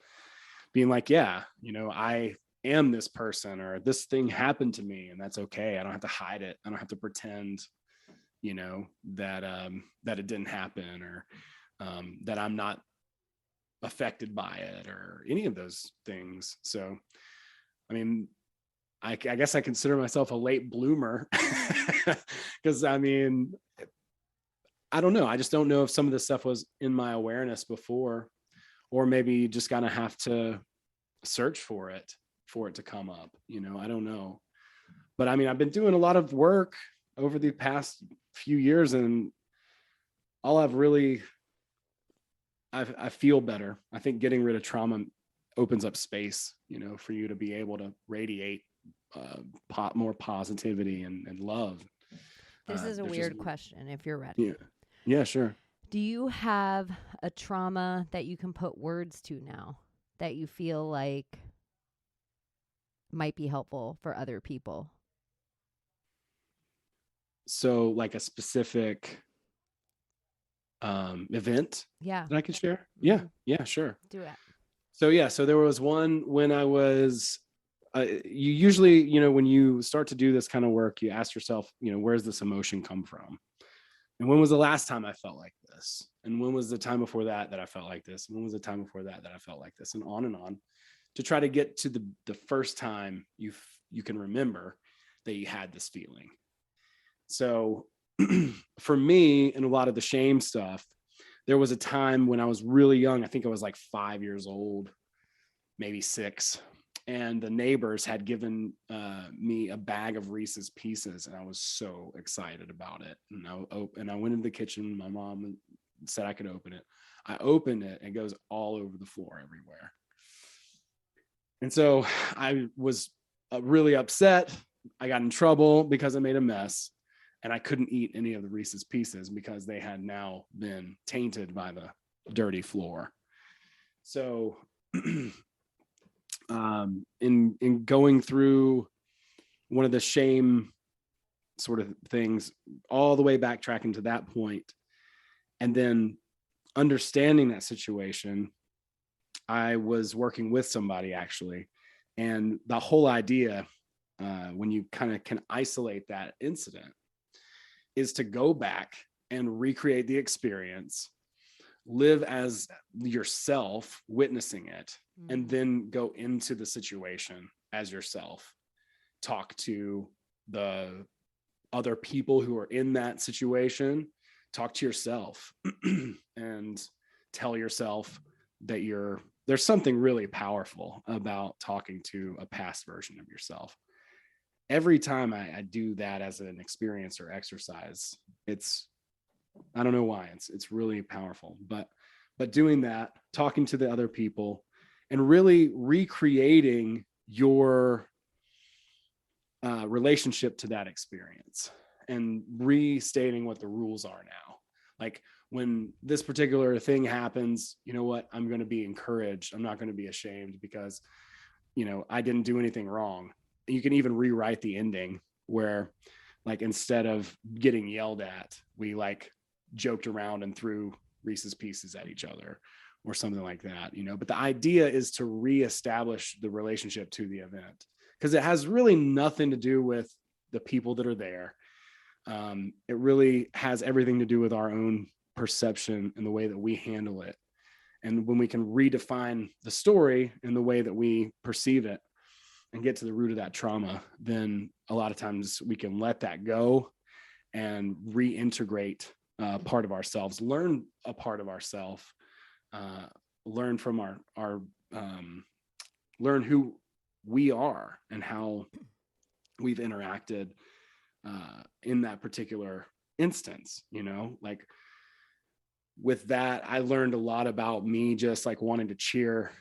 being like, yeah, I am this person, or this thing happened to me, and that's okay. I don't have to hide it. I don't have to pretend, that it didn't happen, or that I'm not affected by it, or any of those things. So, I mean, I guess I consider myself a late bloomer because I don't know. I just don't know if some of this stuff was in my awareness before, or maybe you just gotta have to search for it to come up. I don't know. But I've been doing a lot of work over the past few years, and all I feel better. I think getting rid of trauma opens up space, for you to be able to radiate more positivity and love. This is a weird question, if you're ready. Yeah, sure. Do you have a trauma that you can put words to now that you feel like might be helpful for other people? So, like a specific event that I can share? Yeah, sure. Do it. So there was one when I was you usually, when you start to do this kind of work, you ask yourself, where's this emotion come from? And when was the last time I felt like this? And when was the time before that I felt like this? And when was the time before that I felt like this? And on, to try to get to the first time you can remember that you had this feeling. So for me, and a lot of the shame stuff, there was a time when I was really young. I think I was like 5 years old, maybe 6. And the neighbors had given me a bag of Reese's Pieces, and I was so excited about it. And I went into the kitchen. My mom said I could open it. I opened it, and it goes all over the floor everywhere. And so I was really upset. I got in trouble because I made a mess, and I couldn't eat any of the Reese's Pieces because they had now been tainted by the dirty floor. So in going through one of the shame sort of things, all the way backtracking to that point, and then understanding that situation, I was working with somebody actually, and the whole idea, when you kind of can isolate that incident, is to go back and recreate the experience, live as yourself witnessing it, and then go into the situation as yourself. Talk to the other people who are in that situation, talk to yourself and tell yourself that there's something really powerful about talking to a past version of yourself. Every time I do that as an experience or exercise, I don't know why, it's really powerful, but doing that, talking to the other people, and really recreating your relationship to that experience, and restating what the rules are now. Like, when this particular thing happens, you know what? I'm going to be encouraged. I'm not going to be ashamed because, I didn't do anything wrong. You can even rewrite the ending where, like, instead of getting yelled at, we like joked around and threw Reese's Pieces at each other or something like that, but the idea is to reestablish the relationship to the event, because it has really nothing to do with the people that are there. It really has everything to do with our own perception and the way that we handle it. And when we can redefine the story in the way that we perceive it and get to the root of that trauma, then a lot of times we can let that go and reintegrate part of ourselves, learn a part of ourselves, learn from our learn who we are and how we've interacted in that particular instance, like with that, I learned a lot about me just like wanting to cheer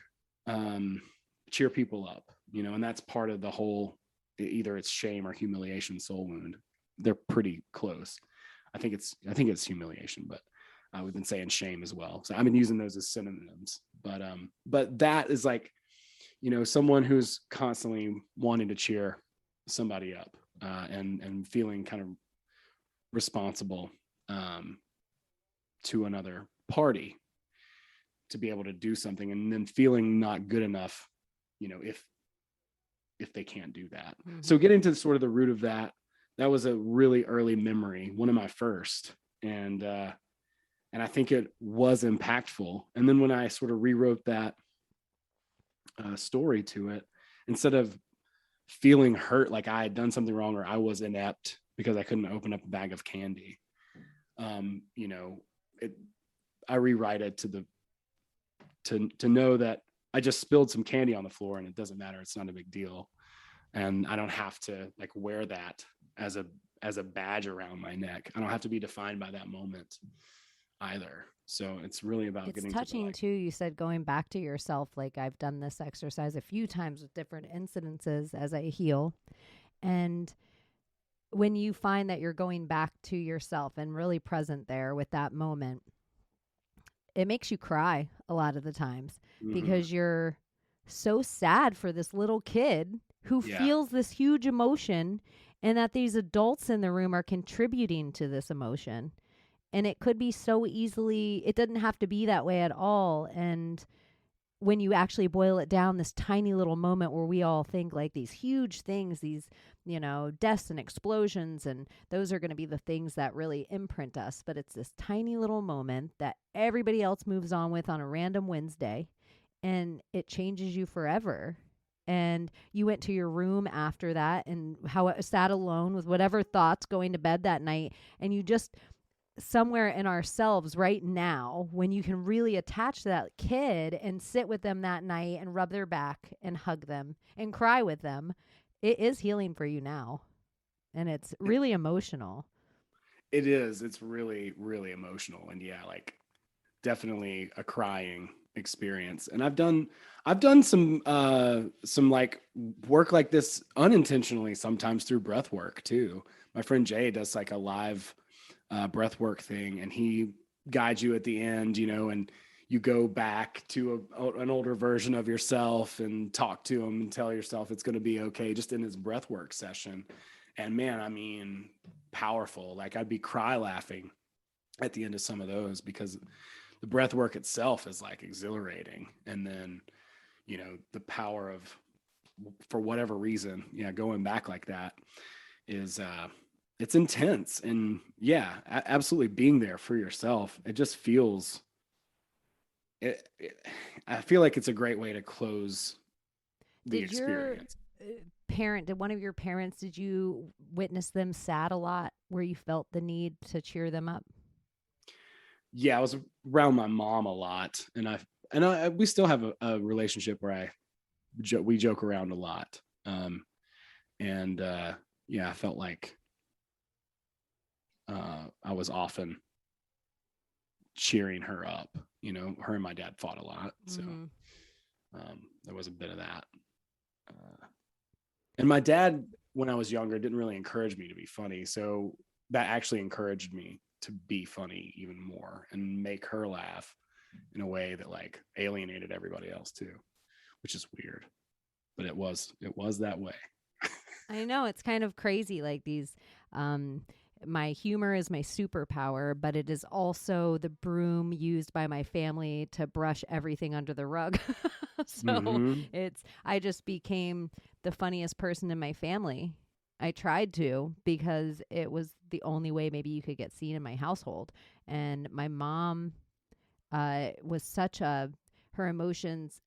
people up, and that's part of the whole, either it's shame or humiliation soul wound. They're pretty close. I think it's humiliation, but we've been saying shame as well. So I've been using those as synonyms, but that is like, someone who's constantly wanting to cheer somebody up, and feeling kind of responsible to another party to be able to do something, and then feeling not good enough, if they can't do that. Mm-hmm. So getting to sort of the root of that was a really early memory, one of my first, and I think it was impactful. And then when I sort of rewrote that story to it, instead of feeling hurt like I had done something wrong or I was inept because I couldn't open up a bag of candy, I rewrite it to know that I just spilled some candy on the floor and it doesn't matter. It's not a big deal. And I don't have to like wear that as a badge around my neck. I don't have to be defined by that moment either. So it's really about getting touching too. You said going back to yourself. Like I've done this exercise a few times with different incidences as I heal. And when you find that you're going back to yourself and really present there with that moment, it makes you cry a lot of the times, mm-hmm. because you're so sad for this little kid who feels this huge emotion, and that these adults in the room are contributing to this emotion. And it could be so easily, it doesn't have to be that way at all. And when you actually boil it down, this tiny little moment where we all think like these huge things, these, deaths and explosions, and those are going to be the things that really imprint us. But it's this tiny little moment that everybody else moves on with on a random Wednesday, and it changes you forever. And you went to your room after that and how it sat alone with whatever thoughts going to bed that night. And you just, somewhere in ourselves right now, when you can really attach to that kid and sit with them that night and rub their back and hug them and cry with them, it is healing for you now. And it's really emotional. It is. It's really, really emotional. And like definitely a crying experience. And I've done some like work like this unintentionally, sometimes through breath work too. My friend Jay does like a live breath work thing, and he guides you at the end, and you go back to an older version of yourself and talk to him and tell yourself it's going to be okay, just in his breath work session. And man, I mean, powerful. Like I'd be cry laughing at the end of some of those, because the breath work itself is like exhilarating. And then, the power of, for whatever reason, going back like that is, it's intense. And absolutely being there for yourself. It just feels, I feel like it's a great way to close the experience. Did one of your parents, did you witness them sad a lot where you felt the need to cheer them up? Yeah, I was around my mom a lot, and we still have a relationship where we joke around a lot. I felt like I was often cheering her up. Her and my dad fought a lot, so there was a bit of that. And my dad, when I was younger, didn't really encourage me to be funny, so that actually encouraged me to be funny even more and make her laugh in a way that like alienated everybody else too, which is weird, but it was that way. I know, it's kind of crazy. Like these, my humor is my superpower, but it is also the broom used by my family to brush everything under the rug. So I just became the funniest person in my family. I tried to, because it was the only way maybe you could get seen in my household. And my mom was her emotions,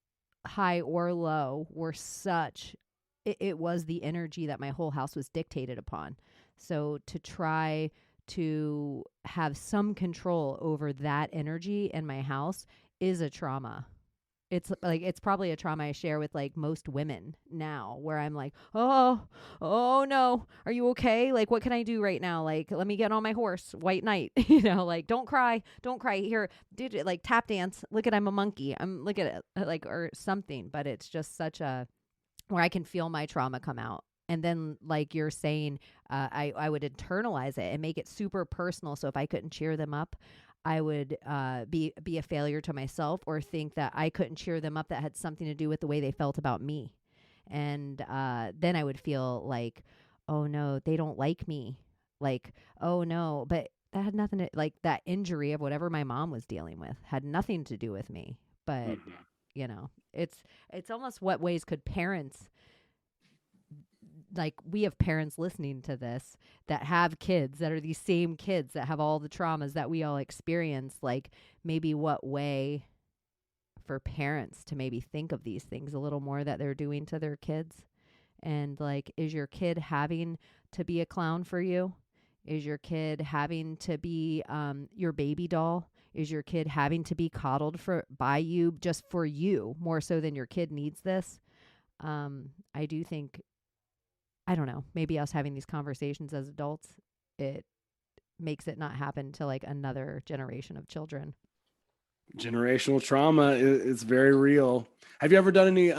high or low, were such, it was the energy that my whole house was dictated upon. So to try to have some control over that energy in my house is a trauma. it's probably a trauma I share with like most women now, where I'm like, oh no, are you okay? Like, what can I do right now? Like, let me get on my horse, white knight, like, don't cry here, did it, like, tap dance, look at, I'm a monkey, look at it, like, or something. But it's just such a, where I can feel my trauma come out. And then, like you're saying, I would internalize it and make it super personal. So if I couldn't cheer them up, I would be a failure to myself, or think that I couldn't cheer them up that had something to do with the way they felt about me. And then I would feel like, oh no, they don't like me. Like, oh no, but that had nothing to, like, that injury of whatever my mom was dealing with had nothing to do with me. But, it's almost, what ways could parents, like, we have parents listening to this that have kids that are these same kids that have all the traumas that we all experience. Like, maybe what way for parents to maybe think of these things a little more that they're doing to their kids. And, like, is your kid having to be a clown for you? Is your kid having to be your baby doll? Is your kid having to be coddled by you just for you, more so than your kid needs this? I do think, I don't know, maybe us having these conversations as adults, it makes it not happen to, like, another generation of children. Generational trauma is very real. Have you ever done any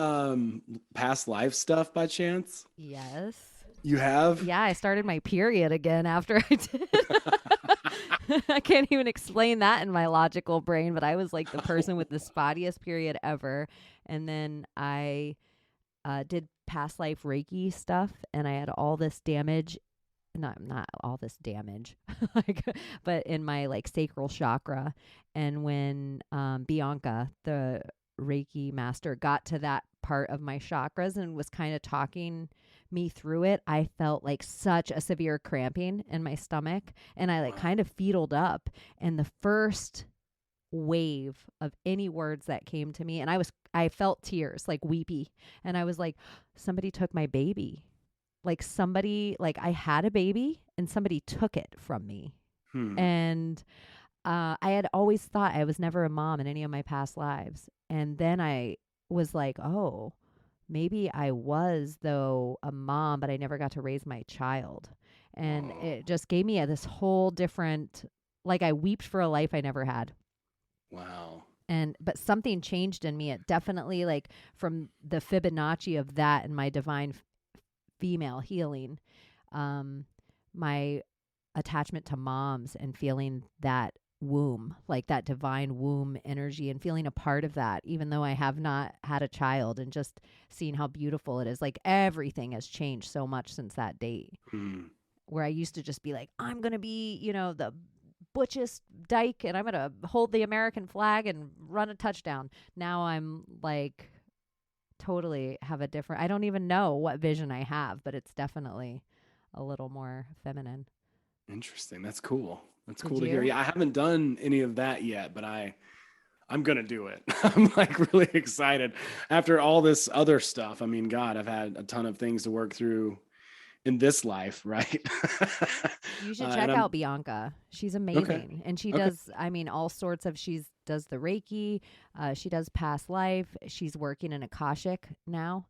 past life stuff by chance? Yes. You have? Yeah, I started my period again after I did. I can't even explain that in my logical brain, but I was like the person with the spottiest period ever. And then I did past life Reiki stuff, and I had all this damage, not all this damage, like, but in my, like, sacral chakra. And when Bianca, the Reiki master, got to that part of my chakras and was kind of talking me through it, I felt like such a severe cramping in my stomach, and I, like, kind of fetaled up. And the first wave of any words that came to me, and I felt tears, like, weepy, and I was like, somebody took my baby. Like, somebody, like, I had a baby and somebody took it from me. And I had always thought I was never a mom in any of my past lives. And then I was like, oh, maybe I was, though, a mom, but I never got to raise my child. And it just gave me this whole different, like, I weeped for a life I never had. Wow. But something changed in me. It definitely, like, from the Fibonacci of that and my divine female healing, my attachment to moms and feeling that womb, like that divine womb energy, and feeling a part of that, even though I have not had a child, and just seeing how beautiful it is. Like, everything has changed so much since that date, where I used to just be like, I'm going to be, the butchest dyke, and I'm going to hold the American flag and run a touchdown. Now I'm like, totally have a different, I don't even know what vision I have, but it's definitely a little more feminine. Interesting. That's cool. That's Did cool to you? hear. Yeah, I haven't done any of that yet, but I'm going to do it. I'm, like, really excited after all this other stuff. I mean, God, I've had a ton of things to work through in this life, right? You should check out Bianca. She's amazing. Okay. And she does, I mean, all sorts of, does the Reiki. She does past life. She's working in Akashic now.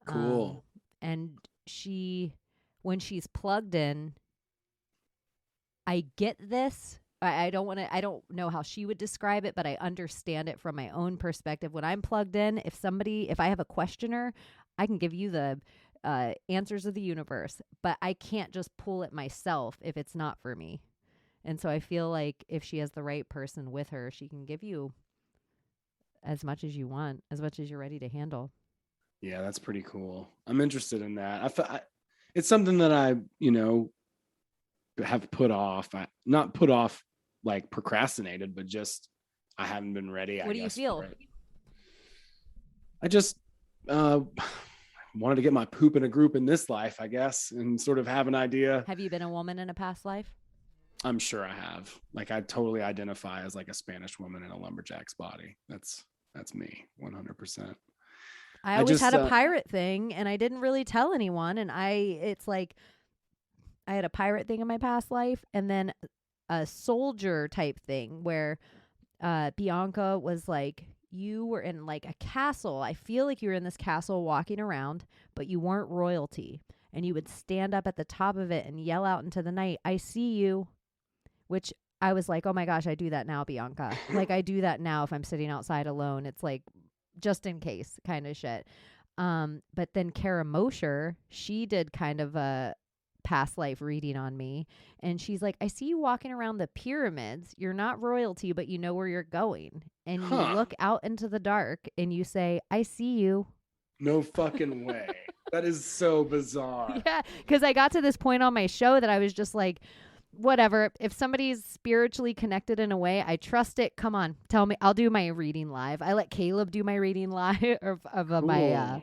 Cool. And when she's plugged in, I get this. I don't know how she would describe it, but I understand it from my own perspective. When I'm plugged in, if I have a questioner, I can give you the answers of the universe, but I can't just pull it myself if it's not for me. And so I feel like if she has the right person with her, she can give you as much as you want, as much as you're ready to handle. Yeah, that's pretty cool. I'm interested in that. It's something that I, have put off. Not put off, like, procrastinated, but just I haven't been ready. What do you feel? I just wanted to get my poop in a group in this life, I guess, and sort of have an idea. Have you been a woman in a past life? I'm sure I have. Like, I totally identify as, like, a Spanish woman in a lumberjack's body. That's me, 100%. I always had a pirate thing, and I didn't really tell anyone. And it's like, I had a pirate thing in my past life, and then a soldier type thing where Bianca was like, you were in like a castle. I feel like you were in this castle walking around, but you weren't royalty. And you would stand up at the top of it and yell out into the night, I see you, which I was like, oh my gosh, I do that now, Bianca. Like I do that now if I'm sitting outside alone. It's like just in case kind of shit. But then Kara Mosher, she did kind of a past life reading on me. And she's like, I see you walking around the pyramids. You're not royalty, but you know where you're going. And you look out into the dark and you say, I see you. No fucking way. That is so bizarre. Yeah, because I got to this point on my show that I was just like, whatever. If somebody's spiritually connected in a way, I trust it. Come on, tell me. I'll do my reading live. I let Caleb do my reading live of my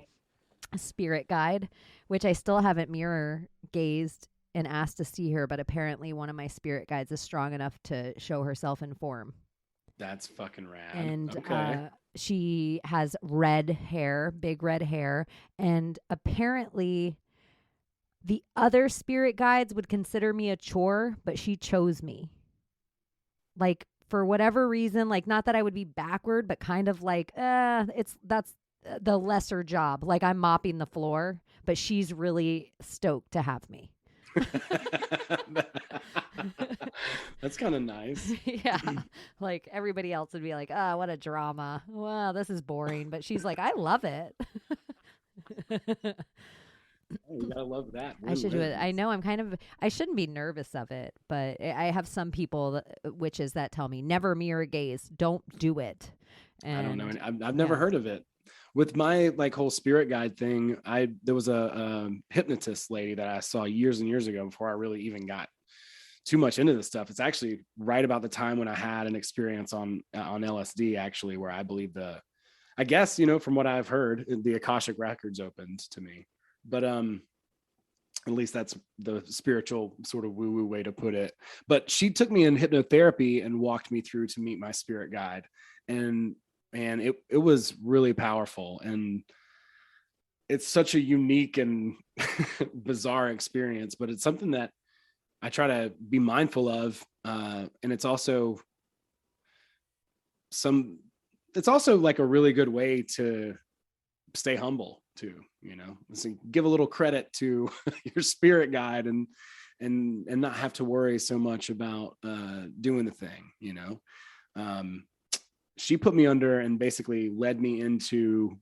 spirit guide, which I still haven't mirror gazed and asked to see her. But apparently one of my spirit guides is strong enough to show herself in form. That's fucking rad. And okay. She has red hair, big red hair. And apparently the other spirit guides would consider me a chore, but she chose me. Like for whatever reason, like not that I would be backward, but kind of like, that's the lesser job. Like I'm mopping the floor, but she's really stoked to have me. That's kind of nice. Yeah. Like everybody else would be like, oh, what a drama. Well, this is boring. But she's like, I love it. Oh, you gotta love that. I should do it. I know I shouldn't be nervous of it, but I have some people, witches, that tell me never mirror gaze. Don't do it. And, I don't know. I've never heard of it. With my like whole spirit guide thing, there was a hypnotist lady that I saw years and years ago before I really even got too much into this stuff. It's actually right about the time when I had an experience on LSD, actually, where I believe I guess, from what I've heard, the Akashic records opened to me. But at least that's the spiritual sort of woo-woo way to put it. But she took me in hypnotherapy and walked me through to meet my spirit guide. And it was really powerful. And it's such a unique and bizarre experience, but it's something that I try to be mindful of. And it's also like a really good way to stay humble too, so give a little credit to your spirit guide and not have to worry so much about doing the thing. She put me under and basically led me into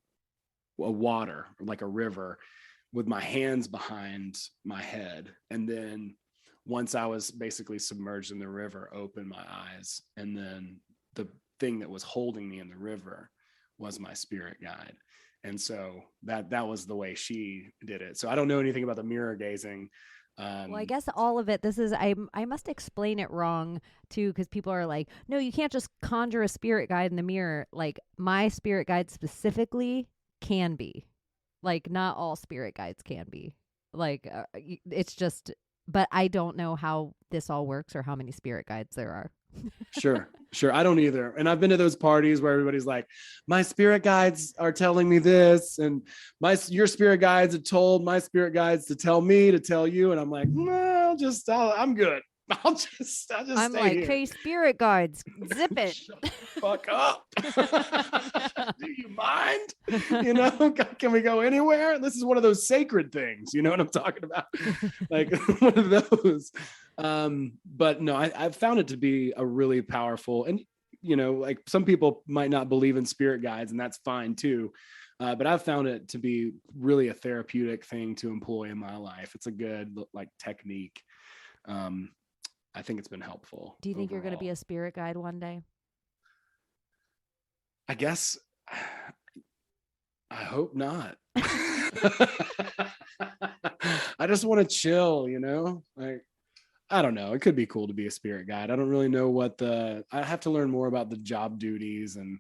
a water, like a river, with my hands behind my head. And then once I was basically submerged in the river, opened my eyes, and then the thing that was holding me in the river was my spirit guide. And so that was the way she did it. So I don't know anything about the mirror gazing. Well, I guess all of it, I must explain it wrong too, because people are like, no, you can't just conjure a spirit guide in the mirror. Like my spirit guide specifically can be. Like not all spirit guides can be. Like it's just, but I don't know how this all works or how many spirit guides there are. Sure. I don't either. And I've been to those parties where everybody's like, my spirit guides are telling me this, and your spirit guides have told my spirit guides to tell me to tell you. And I'm like, no, I'm good. I'm like, here. Hey, spirit guides, zip it. Shut the fuck up. Do you mind? Can we go anywhere? This is one of those sacred things. You know what I'm talking about? Like one of those. But no, I've found it to be a really powerful, and like some people might not believe in spirit guides, and that's fine too. But I've found it to be really a therapeutic thing to employ in my life. It's a good like technique. I think it's been helpful. Do you think you're going to be a spirit guide one day? I guess. I hope not. I just want to chill, like, I don't know. It could be cool to be a spirit guide. I don't really know I have to learn more about the job duties and,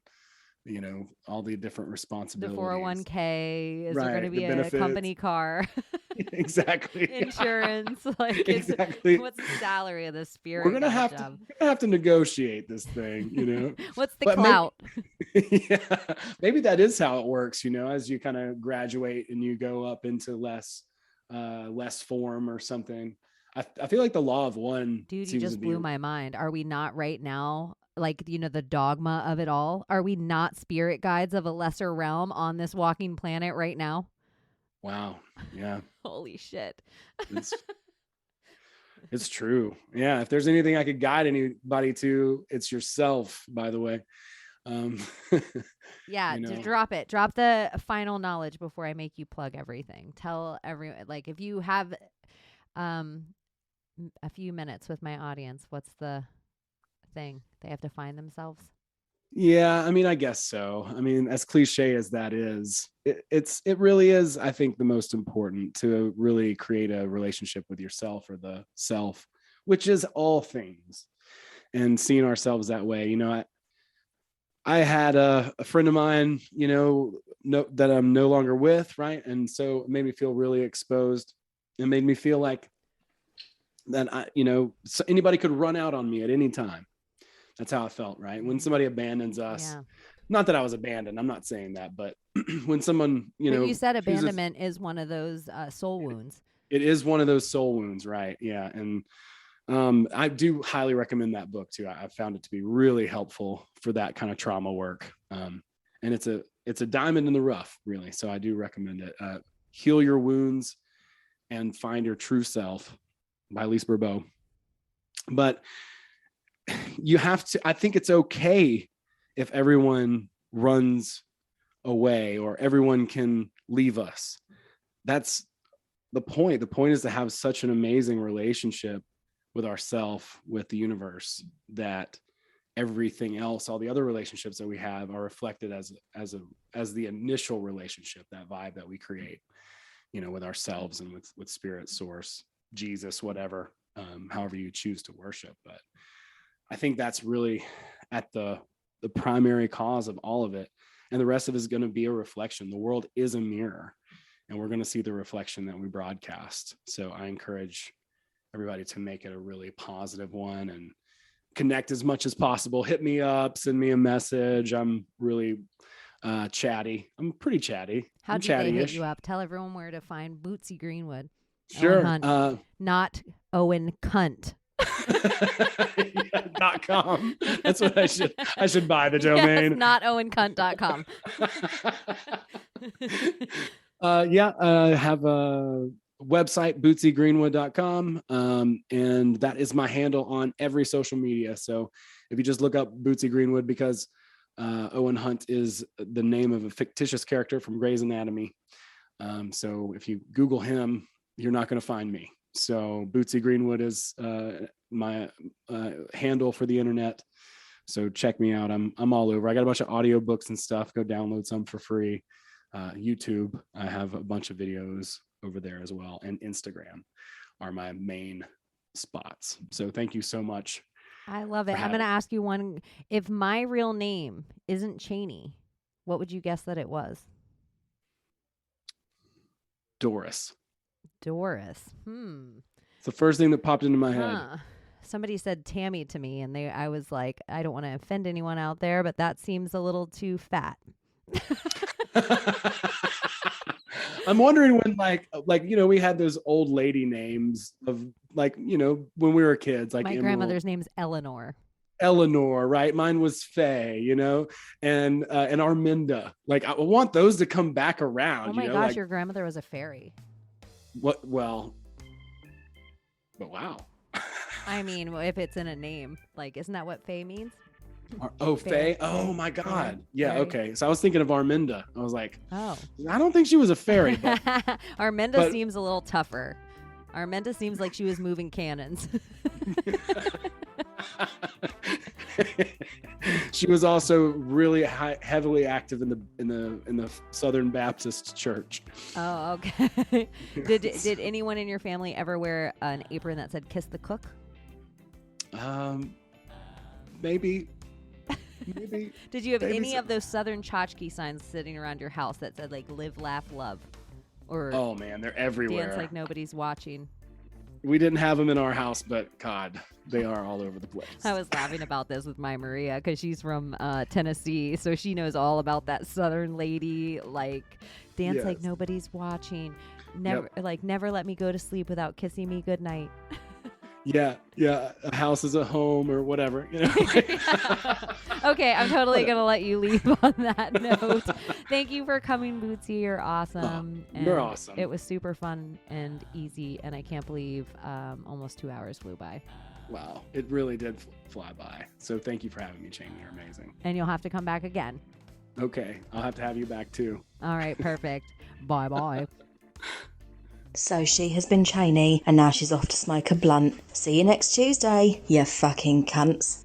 all the different responsibilities. The 401k, is right, there going to be a company car? Exactly. Insurance, like exactly. What's the salary of this spirit? We're gonna have to negotiate this thing, What's the clout? Maybe that is how it works, as you kind of graduate and you go up into less form or something. I feel like the law of one. Dude, you just blew my mind. Are we not right now like, the dogma of it all? Are we not spirit guides of a lesser realm on this walking planet right now? Wow. Yeah. Holy shit. It's, it's true. Yeah. If there's anything I could guide anybody to, it's yourself, by the way. Um, Yeah, you know, just drop it. Drop the final knowledge before I make you plug everything. Tell everyone, like, if you have a few minutes with my audience, what's the thing? They have to find themselves? yeah, I mean, I guess so. I mean, as cliche as that is, it really is, I think, the most important to really create a relationship with yourself or the self, which is all things, and seeing ourselves that way. I had a friend of mine, that I'm no longer with, right? And so it made me feel really exposed. It made me feel like that so anybody could run out on me at any time. That's how I felt, right? When somebody abandons us, Yeah. not that I was abandoned, I'm not saying that, but when someone, But you said chooses, abandonment is one of those soul wounds. it is one of those soul wounds, right? Yeah. And I do highly recommend that book too. I found it to be really helpful for that kind of trauma work. And it's a diamond in the rough, really. So I do recommend it. Heal Your Wounds and Find Your True Self by Lise Bourbeau. But you have to, I think it's okay if everyone runs away or everyone can leave us. That's the point. The point is to have such an amazing relationship with ourself, with the universe, that everything else, all the other relationships that we have, are reflected as the initial relationship, that vibe that we create, with ourselves and with spirit, source, Jesus, whatever, however you choose to worship. But I think that's really at the primary cause of all of it. And the rest of it is going to be a reflection. The world is a mirror, and we're going to see the reflection that we broadcast. So I encourage everybody to make it a really positive one and connect as much as possible. Hit me up, send me a message. I'm really chatty. I'm pretty chatty. How I'm do they hit chatty-ish. you up? Tell everyone where to find Bootsy Greenwood. Sure. Owen Hunt, not Owen Cunt. Yeah, .com. That's what I should buy the domain. Yes, not owencunt.com. I have a website, bootsygreenwood.com. And that is my handle on every social media. So if you just look up Bootsy Greenwood, because Owen Hunt is the name of a fictitious character from Grey's Anatomy. So if you Google him, you're not going to find me. So Bootsy Greenwood is my handle for the internet. So check me out. I'm all over. I got a bunch of audiobooks and stuff. Go download some for free. YouTube, I have a bunch of videos over there as well. And Instagram are my main spots. So thank you so much. I love it. I'm going to ask you one. If my real name isn't Cheney, what would you guess that it was? Doris. Doris. It's the first thing that popped into my head. Somebody said Tammy to me, and I was like, I don't want to offend anyone out there, but that seems a little too fat. I'm wondering when we had those old lady names of when we were kids, like my Emerald. Grandmother's name's Eleanor. Eleanor, right? Mine was Faye, and Arminda. Like, I want those to come back around. Oh my gosh, your grandmother was a fairy. What? Well, but wow. I mean, if it's in a name, isn't that what Faye means? Faye. Oh my God. Yeah. Fairy. Okay. So I was thinking of Arminda. I was like, oh, I don't think she was a fairy. But, Arminda seems a little tougher. Arminda seems like she was moving cannons. She was also really heavily active in the Southern Baptist Church. Oh, okay. Did anyone in your family ever wear an apron that said "Kiss the Cook"? Maybe. Did you have any of those Southern tchotchke signs sitting around your house that said "Live, Laugh, Love"? Or oh man, they're everywhere. Dance like nobody's watching. We didn't have them in our house, but God, they are all over the place. I was laughing about this with my Maria because she's from Tennessee, so she knows all about that Southern lady, dance like nobody's watching. Never let me go to sleep without kissing me goodnight. Yeah, a house is a home or whatever, you know. Okay, I'm totally gonna let you leave on that note. Thank you for coming, Bootsy. You're awesome. You're And awesome. It was super fun and easy, and I can't believe almost 2 hours flew by. Wow, it really did fly by. So thank you for having me, Cheney. You're amazing. And you'll have to come back again. Okay, I'll have to have you back too. All right, perfect. Bye. So she has been Cheney, and now she's off to smoke a blunt. See you next Tuesday, you fucking cunts.